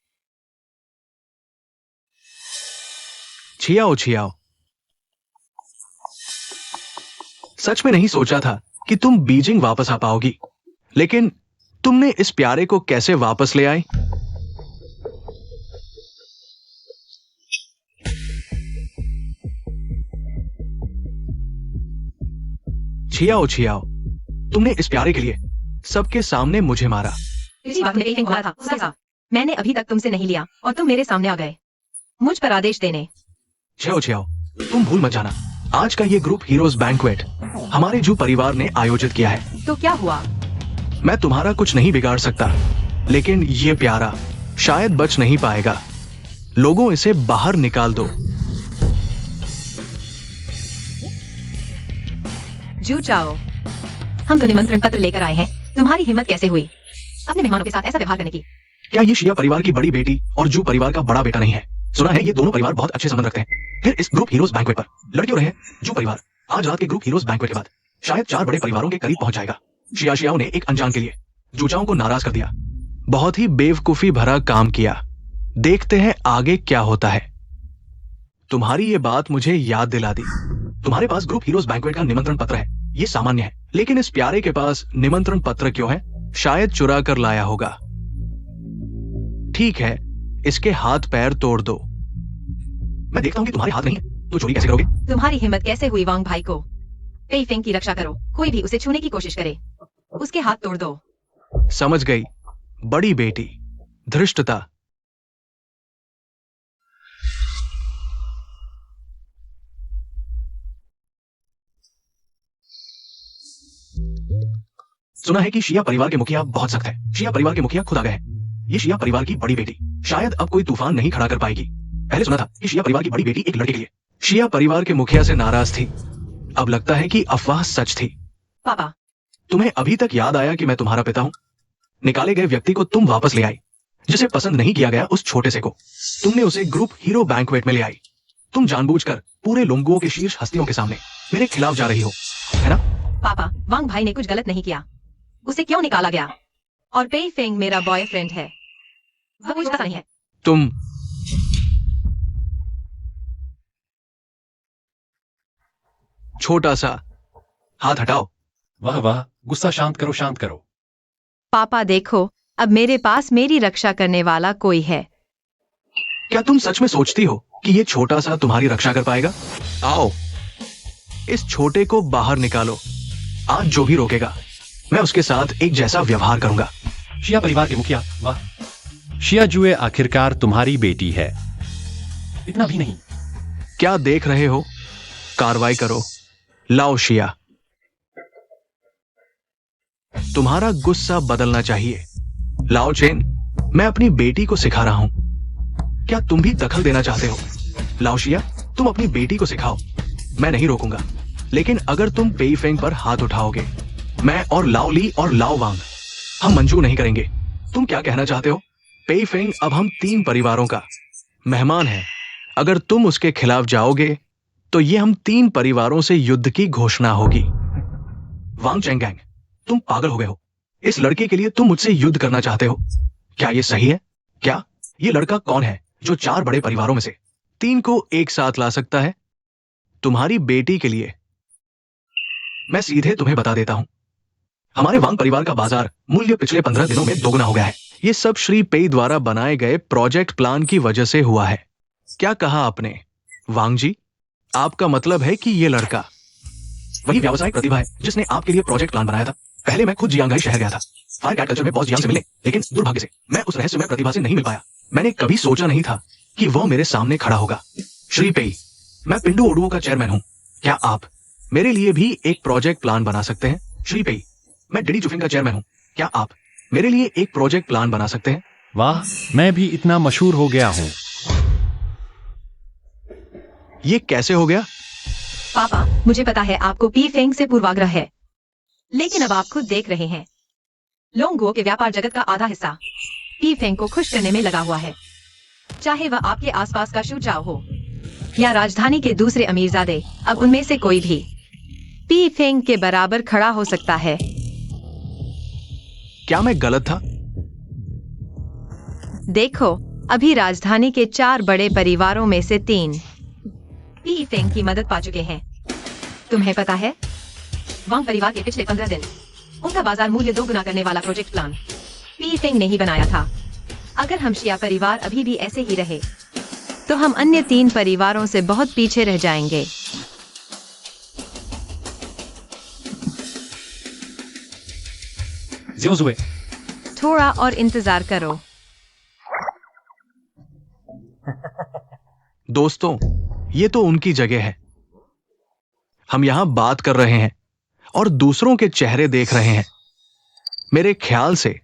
छियाओ छियाओ, सच में नहीं सोचा था कि तुम बीजिंग वापस आ पाओगी, लेकिन तुमने इस प्यारे को कैसे वापस ले आई? छियाओ छियाओ, तुमने इस प्यारे के लिए सबके सामने मुझे मारा। इसी बात में एक बोला था, उसका था। मैंने अभी तक तुमसे नहीं लिया और तुम मेरे सामने आ गए मुझ पर आदेश देने। छियाओ छियाओ, तुम भूल मत जाना, आज का ये ग्रुप हीरोज बैंक्वेट हमारे जू परिवार ने आयोजित किया है। तो क्या हुआ? मैं तुम्हारा कुछ नहीं बिगाड़ सकता, लेकिन ये प्यारा शायद बच नहीं पाएगा। लोगों, इसे बाहर निकाल दो। जू चाओ, हम तो निमंत्रण पत्र लेकर आए हैं। तुम्हारी हिम्मत कैसे हुई अपने मेहमानों के साथ ऐसा व्यवहार करने की? क्या ये शिया परिवार की बड़ी बेटी और जू परिवार का बड़ा बेटा नहीं है? सुना है ये दोनों परिवार बहुत अच्छे संबंध रखते हैं। फिर इस ग्रुप हीरोज बैंक्वेट पर लड़ क्यों रहे हैं? जू परिवार आज रात के ग्रुप हीरोज बैंक्वेट के बाद शायद 4 बड़े परिवारों के करीब पहुंच जाएगा। शियाओ ने एक अनजान के लिए जूचाओं को नाराज कर दिया। बहुत ही बेवकूफी भरा काम किया। देखते हैं आगे क्या होता है। तुम्हारी ये बात मुझे याद दिला दी। तुम्हारे पास ग्रुप हीरोज बैंक्वेट का निमंत्रण पत्र है, ये सामान्य है, लेकिन इस प्यारे के पास निमंत्रण पत्र क्यों है? शायद चुरा कर लाया होगा। ठीक है, इसके हाथ पैर तोड़ दो। मैं देखता हूं कि तुम्हारे हाथ नहीं है, तो चोरी कैसे करोगे? तुम्हारी हिम्मत कैसे हुई वांग भाई को? पेई फेंग की रक्षा करो। कोई भी उसे छूने की कोशिश करे, उसके हाथ तोड़ दो। समझ गई, बड़ी बेटी, धृष्टता। सुना है कि शिया परिवार के मुखिया बहुत सख्त है। शिया परिवार के मुखिया खुद आ गए हैं। ये शिया परिवार की बड़ी बेटी शायद अब कोई तूफान नहीं खड़ा कर पाएगी। पहले सुना था कि शिया परिवार की बड़ी बेटी एक लड़के के लिए शिया परिवार के मुखिया से नाराज थी। अब लगता है कि अफवाह सच थी। पापा, तुम्हें अभी तक याद आया कि मैं तुम्हारा पिता हूं? निकाले गए व्यक्ति को तुम वापस ले आई, जिसे पसंद नहीं किया गया उस छोटे से को तुमने उसे ग्रुप हीरो बैंक्वेट में ले आई। तुम जानबूझकर पूरे लोंगुओं के शीर्ष हस्तियों के सामने मेरे खिलाफ जा रही हो, है ना? पापा, वांग भाई ने कुछ गलत नहीं किया। उसे क्यों निकाला गया? और पेई फेंग मेरा बॉयफ्रेंड है। वह कुछ ऐसा नहीं है। तुम छोटा सा हाथ हटाओ। वाह वाह, गुस्सा शांत करो, शांत करो। पापा देखो, अब मेरे पास मेरी रक्षा करने वाला कोई है। क्या तुम सच में सोचती हो कि ये छोटा सा तुम्हारी रक्षा कर पाएगा? आओ, इस छोटे को बाहर निकालो। आज जो भी रोकेगा मैं उसके साथ एक जैसा व्यवहार करूंगा। शिया परिवार के मुखिया, वाह। शिया जुए आखिरकार तुम्हारी बेटी है। इतना भी नहीं। क्या देख रहे हो? कार्रवाई करो। लाओ शिया, तुम्हारा गुस्सा बदलना चाहिए। लाओ चेन, मैं अपनी बेटी को सिखा रहा हूं। क्या तुम भी दखल देना चाहते हो? लाओ शिया, तुम अपनी बेटी को सिखाओ। मैं नहीं रोकूंगा, लेकिन अगर तुम पेई फेंग पर हाथ उठाओगे, मैं और लाओ ली और लाओ वांग हम मंजूर नहीं करेंगे। तुम क्या कहना चाहते हो? पेई फेंग अब हम 3 परिवारों का मेहमान है। अगर तुम उसके खिलाफ जाओगे तो ये हम 3 परिवारों से युद्ध की घोषणा होगी। वांग चेंगैंग, तुम पागल हो गए हो। इस लड़के के लिए तुम मुझसे युद्ध करना चाहते हो? क्या ये सही है? क्या ये लड़का कौन है जो 4 बड़े परिवारों में से 3 को एक साथ ला सकता है? तुम्हारी बेटी के लिए मैं सीधे तुम्हें बता देता हूं, हमारे वांग परिवार का बाजार मूल्य पिछले 15 दिनों में दोगुना हो गया है। ये सब श्री पेई द्वारा बनाए गए प्रोजेक्ट प्लान की वजह से हुआ है। क्या कहा आपने वांग जी? आपका मतलब है कि ये लड़का वही व्यावसायिक प्रतिभा है जिसने आपके लिए प्रोजेक्ट प्लान बनाया था? पहले मैं खुद जियांगाई शहर गया था फायर कैट कल्चर में बॉस जियांग से मिलने, लेकिन दुर्भाग्य से मैं उस रहस्यमय प्रतिभा से नहीं मिल पाया। मैंने कभी सोचा नहीं था कि वह मेरे सामने खड़ा होगा। श्री पेई, मैं पिंडू ओडुओ का चेयरमैन हूं। क्या आप मेरे लिए भी एक प्रोजेक्ट प्लान बना सकते हैं? श्री पेई, मैं डिडी चुफिंग का चेयरमैन हूँ। क्या आप मेरे लिए एक प्रोजेक्ट प्लान बना सकते हैं? वाह, मैं भी इतना मशहूर हो गया हूँ। ये कैसे हो गया? पापा, मुझे पता है आपको पी फेंग से पूर्वाग्रह है, लेकिन अब आप खुद देख रहे हैं, लोंगो के व्यापार जगत का आधा हिस्सा पी फेंग को खुश करने में लगा हुआ है। चाहे वह आपके आसपास का शुजाओ हो या राजधानी के दूसरे अमीरजादे, अब उनमें से कोई भी पी फेंग के बराबर खड़ा हो सकता है। क्या मैं गलत था? देखो, अभी राजधानी के 4 बड़े परिवारों में से 3 पी फेंग की मदद पा चुके हैं। तुम्हें पता है, वांग परिवार के पिछले 15 दिन उनका बाजार मूल्य 2 गुना करने वाला प्रोजेक्ट प्लान पी फेंग ने ही बनाया था। अगर हम शिया परिवार अभी भी ऐसे ही रहे, तो हम अन्य 3 परिवारों से बहुत पीछे रह जाएंगे। ज़ियोज़ुए, थोड़ा और इंतजार करो। दोस्तों, ये तो उनकी जगह है। हम यहां बात कर रहे हैं और दूसरों के चेहरे देख रहे हैं। मेरे ख्याल से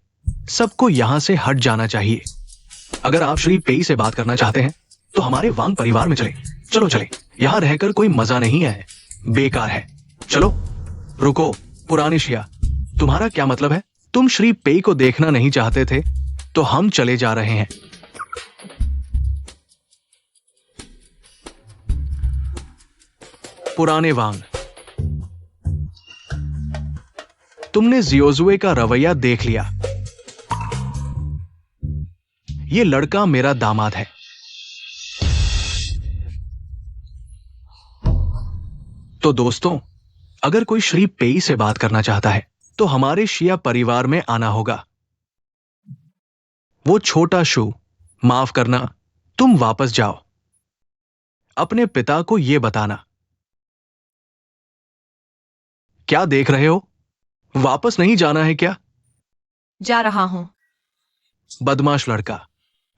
सबको यहां से हट जाना चाहिए। अगर आप श्री पेई से बात करना चाहते हैं तो हमारे वांग परिवार में चले। चलो चले, यहां रहकर कोई मजा नहीं है, बेकार है। चलो। रुको, पुराने शिया, तुम्हारा क्या मतलब है? तुम श्री पेई को देखना नहीं चाहते थे, तो हम चले जा रहे हैं। पुराने वांग, तुमने जियोजुए का रवैया देख लिया। ये लड़का मेरा दामाद है। तो दोस्तों, अगर कोई श्री पेई से बात करना चाहता है तो हमारे शिया परिवार में आना होगा। वो छोटा शू, माफ करना, तुम वापस जाओ। अपने पिता को यह बताना। क्या देख रहे हो? वापस नहीं जाना है क्या? जा रहा हूं। बदमाश लड़का।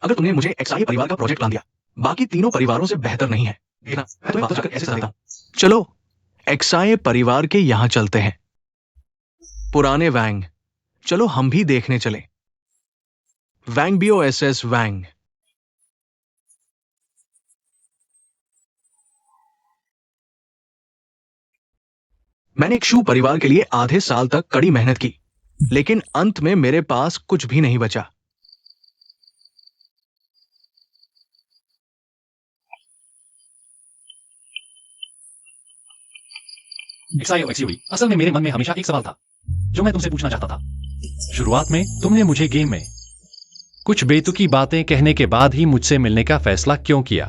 अगर तुमने मुझे एक्सआई परिवार का प्रोजेक्ट प्लान दिया, बाकी तीनों परिवारों से बेहतर नहीं है। देखना, मैं तुम्हें वापस जाकर ऐसे सजा देता हूं। चलो, एक्सआई परिवार के यहां चलते हैं। पुराने वैंग, चलो हम भी देखने चले। वैंग BOSS वैंग। मैंने एक शू परिवार के लिए आधे साल तक कड़ी मेहनत की, लेकिन अंत में मेरे पास कुछ भी नहीं बचा। XIOXUE, असल में मेरे मन में हमेशा एक सवाल था जो मैं तुमसे पूछना चाहता था। शुरुआत में तुमने मुझे गेम में कुछ बेतुकी बातें कहने के बाद ही मुझसे मिलने का फैसला क्यों किया?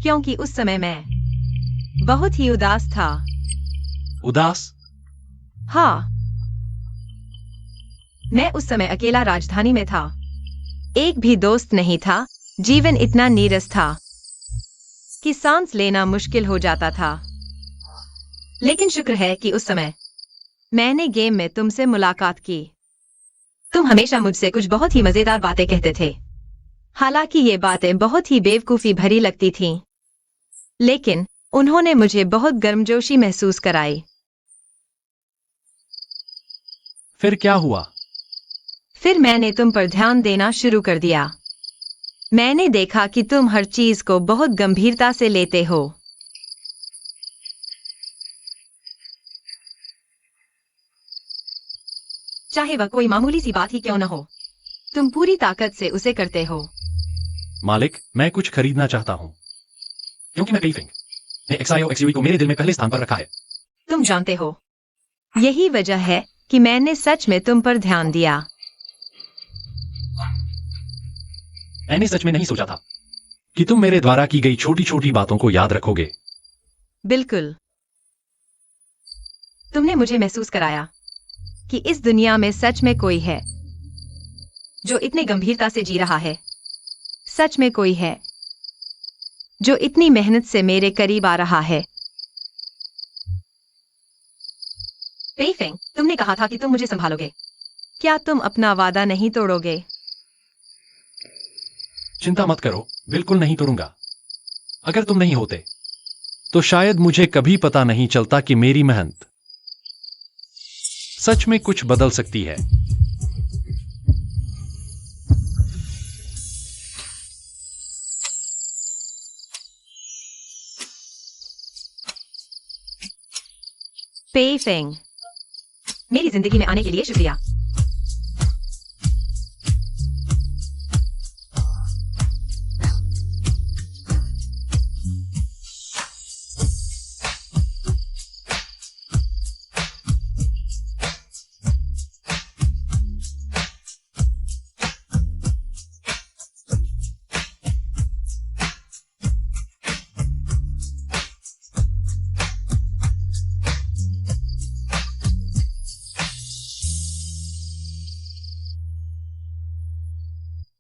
क्योंकि उस समय मैं बहुत ही उदास था। उदास? हाँ, मैं उस समय अकेला राजधानी में था। एक भी दोस्त नहीं था। जीवन इतना नीरस था कि सांस लेना मुश्किल हो जाता था। लेकिन शुक्र है कि उस समय मैंने गेम में तुमसे मुलाकात की। तुम हमेशा मुझसे कुछ बहुत ही मजेदार बातें कहते थे। हालांकि ये बातें बहुत ही बेवकूफी भरी लगती थीं, लेकिन उन्होंने मुझे बहुत गर्मजोशी महसूस कराई। फिर क्या हुआ? फिर मैंने तुम पर ध्यान देना शुरू कर दिया। मैंने देखा कि तुम हर चीज को बहुत गंभीरता से लेते हो। चाहे वह कोई मामूली सी बात ही क्यों न हो, तुम पूरी ताकत से उसे करते हो। मालिक, मैं कुछ खरीदना चाहता हूं क्योंकि मैं पेइफेंग ने XIOXUE को मेरे दिल में पहले स्थान पर रखा है। तुम जानते हो, यही वजह है कि मैंने सच में तुम पर ध्यान दिया। मैंने सच में नहीं सोचा था कि तुम मेरे द्वारा की गई छोटी छोटी बातों को याद रखोगे। बिल्कुल। तुमने मुझे महसूस कराया कि इस दुनिया में सच में कोई है जो इतने गंभीरता से जी रहा है। सच में कोई है जो इतनी मेहनत से मेरे करीब आ रहा है। पेइफेंग, तुमने कहा था कि तुम मुझे संभालोगे। क्या तुम अपना वादा नहीं तोड़ोगे? चिंता मत करो, बिल्कुल नहीं तोड़ूंगा। अगर तुम नहीं होते तो शायद मुझे कभी पता नहीं चलता कि मेरी मेहनत सच में कुछ बदल सकती है। पे फेंग, मेरी जिंदगी में आने के लिए शुक्रिया।